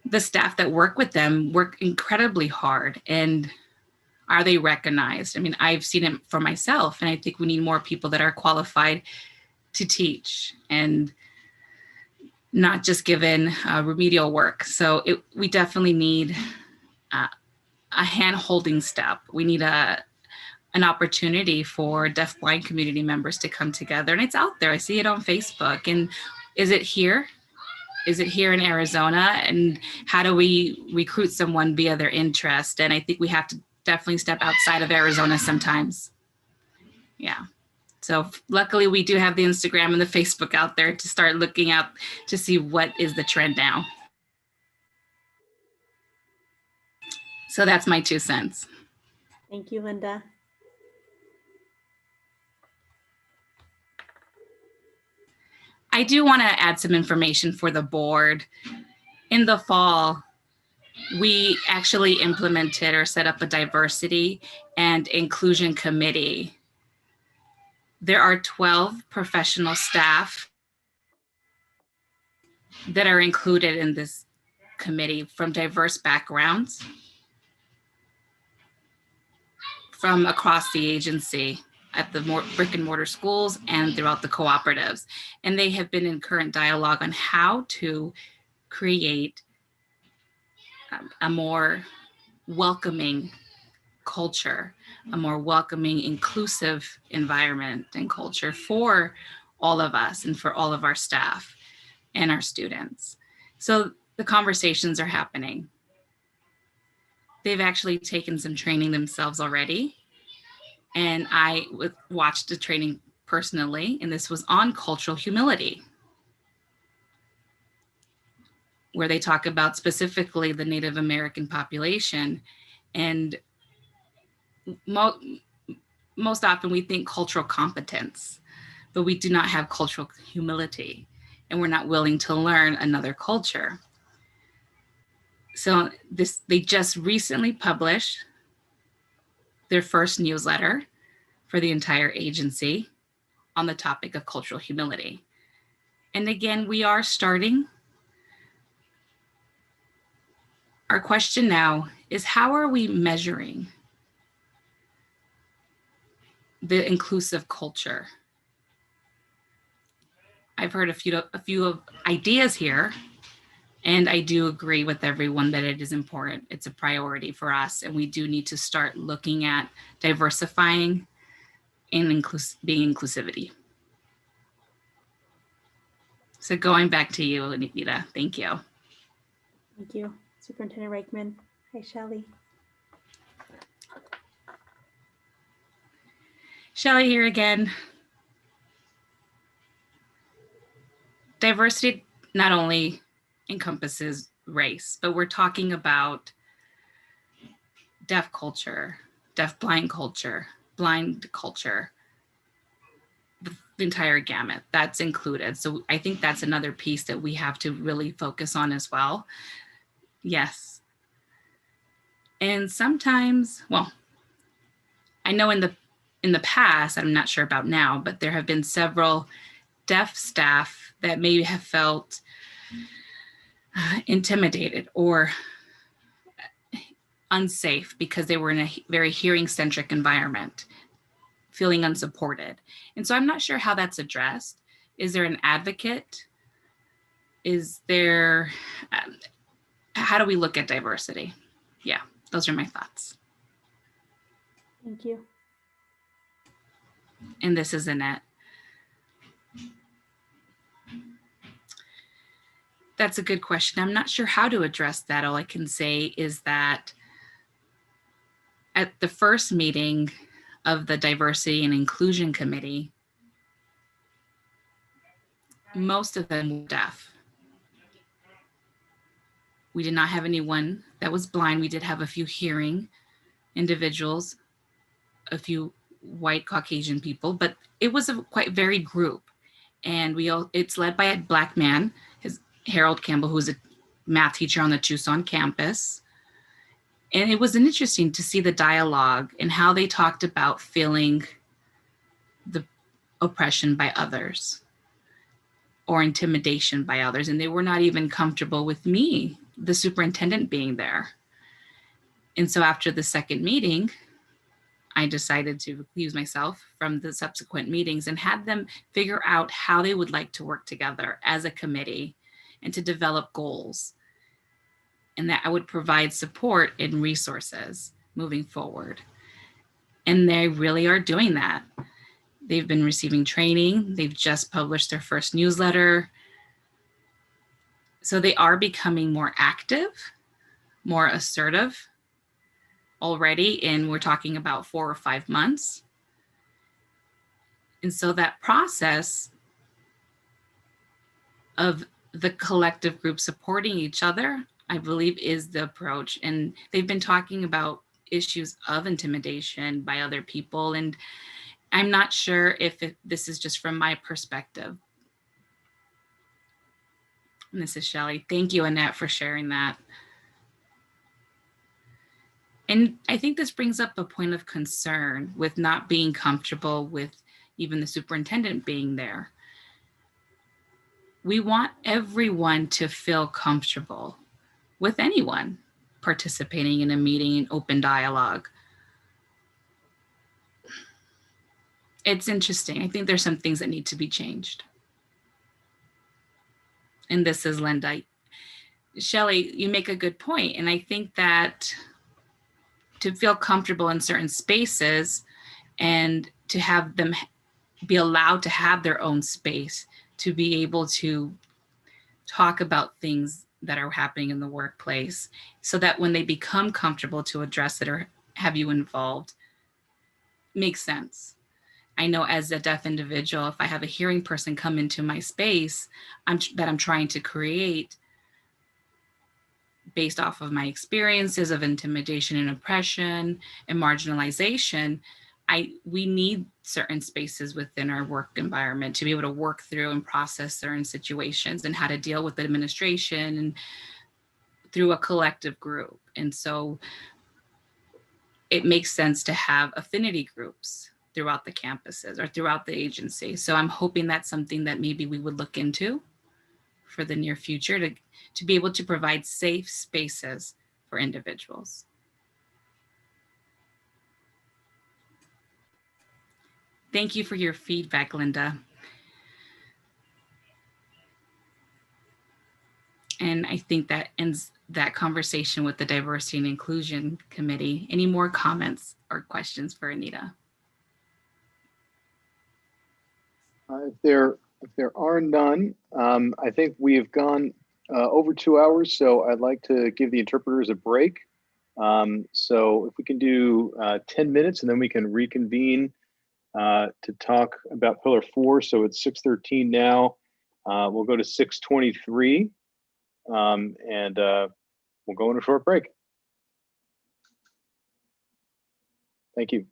the staff that work with them work incredibly hard. And are they recognized? I mean, I've seen it for myself, and I think we need more people that are qualified to teach and not just given remedial work. So we definitely need a hand-holding step. We need an opportunity for deaf-blind community members to come together. And it's out there. I see it on Facebook. And is it here? Is it here in Arizona? And how do we recruit someone via their interest? And I think we have to definitely step outside of Arizona sometimes. Yeah. So luckily we do have the Instagram and the Facebook out there to start looking out to see what is the trend now. So that's my 2 cents. Thank you, Linda. I do want to add some information for the board. In the fall, we actually implemented or set up a diversity and inclusion committee. There are 12 professional staff that are included in this committee from diverse backgrounds from across the agency at the brick and mortar schools and throughout the cooperatives. And they have been in current dialogue on how to create a more welcoming culture, a more welcoming, inclusive environment and culture for all of us and for all of our staff and our students. So the conversations are happening. They've actually taken some training themselves already. And I watched the training personally, and this was on cultural humility, where they talk about specifically the Native American population. And most often we think cultural competence, but we do not have cultural humility, and we're not willing to learn another culture. So they just recently published their first newsletter for the entire agency on the topic of cultural humility. And again, we are starting. Our question now is, how are we measuring the inclusive culture? I've heard a few of ideas here, and I do agree with everyone that it is important. It's a priority for us, and we do need to start looking at diversifying and being inclusivity. So going back to you, Nikita, thank you. Thank you, Superintendent Reichman. Hi, Shelley. Shelley here again. Diversity not only encompasses race, but we're talking about deaf culture, deaf blind culture, blind culture, the entire gamut that's included. So I think that's another piece that we have to really focus on as well. Yes. And sometimes, well, I know in the past, I'm not sure about now, but there have been several deaf staff that maybe have felt intimidated or unsafe because they were in a very hearing-centric environment, feeling unsupported. And so I'm not sure how that's addressed. Is there an advocate? Is there, how do we look at diversity? Yeah, those are my thoughts. Thank you. And this is Annette. That's a good question. I'm not sure how to address that. All I can say is that at the first meeting of the Diversity and Inclusion Committee, most of them were deaf. We did not have anyone that was blind. We did have a few hearing individuals, a few white Caucasian people, but it was a quite varied group. And it's led by a Black man, Harold Campbell, who's a math teacher on the Tucson campus. And it was interesting to see the dialogue and how they talked about feeling the oppression by others or intimidation by others. And they were not even comfortable with me, the superintendent, being there. And so after the second meeting, I decided to recuse myself from the subsequent meetings and had them figure out how they would like to work together as a committee and to develop goals. And that I would provide support and resources moving forward. And they really are doing that. They've been receiving training. They've just published their first newsletter. So they are becoming more active, more assertive already. And we're talking about 4 or 5 months. And so that process of the collective group supporting each other, I believe, is the approach. And they've been talking about issues of intimidation by other people. And I'm not sure if this is just from my perspective. And this is Shelley. Thank you, Annette, for sharing that. And I think this brings up a point of concern with not being comfortable with even the superintendent being there. We want everyone to feel comfortable with anyone participating in a meeting in open dialogue. It's interesting. I think there's some things that need to be changed. And this is Linda. Shelley, you make a good point. And I think that to feel comfortable in certain spaces and to have them be allowed to have their own space, to be able to talk about things that are happening in the workplace, so that when they become comfortable to address it or have you involved, makes sense. I know as a deaf individual, if I have a hearing person come into my space that I'm trying to create based off of my experiences of intimidation and oppression and marginalization, we need certain spaces within our work environment to be able to work through and process certain situations and how to deal with administration and through a collective group. And so it makes sense to have affinity groups throughout the campuses or throughout the agency. So I'm hoping that's something that maybe we would look into for the near future to be able to provide safe spaces for individuals. Thank you for your feedback, Linda. And I think that ends that conversation with the Diversity and Inclusion Committee. Any more comments or questions for Anita? If there are none, I think we have gone over 2 hours, so I'd like to give the interpreters a break. So if we can do 10 minutes and then we can reconvene to talk about Pillar 4. So it's 6:13 now. We'll go to 6:23 and we'll go on a short break. Thank you.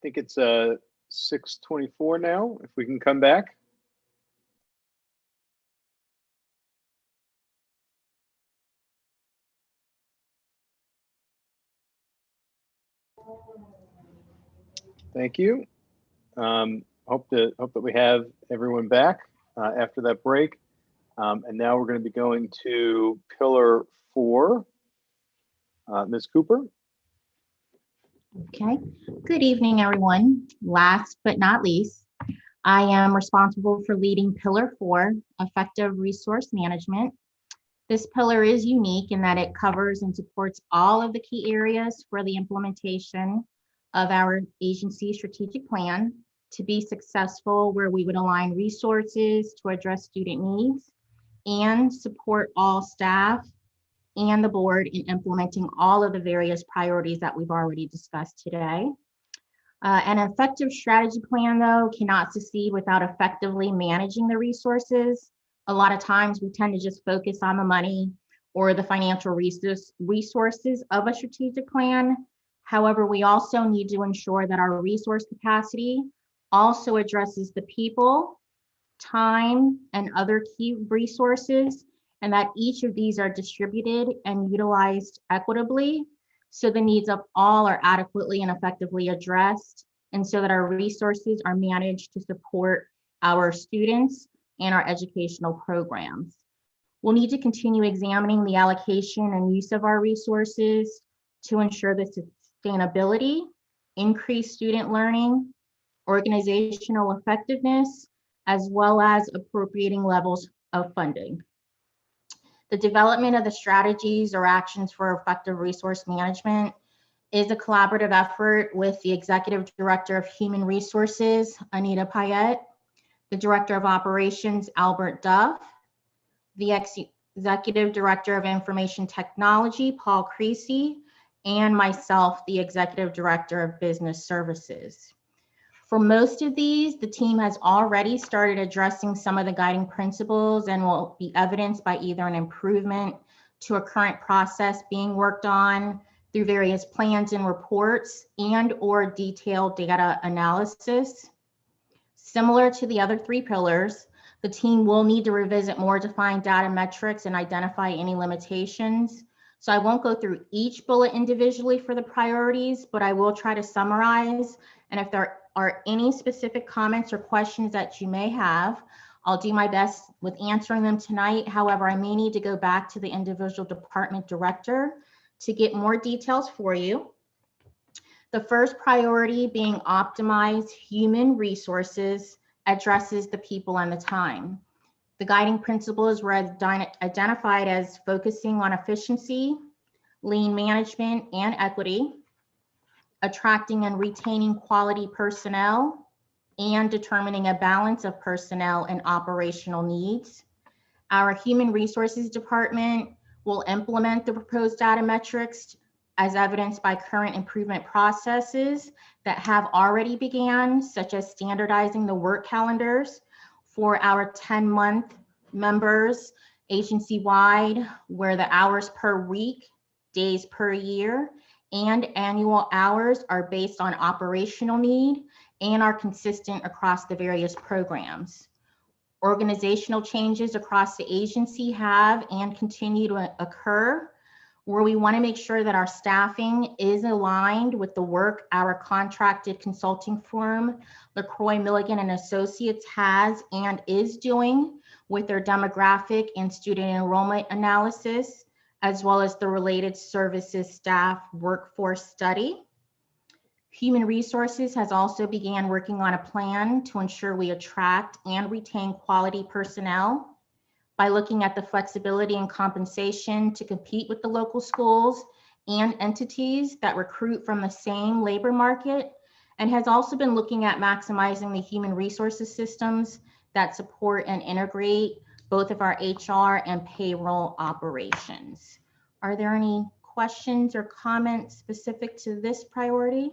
think it's 6:24 now, if we can come back. Thank you. Hope that we have everyone back after that break. And now we're going to be going to pillar 4. Ms. Cooper. Okay. Good evening, everyone. Last but not least, I am responsible for leading Pillar 4, Effective Resource Management. This pillar is unique in that it covers and supports all of the key areas for the implementation of our agency strategic plan to be successful, where we would align resources to address student needs and support all staff and the board in implementing all of the various priorities that we've already discussed today. An effective strategy plan, though, cannot succeed without effectively managing the resources. A lot of times we tend to just focus on the money or the financial resources of a strategic plan. However, we also need to ensure that our resource capacity also addresses the people, time, and other key resources, and that each of these are distributed and utilized equitably, so the needs of all are adequately and effectively addressed, and so that our resources are managed to support our students and our educational programs. We'll need to continue examining the allocation and use of our resources to ensure the sustainability, increased student learning, organizational effectiveness, as well as appropriating levels of funding. The development of the strategies or actions for effective resource management is a collaborative effort with the Executive Director of Human Resources, Anita Payette, the Director of Operations, Albert Duff, the Executive Director of Information Technology, Paul Creasy, and myself, the Executive Director of Business Services. For most of these, the team has already started addressing some of the guiding principles and will be evidenced by either an improvement to a current process being worked on through various plans and reports and/or detailed data analysis. Similar to the other 3 pillars, the team will need to revisit more defined data metrics and identify any limitations. So I won't go through each bullet individually for the priorities, but I will try to summarize. And if there are any specific comments or questions that you may have, I'll do my best with answering them tonight. However, I may need to go back to the individual department director to get more details for you. The first priority, being optimize human resources, addresses the people and the time. The guiding principles were identified as focusing on efficiency, lean management, and equity, attracting and retaining quality personnel, and determining a balance of personnel and operational needs. Our Human Resources Department will implement the proposed data metrics as evidenced by current improvement processes that have already began, such as standardizing the work calendars for our 10-month members agency-wide, where the hours per week, days per year, and annual hours are based on operational need and are consistent across the various programs. Organizational changes across the agency have and continue to occur, where we want to make sure that our staffing is aligned with the work our contracted consulting firm, LaCroix Milligan and Associates, has and is doing with their demographic and student enrollment analysis, as well as the related services staff workforce study. Human Resources has also began working on a plan to ensure we attract and retain quality personnel by looking at the flexibility and compensation to compete with the local schools and entities that recruit from the same labor market, and has also been looking at maximizing the human resources systems that support and integrate both of our HR and payroll operations. Are there any questions or comments specific to this priority?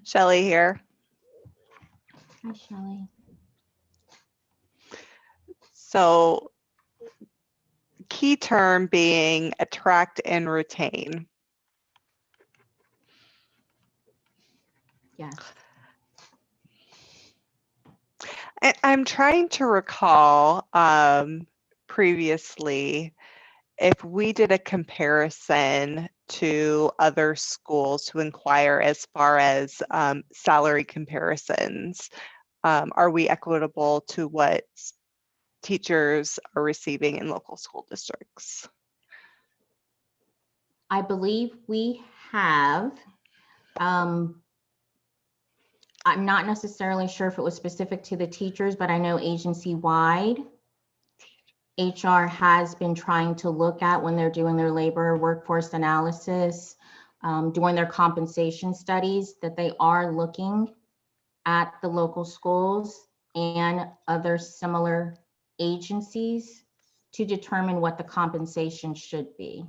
Shelley here. Hi, Shelley. So key term being attract and retain. Yes. I'm trying to recall previously if we did a comparison to other schools to inquire as far as salary comparisons. Are we equitable to what teachers are receiving in local school districts? I believe we have. I'm not necessarily sure if it was specific to the teachers, but I know agency-wide, HR has been trying to look at when they're doing their labor workforce analysis, doing their compensation studies, that they are looking at the local schools and other similar agencies to determine what the compensation should be.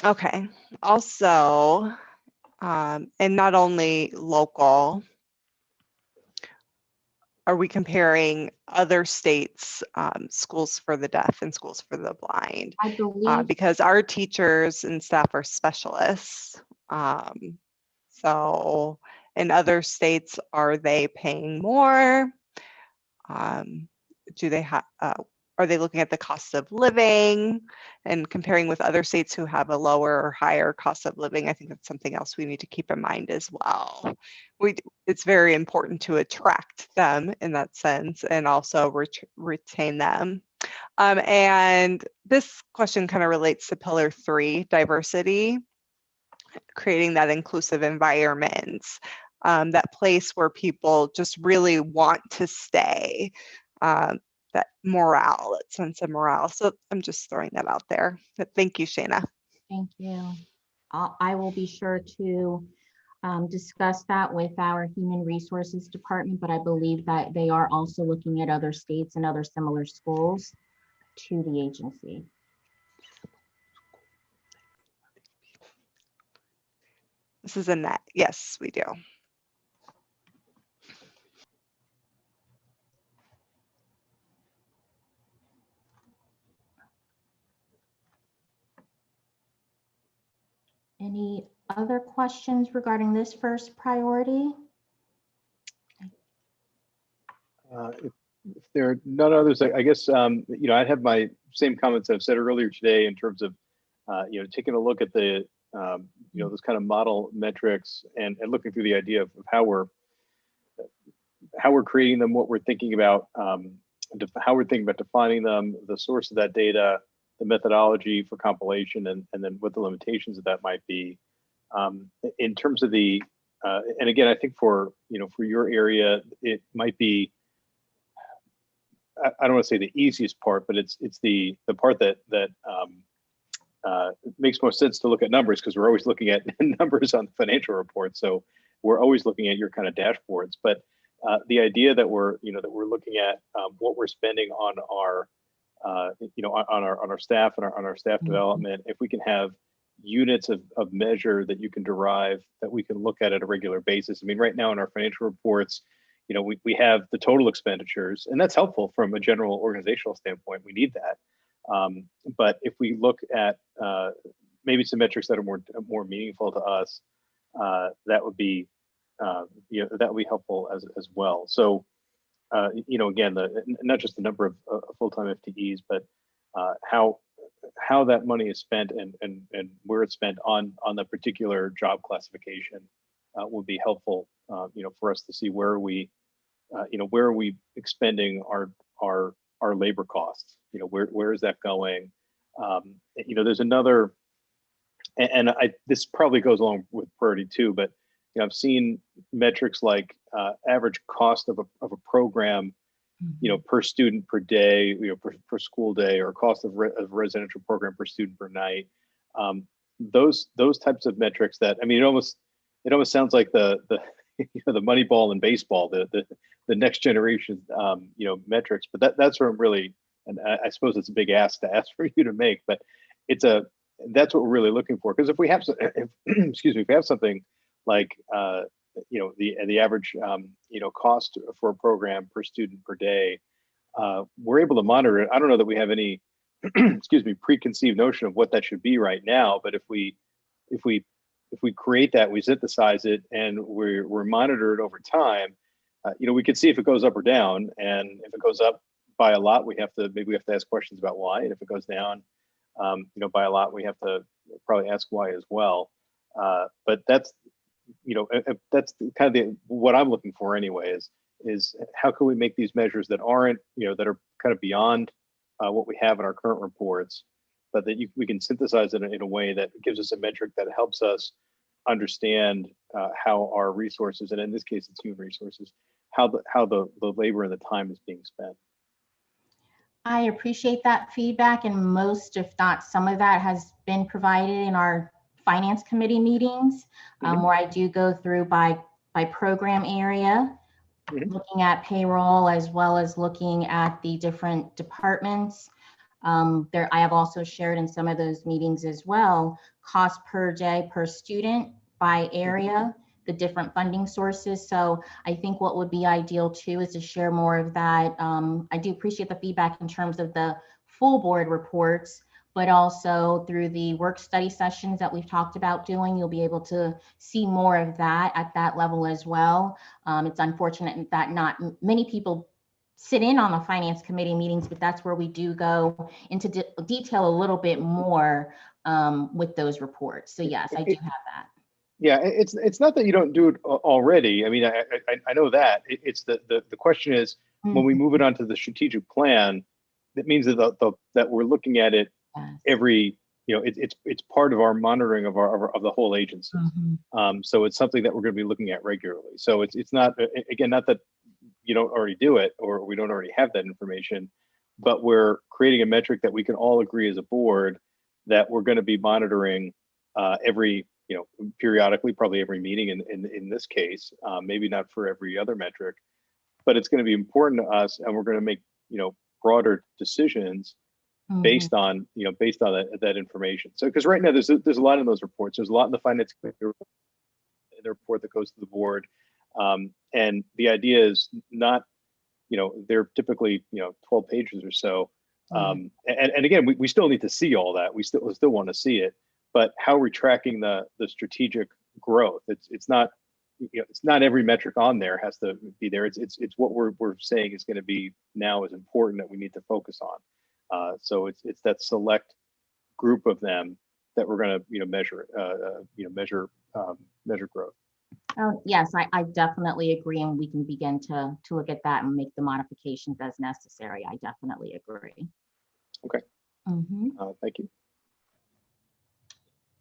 Okay. Also, and not only local, are we comparing other states' schools for the deaf and schools for the blind? I believe Because our teachers and staff are specialists. So in other states, are they paying more? Do they have? Are they looking at the cost of living and comparing with other states who have a lower or higher cost of living? I think that's something else we need to keep in mind as well. It's very important to attract them in that sense and also retain them. And this question kind of relates to pillar 3, diversity, creating that inclusive environment, that place where people just really want to stay. That morale, that sense of morale. So I'm just throwing that out there. But thank you, Shana. Thank you. I will be sure to discuss that with our human resources department, but I believe that they are also looking at other states and other similar schools to the agency. This is a net. Yes, we do. Any other questions regarding this first priority? If there are none others, I guess, I'd have my same comments I've said earlier today in terms of, taking a look at the, those kind of model metrics and looking through the idea of how we're creating them, what we're thinking about, how we're thinking about defining them, the source of that data, the methodology for compilation, and then what the limitations of that might be. In terms of the, and again, I think for your area, it might be, I don't want to say the easiest part, but it's the part that makes most sense to look at numbers, because we're always looking at numbers on the financial report. So we're always looking at your kind of dashboards. But the idea that we're looking at what we're spending on our on our staff and on our staff development, if we can have units of measure that you can derive that we can look at a regular basis. I mean, right now in our financial reports, we have the total expenditures, and that's helpful from a general organizational standpoint. We need that. But if we look at maybe some metrics that are more meaningful to us, that would be that would be helpful as well. So again, not just the number of full-time FTEs, but how that money is spent and where it's spent on the particular job classification would be helpful, for us to see where are we expending our labor costs. Where is that going? There's another, and this probably goes along with priority 2, but I've seen metrics like average cost of a program, per student per day, per school day, or cost of a residential program per student per night. Those types of metrics that, I mean, it almost sounds like the the money ball in baseball, the next generation metrics. But that's what I'm really, and I suppose it's a big ask to ask for you to make, but that's what we're really looking for. Because if we have, excuse me, if we have something like, the average, cost for a program per student per day, we're able to monitor it. I don't know that we have any, excuse me, preconceived notion of what that should be right now. But if we create that, we synthesize it, and we're monitored over time, we could see if it goes up or down. And if it goes up by a lot, maybe we have to ask questions about why. And if it goes down, by a lot, we have to probably ask why as well. But that's kind of what I'm looking for anyway, is how can we make these measures that aren't, that are kind of beyond what we have in our current reports, but that we can synthesize it in a way that gives us a metric that helps us understand how our resources, and in this case it's human resources, how the labor and the time is being spent. I appreciate that feedback, and most, if not some of that, has been provided in our finance committee meetings, where I do go through by program area, looking at payroll as well as looking at the different departments. I have also shared in some of those meetings as well, cost per day per student by area, the different funding sources. So I think what would be ideal too is to share more of that. I do appreciate the feedback in terms of the full board reports, but also through the work study sessions that we've talked about doing, you'll be able to see more of that at that level as well. It's unfortunate that not many people sit in on the finance committee meetings, but that's where we do go into detail a little bit more with those reports. So yes, I do have that. Yeah, it's not that you don't do it already. I mean, I know that. It's the question is, when we move it onto the strategic plan, that means that we're looking at it every, it's part of our monitoring of the whole agency. So it's something that we're going to be looking at regularly. So it's not, again, not that you don't already do it or we don't already have that information, but we're creating a metric that we can all agree as a board that we're going to be monitoring every, periodically, probably every meeting in this case, maybe not for every other metric, but it's going to be important to us, and we're going to make, broader decisions based on, that information. So, because right now there's a lot in those reports. There's a lot in the finance committee report, the report that goes to the board. And the idea is not, they're typically, 12 pages or so. And again, we still need to see all that. We still want to see it, but how we're tracking the strategic growth. It's not, it's not every metric on there has to be there. It's what we're saying is going to be now is important that we need to focus on. So it's that select group of them that we're going to, measure growth. Oh, yes, I definitely agree, and we can begin to look at that and make the modifications as necessary. I definitely agree. Okay. Thank you.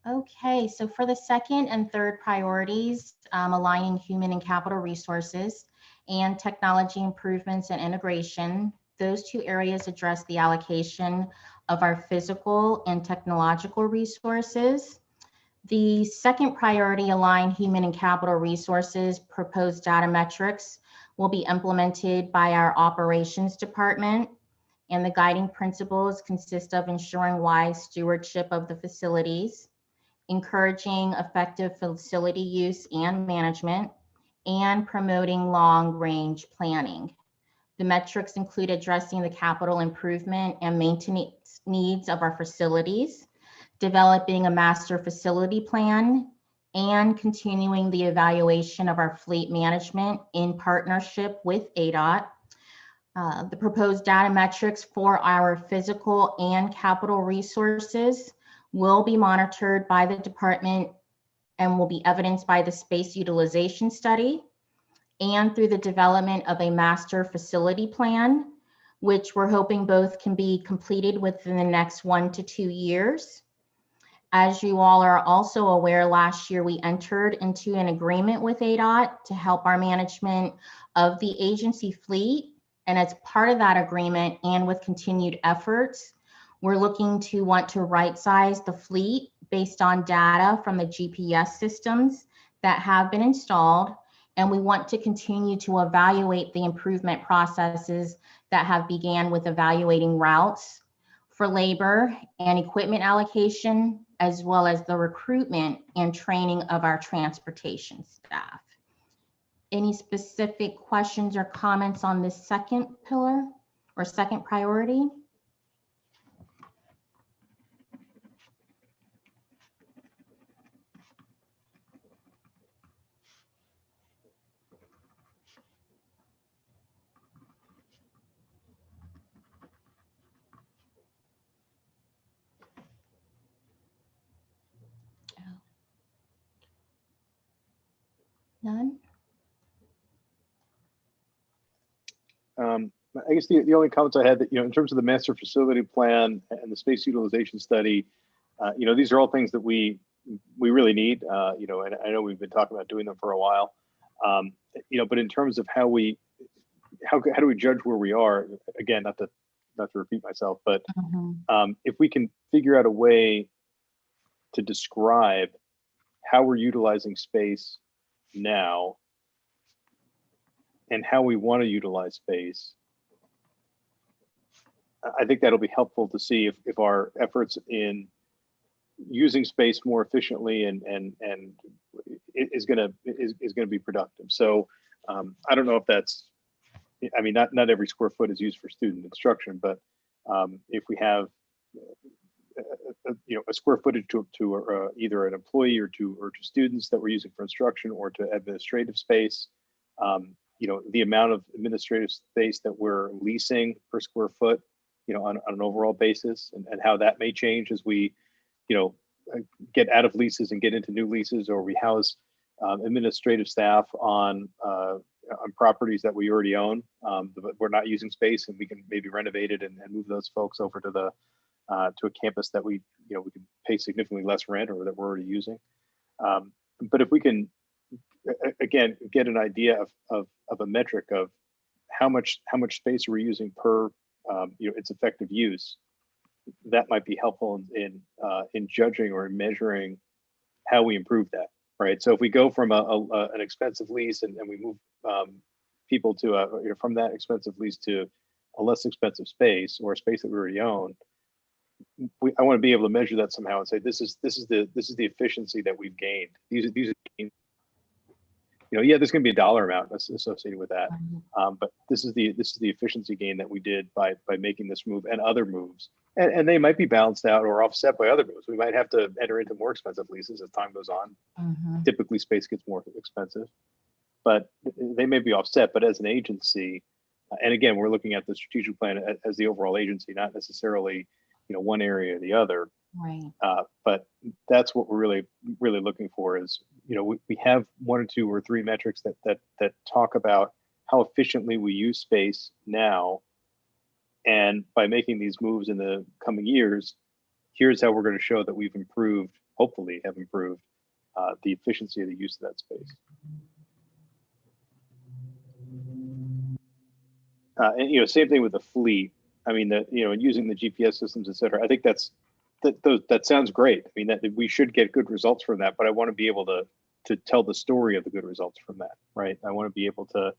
Okay, so for the second and third priorities, aligning human and capital resources and technology improvements and integration, those two areas address the allocation of our physical and technological resources. The second priority, align human and capital resources, proposed data metrics will be implemented by our operations department, and the guiding principles consist of ensuring wise stewardship of the facilities, encouraging effective facility use and management, and promoting long-range planning. The metrics include addressing the capital improvement and maintenance needs of our facilities, developing a master facility plan, and continuing the evaluation of our fleet management in partnership with ADOT. The proposed data metrics for our physical and capital resources will be monitored by the department and will be evidenced by the space utilization study and through the development of a master facility plan, which we're hoping both can be completed within the next 1 to 2 years. As you all are also aware, last year we entered into an agreement with ADOT to help our management of the agency fleet. And as part of that agreement and with continued efforts, we're looking to want to right-size the fleet based on data from the GPS systems that have been installed. And we want to continue to evaluate the improvement processes that have began with evaluating routes. for labor and equipment allocation, as well as the recruitment and training of our transportation staff. Any specific questions or comments on this second pillar or second priority? None? I guess the only comments I had that, in terms of the master facility plan and the space utilization study, these are all things that we really need, and I know we've been talking about doing them for a while, but in terms of how do we judge where we are, again, not to repeat myself, but if we can figure out a way to describe how we're utilizing space now and how we want to utilize space, I think that'll be helpful to see if our efforts in using space more efficiently and is going to be productive. So I don't know if that's, I mean, not every square foot is used for student instruction, but if we have a square footage to either an employee or to students that we're using for instruction or to administrative space, the amount of administrative space that we're leasing per square foot, on an overall basis, and how that may change as we, get out of leases and get into new leases, or we house administrative staff on properties that we already own, but we're not using space, and we can maybe renovate it and move those folks over to to a campus that we can pay significantly less rent or that we're already using. But if we can, again, get an idea of a metric of how much space we're using per its effective use, that might be helpful in judging or measuring how we improve that, right? So if we go from an expensive lease and we move people to from that expensive lease to a less expensive space or a space that we already own, I want to be able to measure that somehow and say this is the efficiency that we've gained. These are gains. Yeah, there's going to be a dollar amount associated with that, but this is the efficiency gain that we did by making this move and other moves, and they might be balanced out or offset by other moves. We might have to enter into more expensive leases as time goes on. Typically, space gets more expensive, but they may be offset. But as an agency, and again, we're looking at the strategic plan as the overall agency, not necessarily one area or the other. Right. But that's what we're really looking for is, we have 1 or 2 or 3 metrics that talk about how efficiently we use space now. And by making these moves in the coming years, here's how we're going to show that we've improved, hopefully have improved the efficiency of the use of that space. And same thing with the fleet. I mean, using the GPS systems, et cetera. I think that sounds great. I mean, that we should get good results from that, but I want to be able to tell the story of the good results from that, right? I want to be able to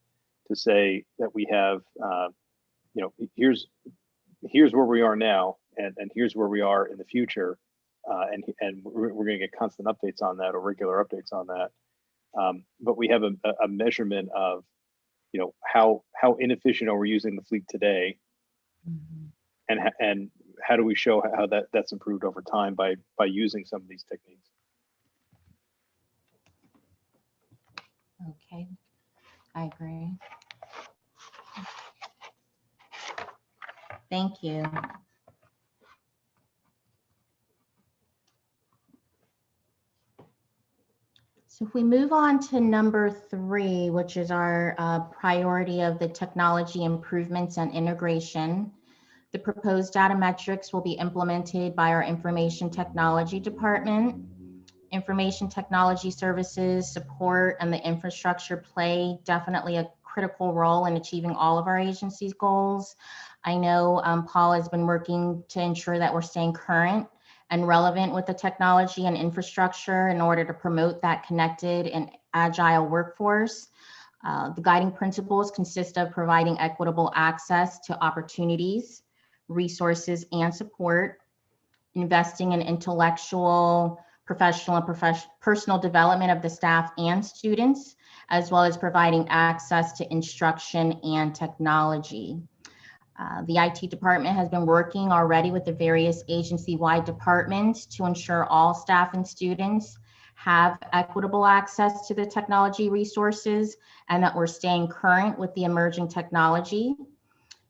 say that we have, here's where we are now, and here's where we are in the future, and we're going to get constant updates on that or regular updates on that. But we have a measurement of, how inefficient are we using the fleet today, and how do we show how that's improved over time by using some of these techniques. Okay, I agree. Thank you. So if we move on to number 3, which is our priority of the technology improvements and integration, the proposed data metrics will be implemented by our information technology department. Information technology services support and the infrastructure play definitely a critical role in achieving all of our agency's goals. I know Paul has been working to ensure that we're staying current and relevant with the technology and infrastructure in order to promote that connected and agile workforce. The guiding principles consist of providing equitable access to opportunities resources and support, investing in intellectual, professional, and personal development of the staff and students, as well as providing access to instruction and technology. The IT department has been working already with the various agency-wide departments to ensure all staff and students have equitable access to the technology resources and that we're staying current with the emerging technology.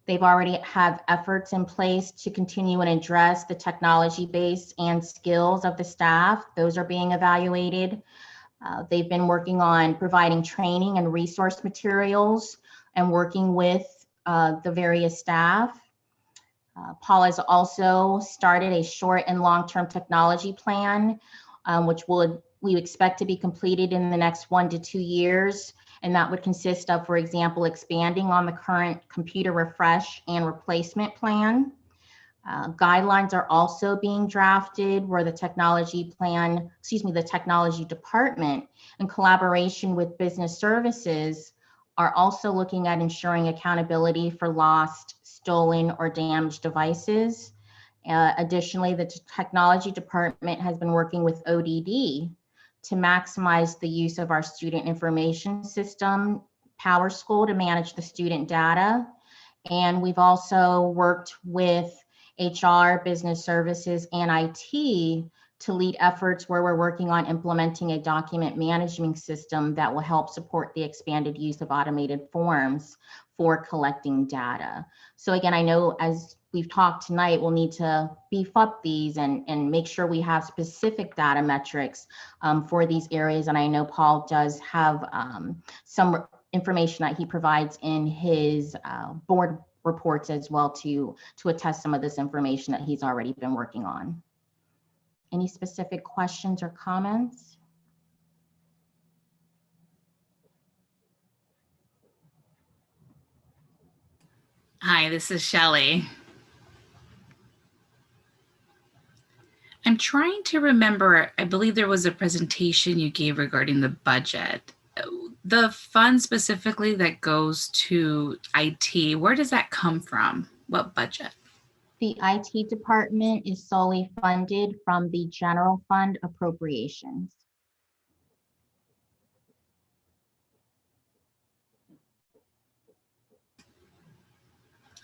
They've already have efforts in place to continue and address the technology base and skills of the staff. Those are being evaluated. They've been working on providing training and resource materials and working with the various staff. Paul has also started a short and long-term technology plan, which we expect to be completed in the next 1 to 2 years. And that would consist of, for example, expanding on the current computer refresh and replacement plan. Guidelines are also being drafted where the technology department, in collaboration with business services, are also looking at ensuring accountability for lost, stolen, or damaged devices. Additionally, the technology department has been working with ODD to maximize the use of our student information system, PowerSchool, to manage the student data. And we've also worked with HR, business services, and IT to lead efforts where we're working on implementing a document management system that will help support the expanded use of automated forms for collecting data. So again, I know as we've talked tonight, we'll need to beef up these and make sure we have specific data metrics for these areas. And I know Paul does have some information that he provides in his board reports as well to attest some of this information that he's already been working on. Any specific questions or comments? Hi, this is Shelley. I'm trying to remember, I believe there was a presentation you gave regarding the budget. The fund specifically that goes to IT, where does that come from? What budget? The IT department is solely funded from the general fund appropriations.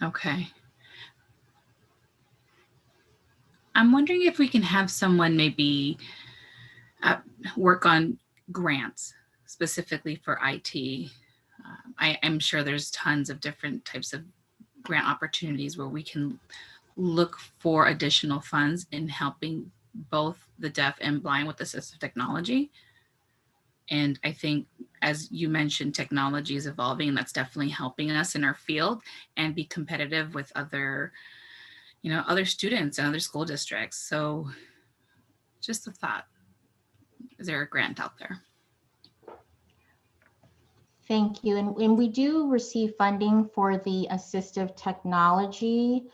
Okay. I'm wondering if we can have someone maybe work on grants specifically for IT. I'm sure there's tons of different types of grant opportunities where we can look for additional funds in helping both the deaf and blind with assistive technology. And I think, as you mentioned, technology is evolving, and that's definitely helping us in our field and be competitive with other, other students and other school districts. So just a thought. Is there a grant out there? Thank you. And we do receive funding for the assistive technology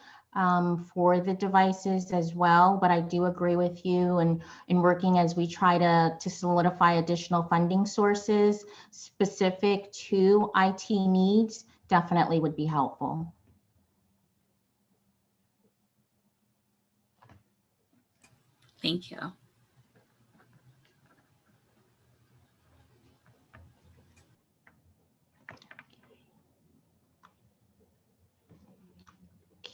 for the devices as well. But I do agree with you, and in working as we try to solidify additional funding sources specific to IT needs definitely would be helpful. Thank you.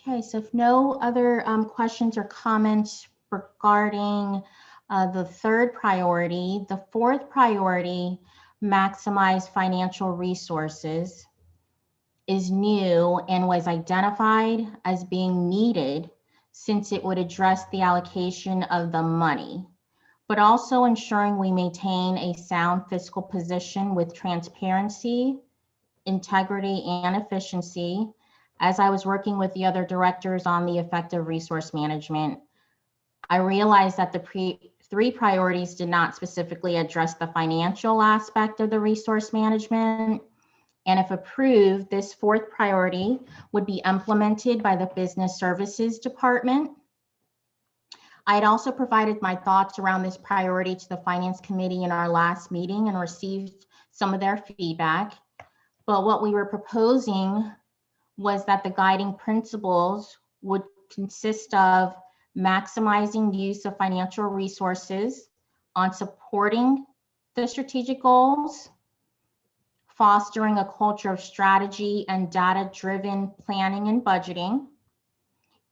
Okay, so if no other questions or comments regarding the third priority, the fourth priority, maximize financial resources, is new and was identified as being needed since it would address the allocation of the money, but also ensuring we maintain a sound fiscal position with transparency, integrity, and efficiency. As I was working with the other directors on the effective resource management, I realized that the three priorities did not specifically address the financial aspect of the resource management. And if approved, this fourth priority would be implemented by the Business Services Department. I had also provided my thoughts around this priority to the Finance Committee in our last meeting and received some of their feedback. But what we were proposing was that the guiding principles would consist of maximizing use of financial resources on supporting the strategic goals, fostering a culture of strategy and data-driven planning and budgeting,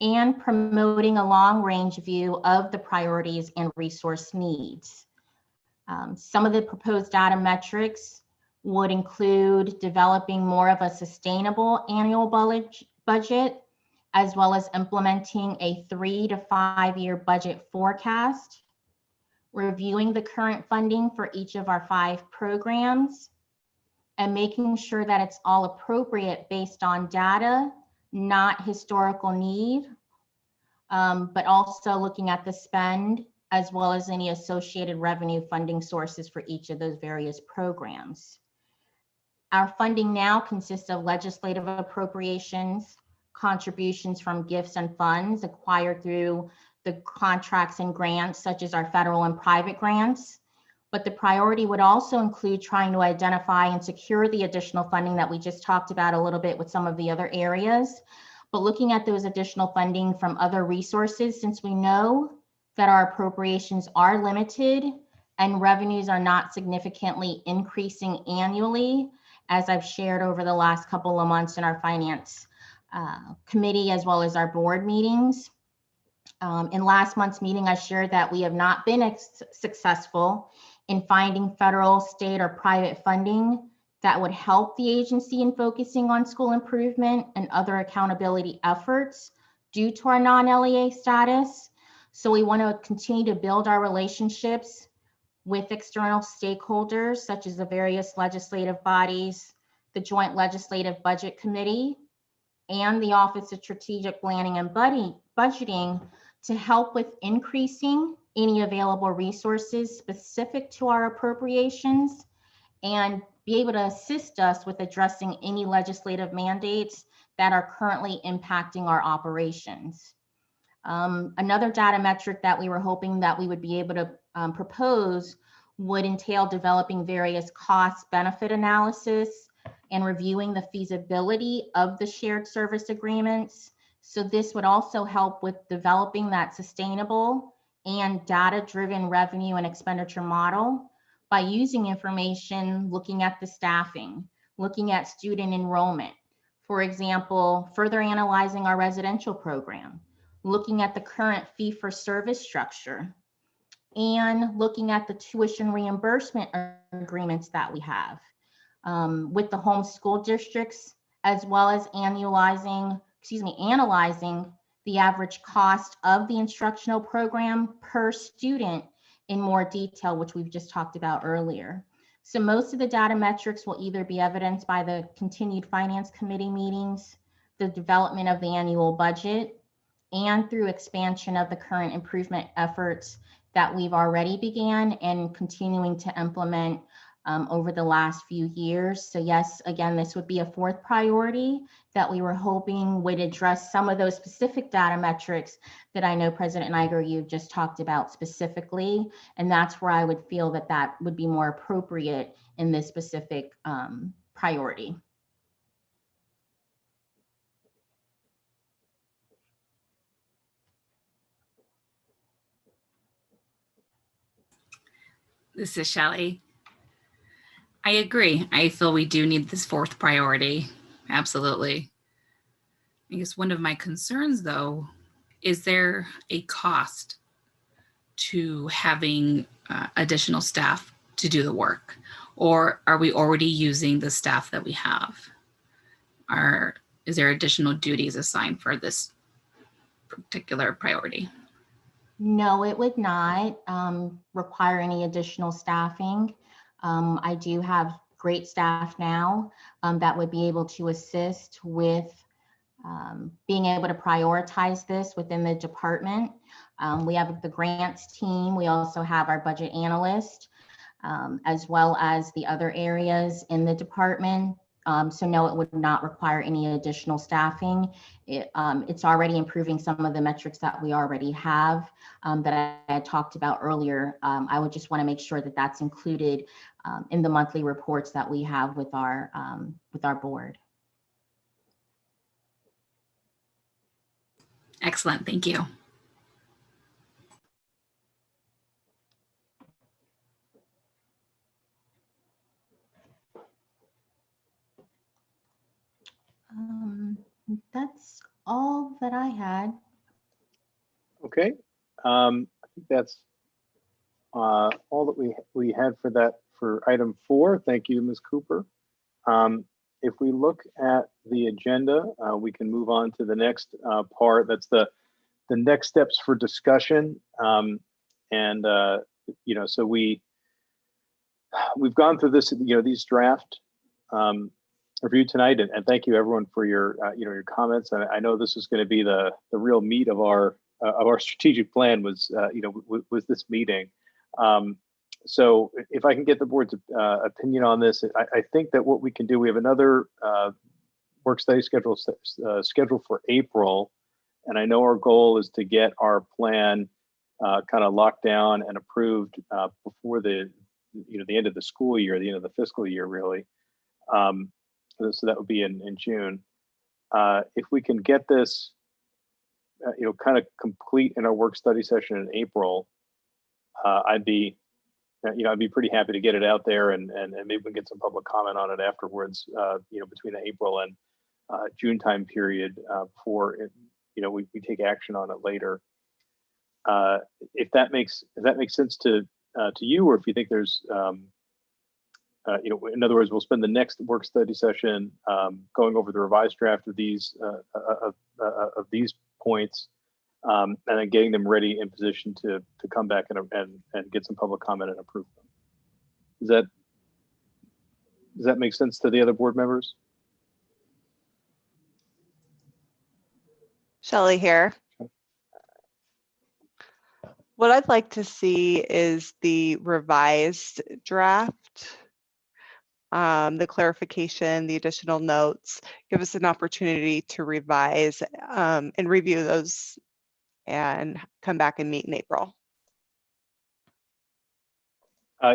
and promoting a long-range view of the priorities and resource needs. Some of the proposed data metrics would include developing more of a sustainable annual budget, as well as implementing a 3 to 5 year budget forecast, reviewing the current funding for each of our 5 programs, and making sure that it's all appropriate based on data, not historical need, but also looking at the spend as well as any associated revenue funding sources for each of those various programs. Our funding now consists of legislative appropriations, contributions from gifts and funds acquired through the contracts and grants, such as our federal and private grants. But the priority would also include trying to identify and secure the additional funding that we just talked about a little bit with some of the other areas, but looking at those additional funding from other resources, since we know that our appropriations are limited and revenues are not significantly increasing annually, as I've shared over the last couple of months in our finance committee, as well as our board meetings. In last month's meeting, I shared that we have not been successful in finding federal, state, or private funding that would help the agency in focusing on school improvement and other accountability efforts due to our non-LEA status. So we want to continue to build our relationships with external stakeholders, such as the various legislative bodies, the Joint Legislative Budget Committee, and the Office of Strategic Planning and Budgeting to help with increasing any available resources specific to our appropriations and be able to assist us with addressing any legislative mandates that are currently impacting our operations. Another data metric that we were hoping that we would be able to propose would entail developing various cost-benefit analysis and reviewing the feasibility of the shared service agreements. So this would also help with developing that sustainable and data-driven revenue and expenditure model by using information, looking at the staffing, looking at student enrollment. For example, further analyzing our residential program, looking at the current fee-for-service structure, and looking at the tuition reimbursement agreements that we have with the home school districts, as well as analyzing the average cost of the instructional program per student in more detail, which we've just talked about earlier. So most of the data metrics will either be evidenced by the continued finance committee meetings, the development of the annual budget, and through expansion of the current improvement efforts that we've already began and continuing to implement over the last few years. So yes, again, this would be a 4th priority that we were hoping would address some of those specific data metrics that I know President Niger, you've just talked about specifically. And that's where I would feel that that would be more appropriate in this specific priority. This is Shelley. I agree. I feel we do need this 4th priority. Absolutely. I guess one of my concerns, though, is there a cost to having additional staff to do the work? Or are we already using the staff that we have? Is there additional duties assigned for this particular priority? No, it would not require any additional staffing. I do have great staff now that would be able to assist with being able to prioritize this within the department. We have the grants team. We also have our budget analyst, as well as the other areas in the department. So no, it would not require any additional staffing. It's already improving some of the metrics that we already have that I had talked about earlier. I would just want to make sure that that's included in the monthly reports that we have with our board. Excellent. Thank you. That's all that I had. Okay. I think that's all that we had for that for item 4. Thank you, Ms. Cooper. If we look at the agenda, we can move on to the next part. That's the next steps for discussion. So we've gone through this, these draft review tonight, and thank you everyone for your your comments. And I know this is going to be the real meat of our strategic plan was was this meeting. So if I can get the board's opinion on this, I think that what we can do, we have another work study scheduled for April, and I know our goal is to get our plan kind of locked down and approved before the end of the school year, the end of the fiscal year, really. So that would be in June. If we can get this, kind of complete in our work study session in April, I'd be pretty happy to get it out there, and maybe we can get some public comment on it afterwards. Between the April and June time period before we take action on it later. If that makes sense to you, or if you think there's in other words, we'll spend the next work study session going over the revised draft of these points, and then getting them ready in position to come back and get some public comment and approve them. Does that make sense to the other board members? Shelley here. What I'd like to see is the revised draft, the clarification, the additional notes. Give us an opportunity to revise and review those and come back and meet in April.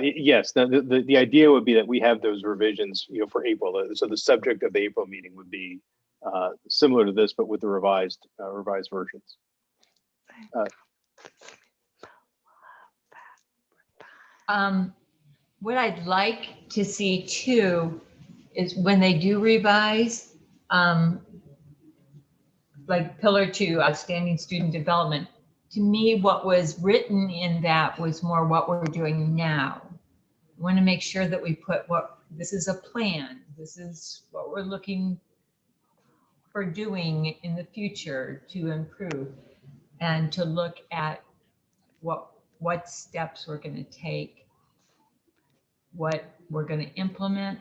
Yes, the idea would be that we have those revisions, for April. So the subject of the April meeting would be similar to this, but with the revised versions. What I'd like to see too is when they do revise, like Pillar 2, outstanding student development. To me, what was written in that was more what we're doing now. I want to make sure that we put this is a plan. This is what we're looking for doing in the future to improve, and to look at what steps we're going to take, what we're going to implement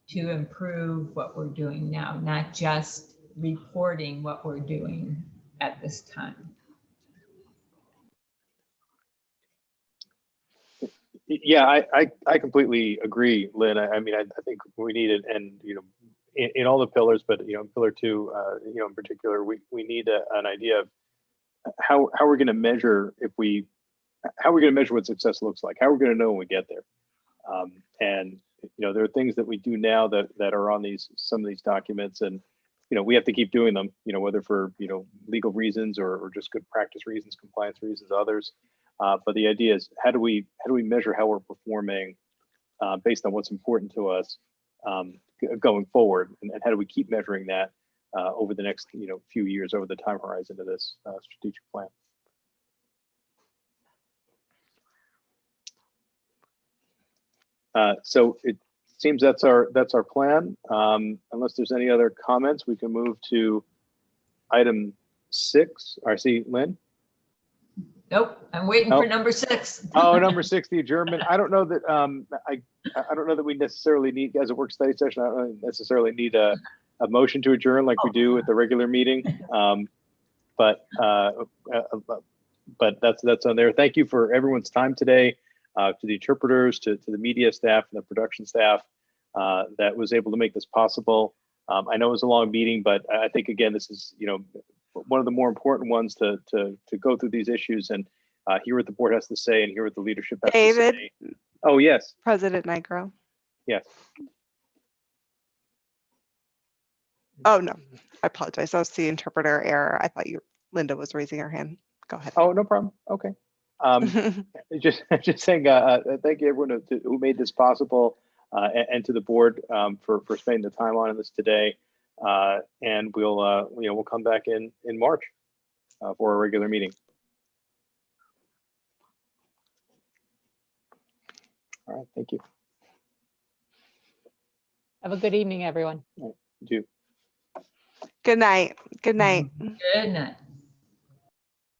to improve what we're doing now, not just reporting what we're doing at this time. Yeah, I completely agree, Lynn. I mean, I think we need it, and in all the pillars, but Pillar 2, in particular, we need an idea of how we're going to measure what success looks like. How we're going to know when we get there. And there are things that we do now that are on some of these documents, and we have to keep doing them. Whether for legal reasons or just good practice reasons, compliance reasons, others. But the idea is how do we measure how we're performing based on what's important to us going forward, and how do we keep measuring that over the next few years, over the time horizon of this strategic plan. So it seems that's our plan. Unless there's any other comments, we can move to item 6. I see Lynn. Nope, I'm waiting for number 6. Oh, number 6, the adjournment. I don't know that I don't know that we necessarily need, as a work study session, I don't necessarily need a motion to adjourn like we do at the regular meeting. But that's on there. Thank you for everyone's time today, to the interpreters, to the media staff and the production staff that was able to make this possible. I know it was a long meeting, but I think again, this is one of the more important ones to go through these issues and hear what the board has to say and hear what the leadership has to say. Oh, yes. President Nigro. Yes. Oh, no, I apologize. That was the interpreter error. I thought Linda was raising her hand. Go ahead. Oh, no problem. Okay. Just saying, thank you everyone who made this possible, and to the board for spending the time on this today. And we'll come back in March for a regular meeting. All right, thank you. Have a good evening, everyone. You too. Good night. Good night. Good night.